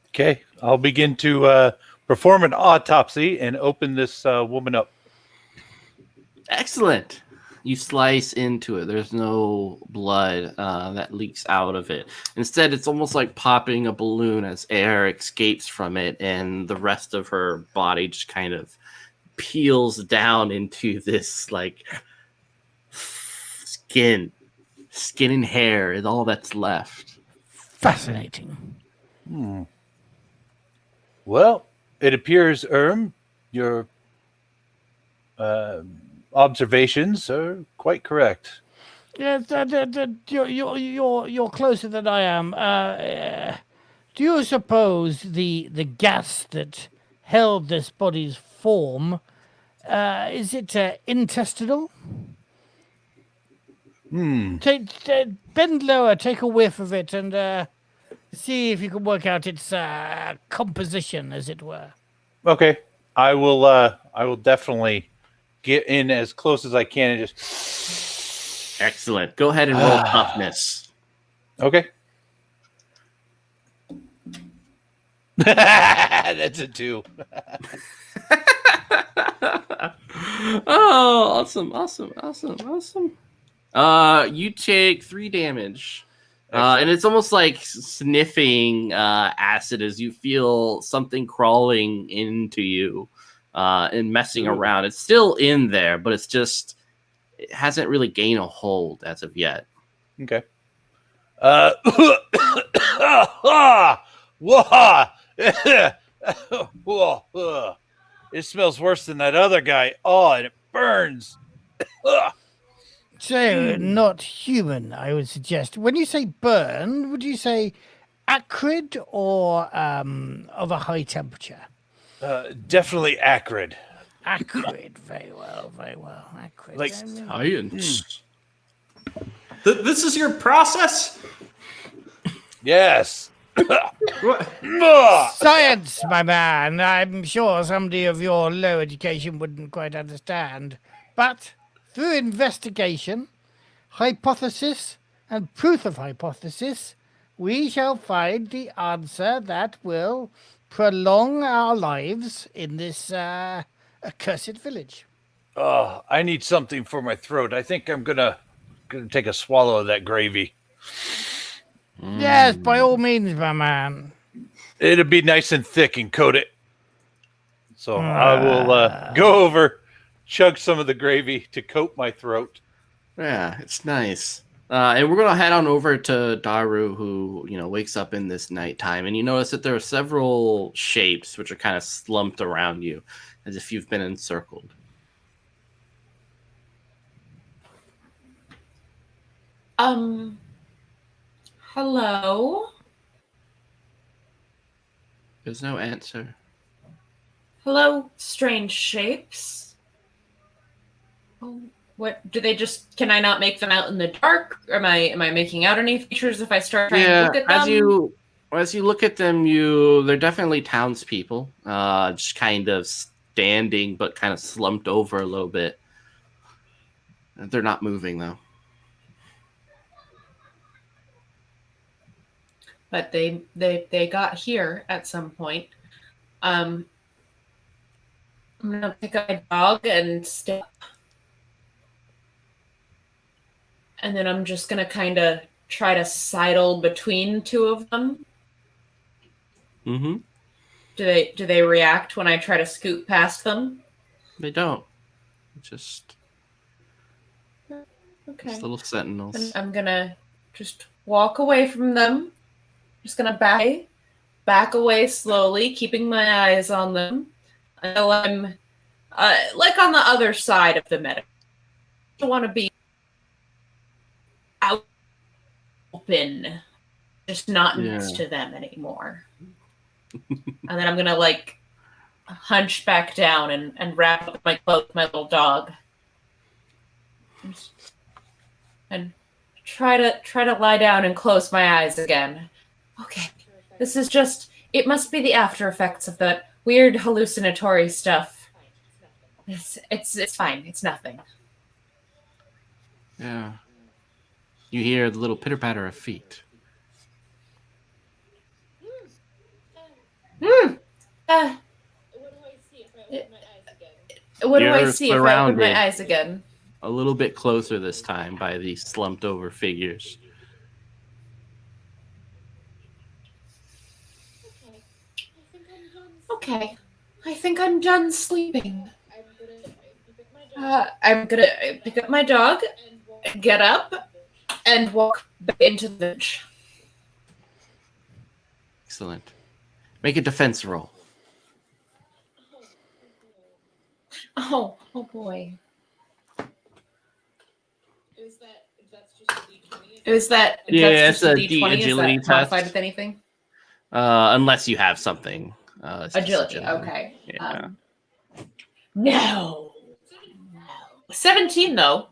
Okay, I'll begin to perform an autopsy and open this woman up. Excellent. You slice into it. There's no blood that leaks out of it. Instead, it's almost like popping a balloon as air escapes from it, and the rest of her body just kind of peels down into this like skin and hair is all that's left. Fascinating. Well, it appears, your observations are quite correct. Yes, you're closer than I am. Do you suppose the gas that held this body's form is it intestinal? Bend lower, take a whiff of it, and see if you can work out its composition, as it were. Okay, I will definitely get in as close as I can and just. Excellent. Go ahead and roll toughness. Okay. That's a 2. Oh, awesome. You take 3 damage. And it's almost like sniffing acid as you feel something crawling into you and messing around. It's still in there, but it hasn't really gained a hold as of yet. Okay. It smells worse than that other guy. Oh, and it burns. So, not human, I would suggest. When you say burn, would you say acrid or of a high temperature? Definitely acrid. Acrid, very well. Acrid. Like science. This is your process? Yes. Science, my man. I'm sure somebody of your low education wouldn't quite understand. But through investigation, hypothesis, and proof of hypothesis, we shall find the answer that will prolong our lives in this accursed village. Oh, I need something for my throat. I think I'm gonna take a swallow of that gravy. Yes, by all means, my man. It'll be nice and thick and coat it. So I will go over, chug some of the gravy to coat my throat. Yeah, it's nice. And we're gonna head on over to Daru, who wakes up in this nighttime, and you notice that there are several shapes which are kind of slumped around you, as if you've been encircled. Hello? There's no answer. Hello, strange shapes. Oh, what do they just? Can I not make them out in the dark? Am I making out any features if I start trying to look at them? As you look at them, they're definitely townspeople. Just kind of standing, but kind of slumped over a little bit. They're not moving though. But they got here at some point. I'm gonna pick up my dog and step, and then I'm just gonna kind of try to sidle between two of them. Mm-hmm. Do they react when I try to scoot past them? They don't. Just Okay. little sentinels. And I'm gonna just walk away from them. Just gonna back away slowly, keeping my eyes on them until I'm like on the other side of the meadow. I don't want to be out open, just not next to them anymore. And then I'm gonna like hunch back down and wrap up my cloak, my little dog, and try to lie down and close my eyes again. Okay, this is just. It must be the after effects of that weird hallucinatory stuff. It's fine. It's nothing. Yeah. You hear the little pitter patter of feet. What do I see if I open my eyes again? A little bit closer this time by these slumped over figures. Okay, I think I'm done sleeping. I'm gonna pick up my dog, get up, and walk back into the village. Excellent. Make a defense roll. Oh boy. Is that it's a D20? agility Is that modified test. with anything? Unless you have something. Agility. Okay. Yeah. No. 17 though.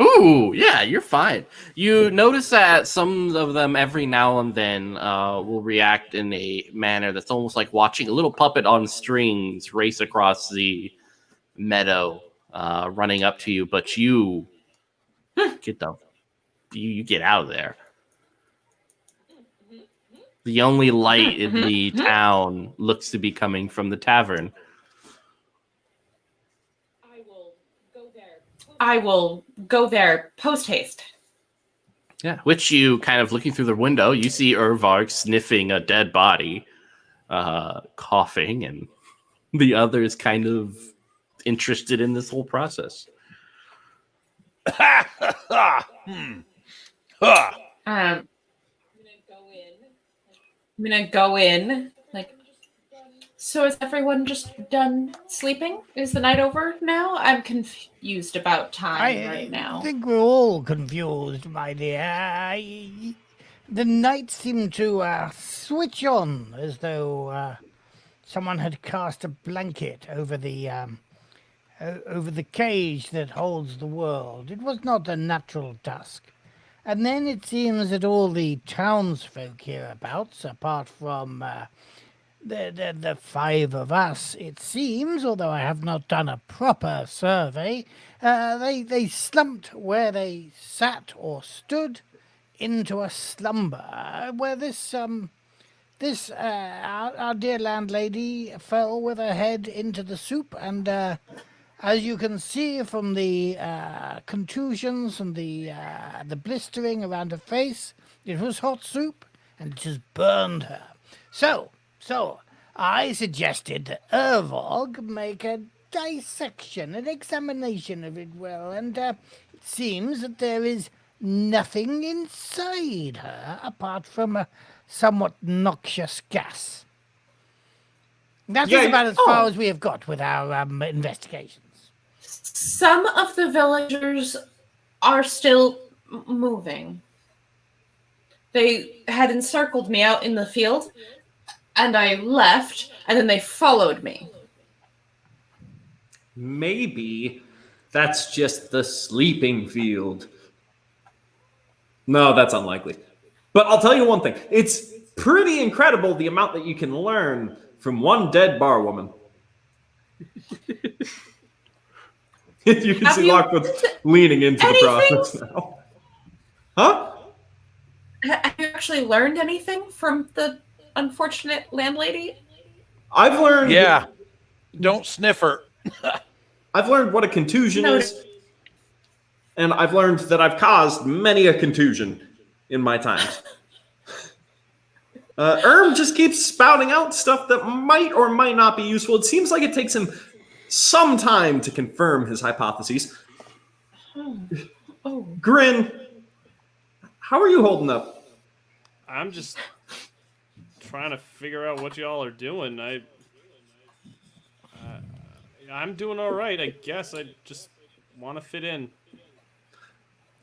Ooh, yeah, you're fine. You notice that some of them every now and then will react in a manner that's almost like watching a little puppet on strings race across the meadow, running up to you, but you you get out of there. The only light in the town looks to be coming from the tavern. I will go there post haste. Yeah, which you kind of looking through the window, you see Urvarg sniffing a dead body, coughing, and the others kind of interested in this whole process. I'm gonna go in. Like, so is everyone just done sleeping? Is the night over now? I'm confused about time right now. I think we're all confused, my dear. The night seemed to switch on as though someone had cast a blanket over the cage that holds the world. It was not a natural dusk. And then it seems that all the townsfolk hereabouts, apart from the five of us, it seems, although I have not done a proper survey, they slumped where they sat or stood into a slumber, where our dear landlady fell with her head into the soup, and as you can see from the contusions and the blistering around her face, it was hot soup, and it just burned her. So I suggested that Urvarg make a dissection, an examination of it well, and it seems that there is nothing inside her apart from a somewhat noxious gas. That's about as far as we have got with our investigations. Some of the villagers are still moving. They had encircled me out in the field, and I left, and then they followed me. Maybe that's just the sleeping field. No, that's unlikely. But I'll tell you one thing. It's pretty incredible the amount that you can learn from one dead bar woman. You can see Lockwood leaning into the process now. Huh? Have you actually learned anything from the unfortunate landlady? I've learned... Yeah. Don't sniff her. I've learned what a contusion is. And I've learned that I've caused many a contusion in my times. Just keeps spouting out stuff that might or might not be useful. It seems like it takes him some time to confirm his hypotheses. Oh. Grin, how are you holding up? I'm just trying to figure out what y'all are doing. I'm doing all right, I guess. I just want to fit in.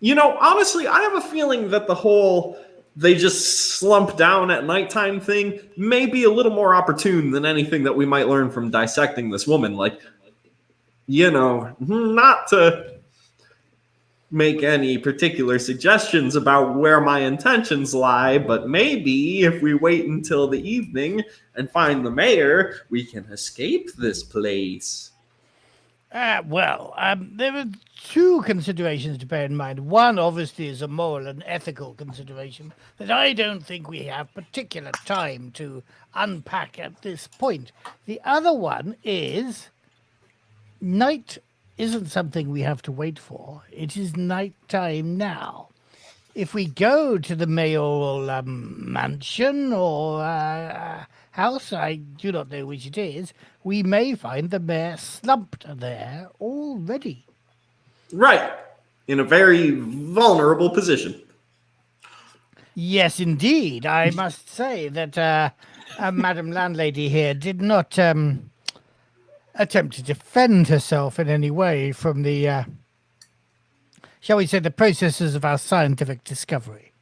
You know, honestly, I have a feeling that the whole they just slump down at nighttime thing may be a little more opportune than anything that we might learn from dissecting this woman. Like, you know, not to make any particular suggestions about where my intentions lie, but maybe if we wait until the evening and find the mayor, we can escape this place. There are two considerations to bear in mind. One, obviously, is a moral and ethical consideration that I don't think we have particular time to unpack at this point. The other one is night isn't something we have to wait for. It is night time now. If we go to the mayoral mansion or house, I do not know which it is, we may find the mayor slumped there already. Right. In a very vulnerable position. Yes, indeed. I must say that Madam Landlady here did not attempt to defend herself in any way from the, shall we say, the processes of our scientific discovery.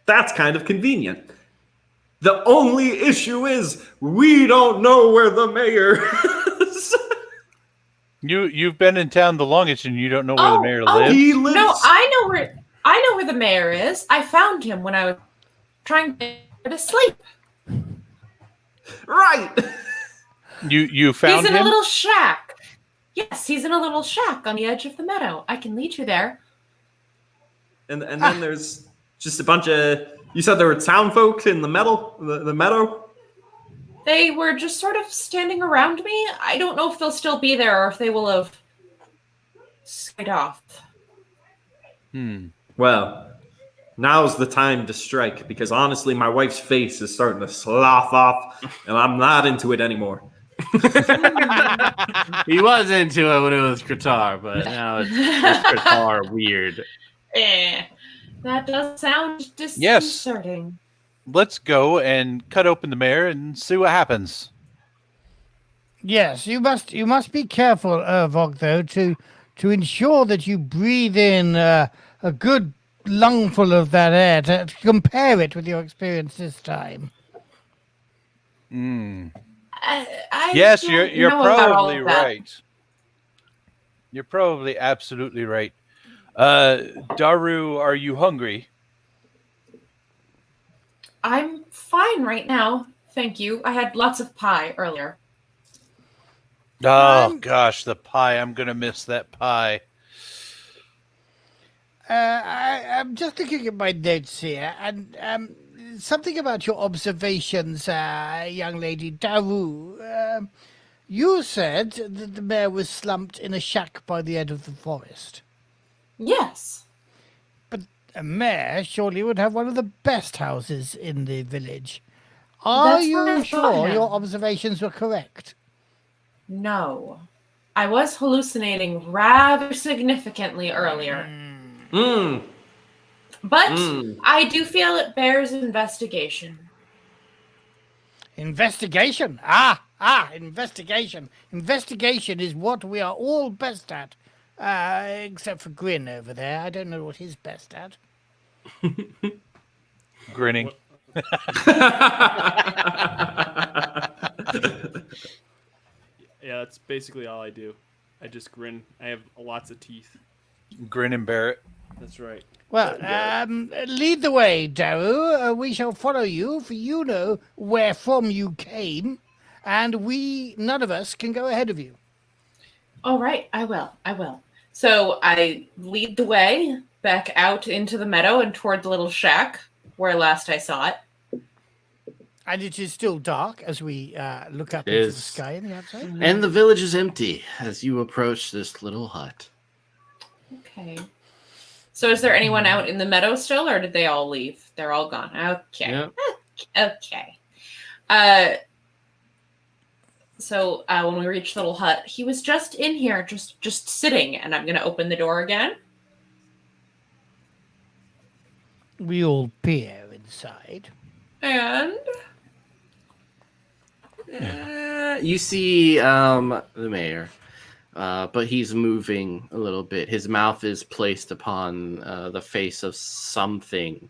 That's kind of convenient. The only issue is we don't know where the mayor is. You've been in town the longest and you don't know where the mayor lives? He lives. No, I know where the mayor is. I found him when I was trying to go to sleep. Right. You found him? He's in a little shack. Yes, he's in a little shack on the edge of the meadow. I can lead you there. And then there's just a bunch of... You said there were town folk in the meadow? They were just sort of standing around me. I don't know if they'll still be there or if they will have skied off. Well, now's the time to strike, because honestly, my wife's face is starting to slough off, and I'm not into it anymore. He was into it when it was Qatar, but now it's Qatar weird. That does sound disconcerting. Let's go and cut open the mayor and see what happens. Yes, you must be careful, Vog, though, to ensure that you breathe in a good lungful of that air to compare it with your experience this time. Yes, you're probably right. You're probably absolutely right. Daru, are you hungry? I'm fine right now. Thank you. I had lots of pie earlier. Oh, gosh, the pie. I'm going to miss that pie. I'm just looking at my notes here, and something about your observations, young lady Daru. You said that the mayor was slumped in a shack by the edge of the forest. Yes. But a mayor surely would have one of the best houses in the village. Are you sure your observations were correct? No. I was hallucinating rather significantly earlier. But I do feel it bears investigation. Investigation? Investigation. Investigation is what we are all best at. Except for Grin over there. I don't know what he's best at. Grinning. Yeah, that's basically all I do. I just grin. I have lots of teeth. Grin and bear it. That's right. Well, lead the way, Daru. We shall follow you, for you know where from you came, and none of us can go ahead of you. All right, I will. So I lead the way back out into the meadow and toward the little shack where last I saw it. And it is still dark as we look up It into is. the sky on the outside. And the village is empty as you approach this little hut. Okay. So is there anyone out in the meadow still, or did they all leave? They're all gone. Okay. Yep. Okay. So when we reached the little hut, he was just in here, just sitting, and I'm gonna open the door again. We all peer inside. And You see the mayor, but he's moving a little bit. His mouth is placed upon the face of something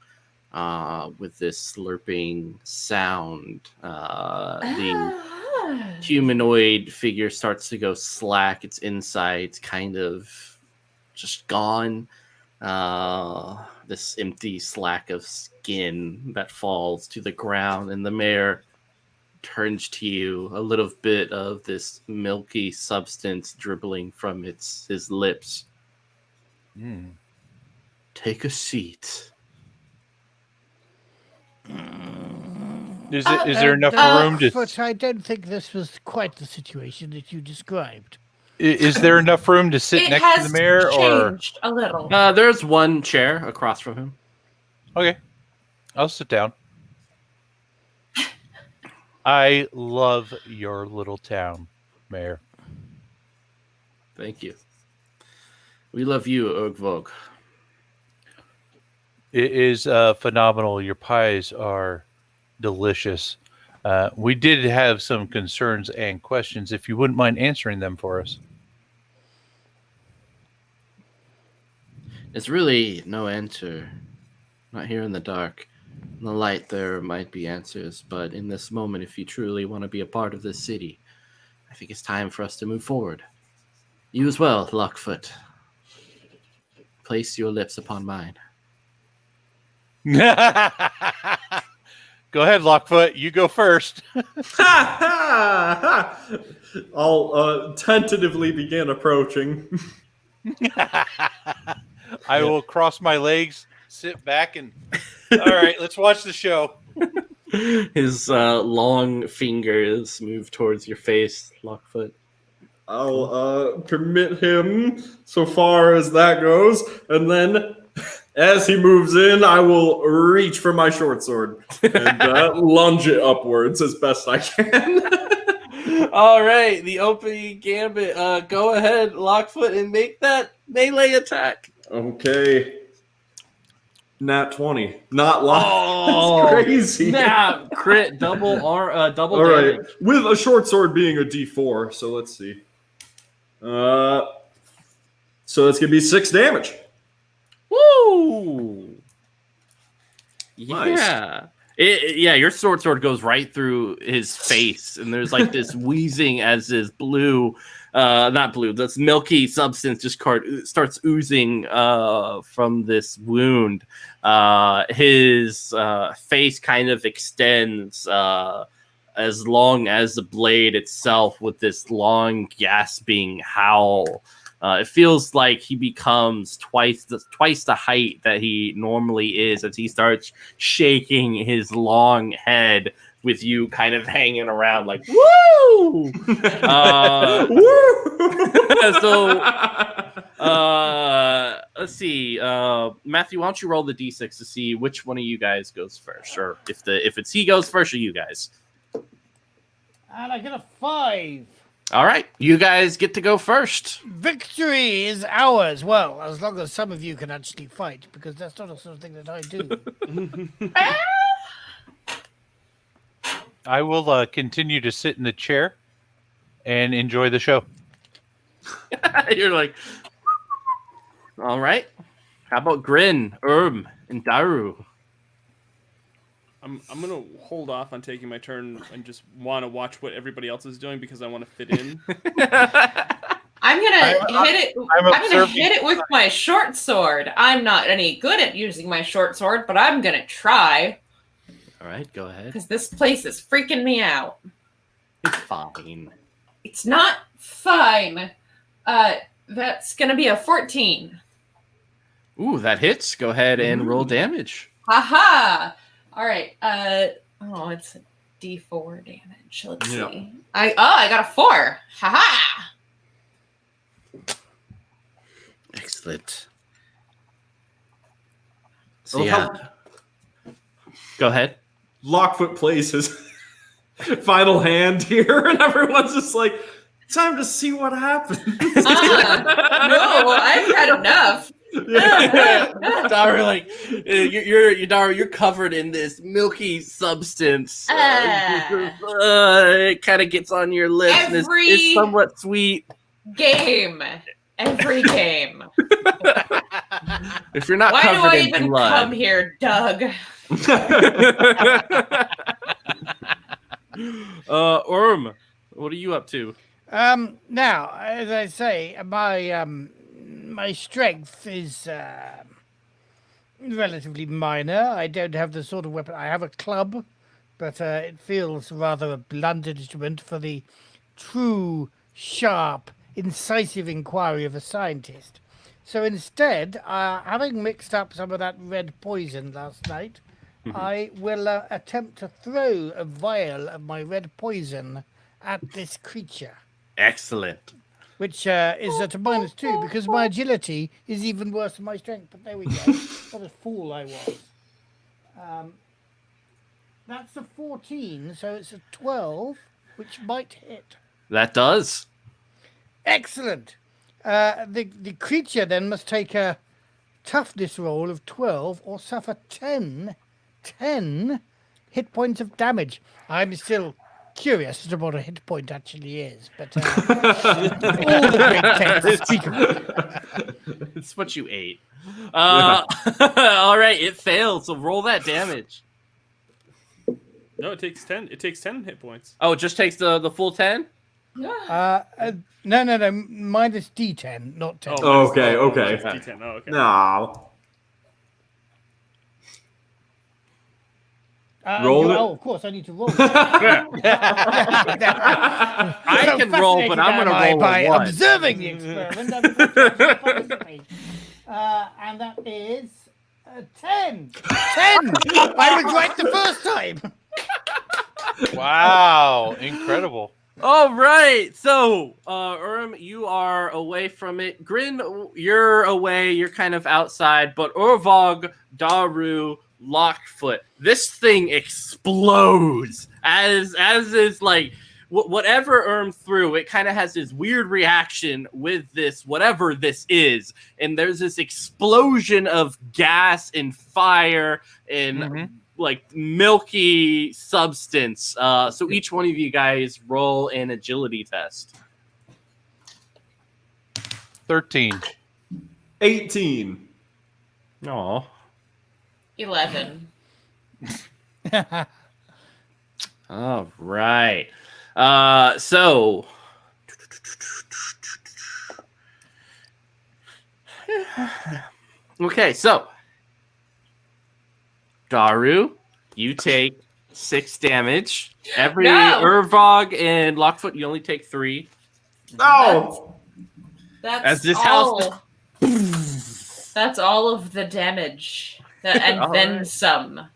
with this slurping sound. The humanoid figure starts to go slack. Its insides kind of just gone. This empty slack of skin that falls to the ground, and the mayor turns to you, a little bit of this milky substance dribbling from his lips. Take a seat. Is there enough room to? But I don't think this was quite the situation that you described. Is there enough room to sit it next has to the mayor, or changed a little. There's one chair across from him. okay? I'll sit down. I love your little town, Mayor. Thank you. We love you, Ogvog. It is phenomenal. Your pies are delicious. We did have some concerns and questions. If you wouldn't mind answering them for us. There's really no answer. Not here in the dark. In the light, there might be answers, but in this moment, if you truly want to be a part of this city, I think it's time for us to move forward. You as well, Lockfoot. Place your lips upon mine. Go ahead, Lockfoot. You go first. I'll tentatively begin approaching. I will cross my legs, sit back, and all right, let's watch the show. His long fingers move towards your face, Lockfoot. I'll permit him so far as that goes, and then as he moves in, I will reach for my short sword and lunge it upwards as best I can. All right, the opening gambit. Go ahead, Lockfoot, and make that melee attack. Okay. Nat 20. Not lock. Oh, That's crazy. Nah, crit, double damage. All right. With a short sword being a D4, so let's see. So it's going to be 6 damage. Woo! Nice. Yeah. Yeah, your sword goes right through his face, and there's like this wheezing as his this milky substance just starts oozing from this wound. His face kind of extends as long as the blade itself with this long gasping howl. It feels like he becomes twice the height that he normally is as he starts shaking his long head with you kind of hanging around like, woo! Let's see. Matthew, why don't you roll the D6 to see which one of you guys goes first, or if it's he goes first or you guys. And I get a 5. All right, you guys get to go first. Victory is ours. Well, as long as some of you can actually fight, because that's not the sort of thing that I do. I will continue to sit in the chair and enjoy the show. You're like, all right. How about Grin, and Daru? I'm gonna hold off on taking my turn and just want to watch what everybody else is doing because I want to fit in. I'm gonna hit it. I'm I'm gonna observing- hit it with my short sword. I'm not any good at using my short sword, but I'm gonna try All right, go ahead. because this place is freaking me out. It's fine. It's not fine. That's gonna be a 14. Ooh, that hits. Go ahead and roll damage. Haha. All right. It's a D4 damage. Let's Yeah. see. I got a 4. Haha. Excellent. So yeah, go ahead. Lockfoot plays his final hand here, and everyone's just like, time to see what happens. No, I've had enough. Daru, like you're covered in this milky substance. It kind of gets on your lips, and it's somewhat sweet. Every game. If you're not Why do covered I in even blood, come here, Doug? What are you up to? Now, as I say, my strength is relatively minor. I don't have the sort of weapon. I have a club, but it feels rather a blunt instrument for the true, sharp, incisive inquiry of a scientist. So instead, having mixed up some of that red poison last night, I will attempt to throw a vial of my red poison at this creature. excellent. Which is at a -2 because my agility is even worse than my strength. But there we go. What a fool I was. That's a 14, so it's a 12, which might hit. That does. Excellent. The creature then must take a toughness roll of 12 or suffer 10 hit points of damage. I'm still curious as to what a hit point actually is, but all the great texts speak of it. It's what you ate. All right, it failed. So roll that damage. No, it takes 10. It takes 10 hit points. Oh, it just takes the full 10. No, minus D10, not 10. Okay. D10. Oh, okay. No. Roll it. Oh, of course, I need to roll. I can roll, but I'm going to roll by a 1. observing the experiment. And that is 10. 10! I was right the first time. Wow, incredible. All right. So, you are away from it. Grin, you're away. You're kind of outside. But Orvog, Daru, Lockfoot, this thing explodes as is like whatever threw. It kind of has this weird reaction with this whatever this is, and there's this explosion of gas and fire and like milky substance. So each one of you guys roll an agility test. 13. 18. Aw. 11. All right. So okay, so Daru, you take 6 damage. Every Urvog and Lockfoot, you only take 3. No. That's As this all. That's all of the damage. And All then right. some.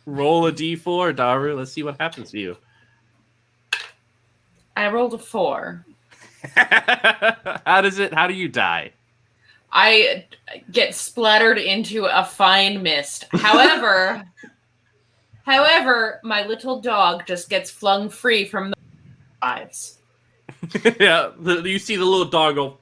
Roll a d4, Daru. Let's see what happens to you. I rolled a 4. How do you die? I get splattered into a fine mist. However, my little dog just gets flung free from the lives. Yeah, you see the little dog go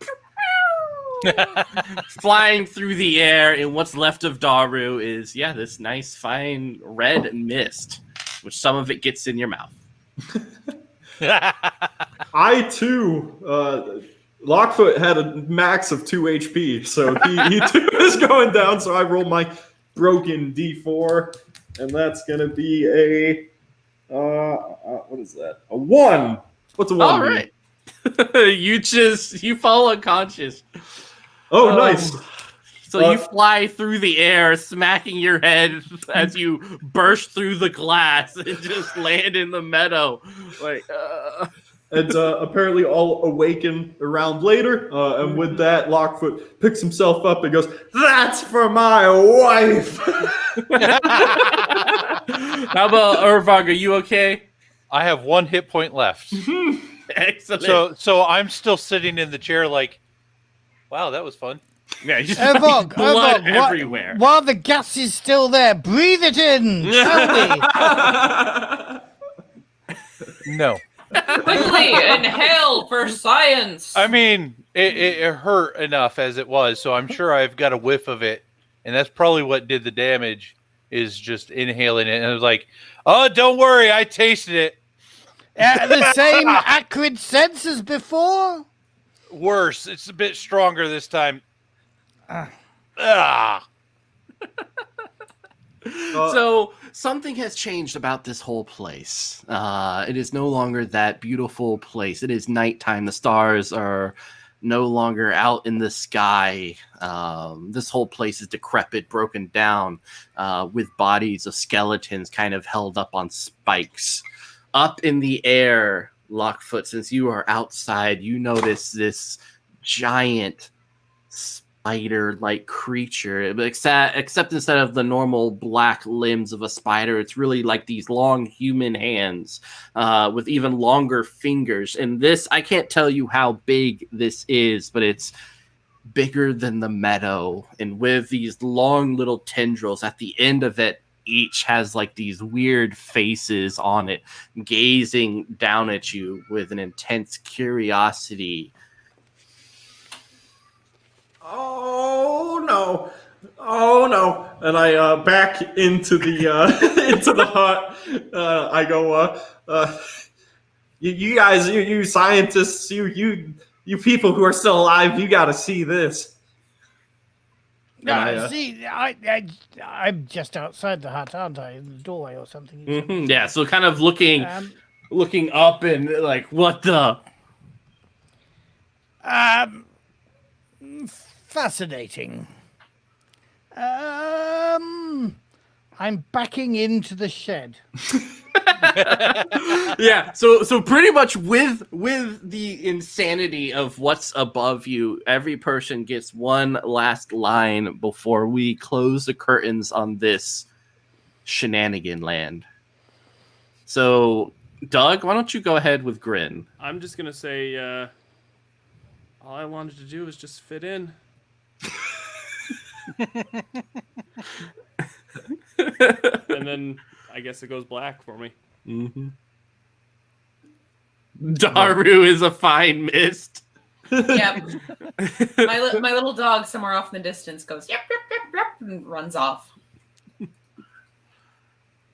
flying through the air, and what's left of Daru is this nice fine red mist, which some of it gets in your mouth. I too, Lockfoot had a max of 2 HP, so he too is going down. So I rolled my broken D4, and that's gonna be a what is that? A 1. What's a 1? All mean? right. you fall unconscious. Oh, nice. So you fly through the air, smacking your head as you burst through the glass and just land in the meadow. And apparently all awaken around later. And with that, Lockfoot picks himself up and goes, "That's for my wife." How about Irvog? Are you okay? I have 1 hit point left. Excellent. So I'm still sitting in the chair like, wow, that was fun. Yeah, just Evog, blood Evog, everywhere. While the gas is still there, breathe it in, shall we? No. Quickly, inhale for science. I mean, it hurt enough as it was, so I'm sure I've got a whiff of it, and that's probably what did the damage, is just inhaling it. And I was like, oh, don't worry, I tasted it. The same acrid sense as before? Worse. It's a bit stronger this time. Ah. So something has changed about this whole place. It is no longer that beautiful place. It is nighttime. The stars are no longer out in the sky. This whole place is decrepit, broken down, with bodies of skeletons kind of held up on spikes. Up in the air, Lockfoot, since you are outside, you notice this giant spider-like creature, except instead of the normal black limbs of a spider, it's really like these long human hands with even longer fingers. And this, I can't tell you how big this is, but it's bigger than the meadow, and with these long little tendrils at the end of it, each has like these weird faces on it, gazing down at you with an intense curiosity. Oh no! Oh no! And I back into the into the hut. I go, you guys, you scientists, you people who are still alive, you got to see this. See, I'm just outside the hut, aren't I? In the doorway or something. Mm-hmm. Yeah, so kind of looking up and like, what the? Fascinating. I'm backing into the shed. Yeah, so pretty much with the insanity of what's above you, every person gets one last line before we close the curtains on this shenanigan land. So, Doug, why don't you go ahead with Grin? I'm just gonna say, all I wanted to do was just fit in. And then I guess it goes black for me. Mm-hmm. Daru is a fine mist. Yep. My little dog somewhere off in the distance goes, yep, yep, yep, yep, and runs off.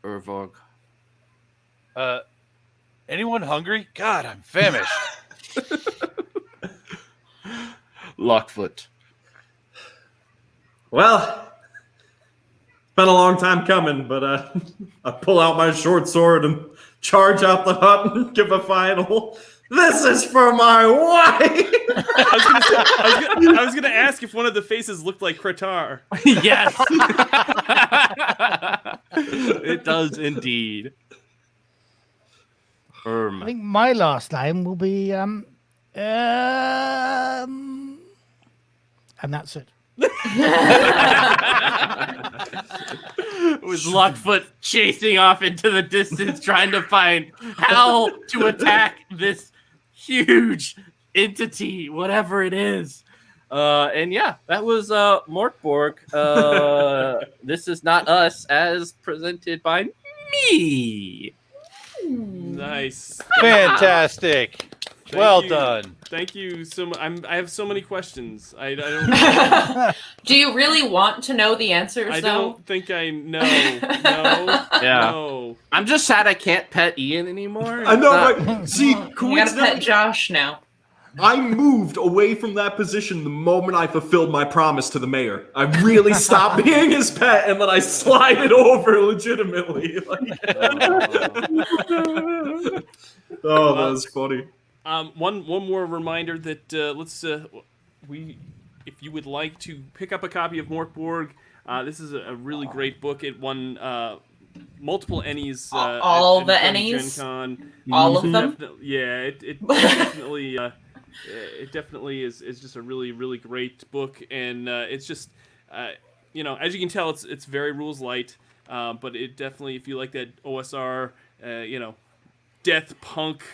Urvog. Anyone hungry? God, I'm famished. Lockfoot. Well, it's been a long time coming, but I pull out my short sword and charge out the hut and give a final. This is for my wife. I was gonna ask if one of the faces looked like Kratar. Yes. It does indeed. I think my last line will be and that's it. With Lockfoot chasing off into the distance, trying to find how to attack this huge entity, whatever it is. And yeah, that was Mörk Borg. This is Not Us, as presented by me. Nice. Fantastic. Well done. Thank you so much. I have so many questions. I don't. Do you really want to know the answers? I though? don't think I know. No. Yeah. No. I'm just sad I can't pet Ian anymore. I know, right? See, You gotta pet coincidentally, Josh now. I moved away from that position the moment I fulfilled my promise to the mayor. I really stopped being his pet, and then I slide it over legitimately. Oh, that was funny. One more reminder that if you would like to pick up a copy of Mörk Borg, this is a really great book. It won multiple Ennies. All at the Gen Ennies? Con. All of them? It definitely it definitely is just a really, really great book, and it's just as you can tell, it's very rules light, but it definitely, if you like that OSR death punk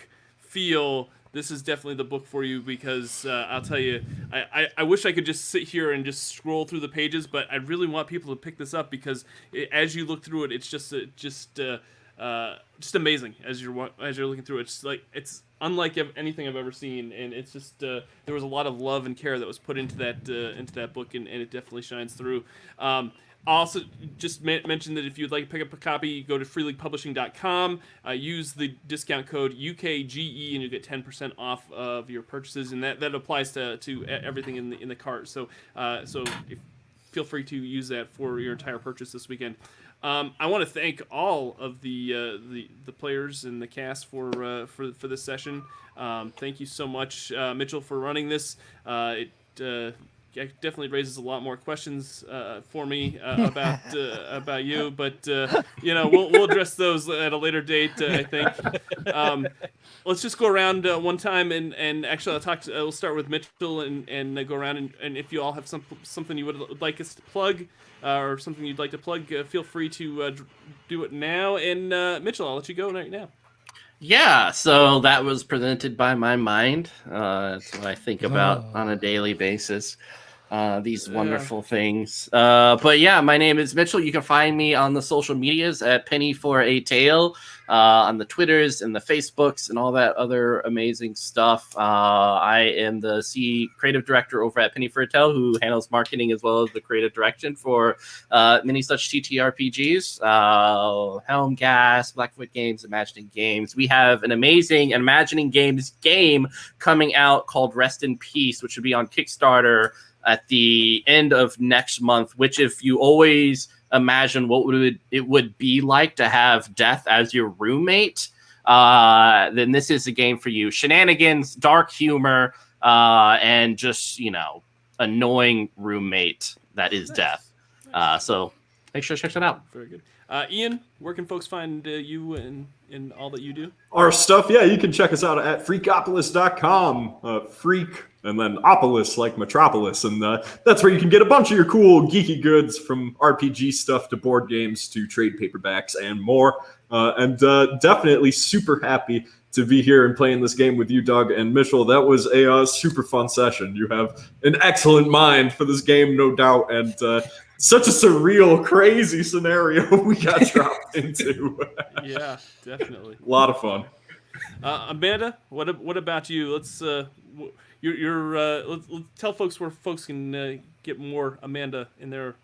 feel, this is definitely the book for you, because I'll tell you, I wish I could just sit here and just scroll through the pages, but I really want people to pick this up, because as you look through it, it's just amazing as you're looking through it. It's unlike anything I've ever seen, and it's just there was a lot of love and care that was put into that book, and it definitely shines through. Also, just mention that if you'd like to pick up a copy, go to freeleaguepublishing.com, use the discount code UKGE, and you get 10% off of your purchases, and that applies to everything in the cart. So feel free to use that for your entire purchase this weekend. I want to thank all of the players and the cast for this session. Thank you so much, Mitchell, for running this. It definitely raises a lot more questions for me about you, but we'll address those at a later date. I think. Let's just go around one time, and actually we'll start with Mitchell and go around, and if you all have something you would like us to plug, or something you'd like to plug, feel free to do it now. And Mitchell, I'll let you go right now. Yeah, so that was presented by my mind. That's what I think about on a daily basis. These wonderful things. But yeah, my name is Mitchell. You can find me on the social medias at Penny for a Tale, on the Twitters and the Facebooks and all that other amazing stuff. I am the creative director over at Penny for a Tale, who handles marketing as well as the creative direction for many such TTRPGs, Helm, Gas, Blackfoot Games, Imagining Games. We have an amazing Imagining Games game coming out called Rest in Peace, which will be on Kickstarter at the end of next month, which, if you always imagine what it would be like to have death as your roommate, then this is a game for you. Shenanigans, dark humor, and just, annoying roommate that is death. So make sure to check that out. Very good. Ian, where can folks find you and all that you do? Our stuff, you can check us out at freakopolis.com. Freak and then Opolis, like Metropolis, and that's where you can get a bunch of your cool geeky goods, from RPG stuff to board games to trade paperbacks and more. And definitely super happy to be here and playing this game with you, Doug and Mitchell. That was a super fun session. You have an excellent mind for this game, no doubt, and such a surreal, crazy scenario we got dropped into. Yeah, definitely. A lot of fun. Amanda, what about you? Let's let's tell folks where folks can get more Amanda in their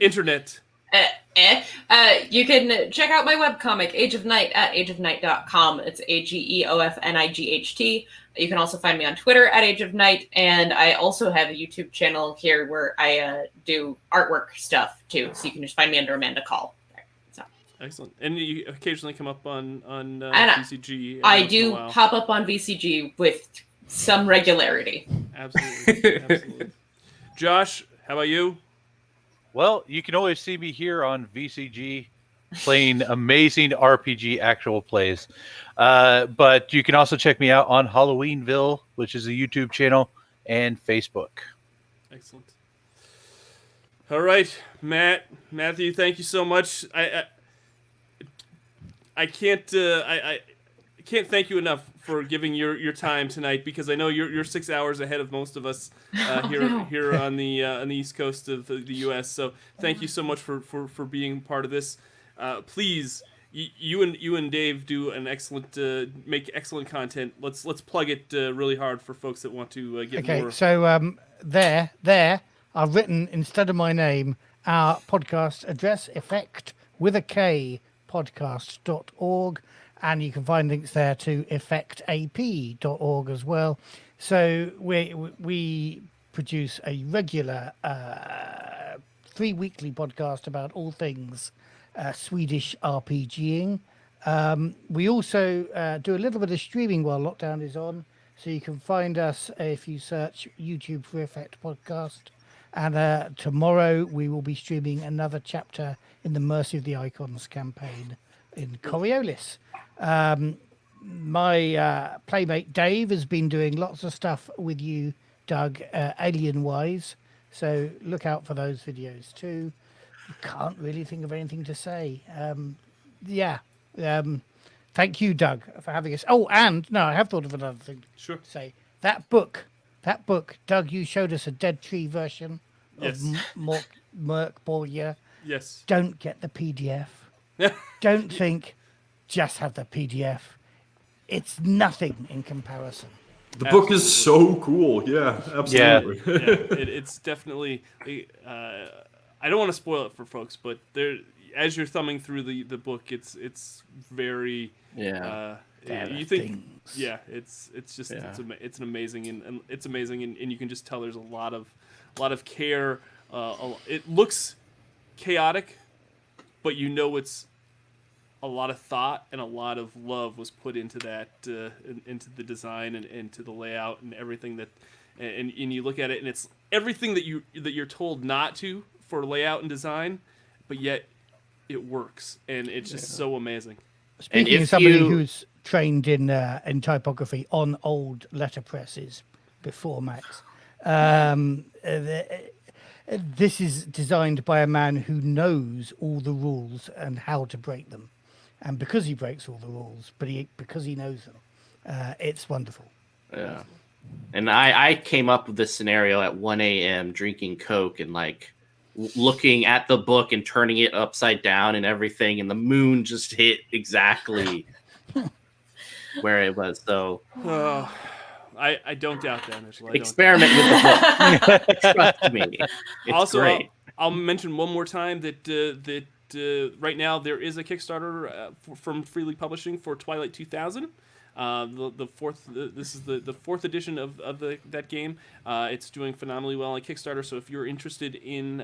internet. You can check out my webcomic, Age of Night, at ageofnight.com. It's AGEOFNIGHT. You can also find me on Twitter at Age of Night, and I also have a YouTube channel here where I do artwork stuff too. So you can just find me under Amanda Call. So. Excellent. And you occasionally come up on VCG. I do pop up on VCG with some regularity. Absolutely. Josh, how about you? Well, you can always see me here on VCG playing amazing RPG actual plays. But you can also check me out on Halloweenville, which is a YouTube channel, and Facebook. Excellent. All right, Matthew, thank you so much. I can't thank you enough for giving your time tonight, because I know you're 6 hours ahead of most of us here on the East Coast of the U.S. So thank you so much for being part of this. Please, you and Dave do an excellent make excellent content. Let's plug it really hard for folks that want to get more. Okay, so there I've written, instead of my name, our podcast address, effect with a K, effectpodcast.org, and you can find links there to effectap.org as well. So we produce a regular 3 weekly podcast about all things Swedish RPGing. We also do a little bit of streaming while lockdown is on, so you can find us if you search YouTube for Effect Podcast. And tomorrow we will be streaming another chapter in the Mercy of the Icons campaign in Coriolis. My playmate Dave has been doing lots of stuff with you, Doug, alien-wise. So look out for those videos too. Can't really think of anything to say. Thank you, Doug, for having us. Oh, and no, I have thought of another thing to say. That book, Doug, you showed us a Dead Tree version of Mörk Borg. Yes. Don't get the PDF. Don't think just have the PDF. It's nothing in comparison. The book is so cool. Yeah, absolutely. It's definitely. I don't want to spoil it for folks, but there, as you're thumbing through the book, it's very. You think, it's just it's an amazing and it's amazing and you can just tell there's a lot of care. It looks chaotic, but you know it's a lot of thought and a lot of love was put into that, into the design and into the layout and everything that, and you look at it and it's everything that you're told not to for layout and design, but yet it works and it's just so amazing. Speaking of somebody who's trained in typography on old letterpresses before Max, this is designed by a man who knows all the rules and how to break them. And because he breaks all the rules, because he knows them, it's wonderful. Yeah. And I came up with this scenario at 1 a.m. drinking Coke and like looking at the book and turning it upside down and everything. And the moon just hit exactly where it was. So I don't doubt that, Angela. Experiment with the book. Trust me. It's also, great. I'll mention one more time that right now there is a Kickstarter from Free League Publishing for Twilight 2000. This is the fourth edition of that game. It's doing phenomenally well on Kickstarter. So if you're interested in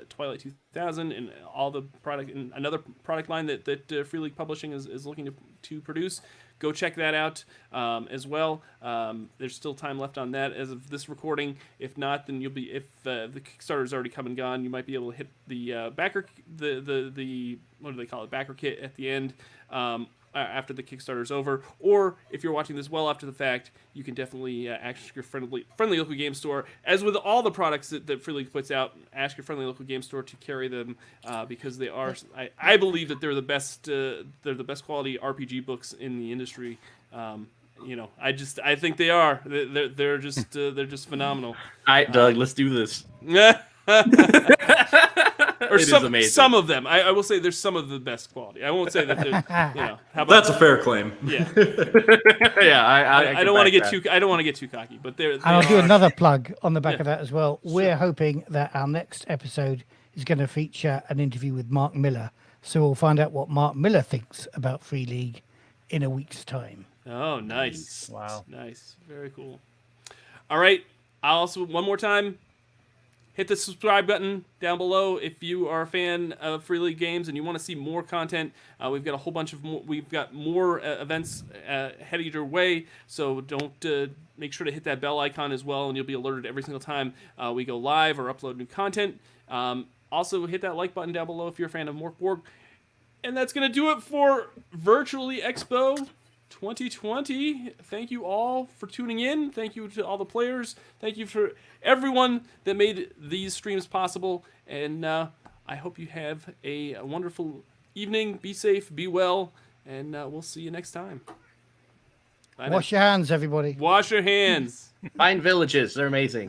Twilight 2000 and all the product and another product line that Free League Publishing is looking to produce, go check that out as well. There's still time left on that as of this recording. If not, then you'll be, if the Kickstarter's already come and gone, you might be able to hit the backer, the what do they call it, backer kit at the end after the Kickstarter's over. Or if you're watching this well after the fact, you can definitely ask your friendly local game store. As with all the products that Free League puts out, ask your friendly local game store to carry them because they are. I believe that they're the best. They're the best quality RPG books in the industry. I think they are. They're just phenomenal. All right, Doug, let's do this. Or some of them. I will say there's some of the best quality. I won't say that they're. How about That's a fair claim. Yeah. I don't want to get too. I don't want to get too cocky, but they're. And I'll do another plug on the back of that as well. We're hoping that our next episode is going to feature an interview with Mark Miller. So we'll find out what Mark Miller thinks about Free League in a week's time. Oh, nice! Wow, nice, very cool. All right. I'll also one more time. Hit the subscribe button down below if you are a fan of Free League Games and you want to see more content. We've got a whole bunch of more. We've got more events headed your way. So don't make sure to hit that bell icon as well, and you'll be alerted every single time we go live or upload new content. Also, hit that like button down below if you're a fan of Mörk Borg. And that's gonna do it for Virtually Expo 2020. Thank you all for tuning in. Thank you to all the players. Thank you for everyone that made these streams possible. And I hope you have a wonderful evening. Be safe, be well, and we'll see you next time. Wash your hands, everybody. Wash your hands. Find villages. They're amazing.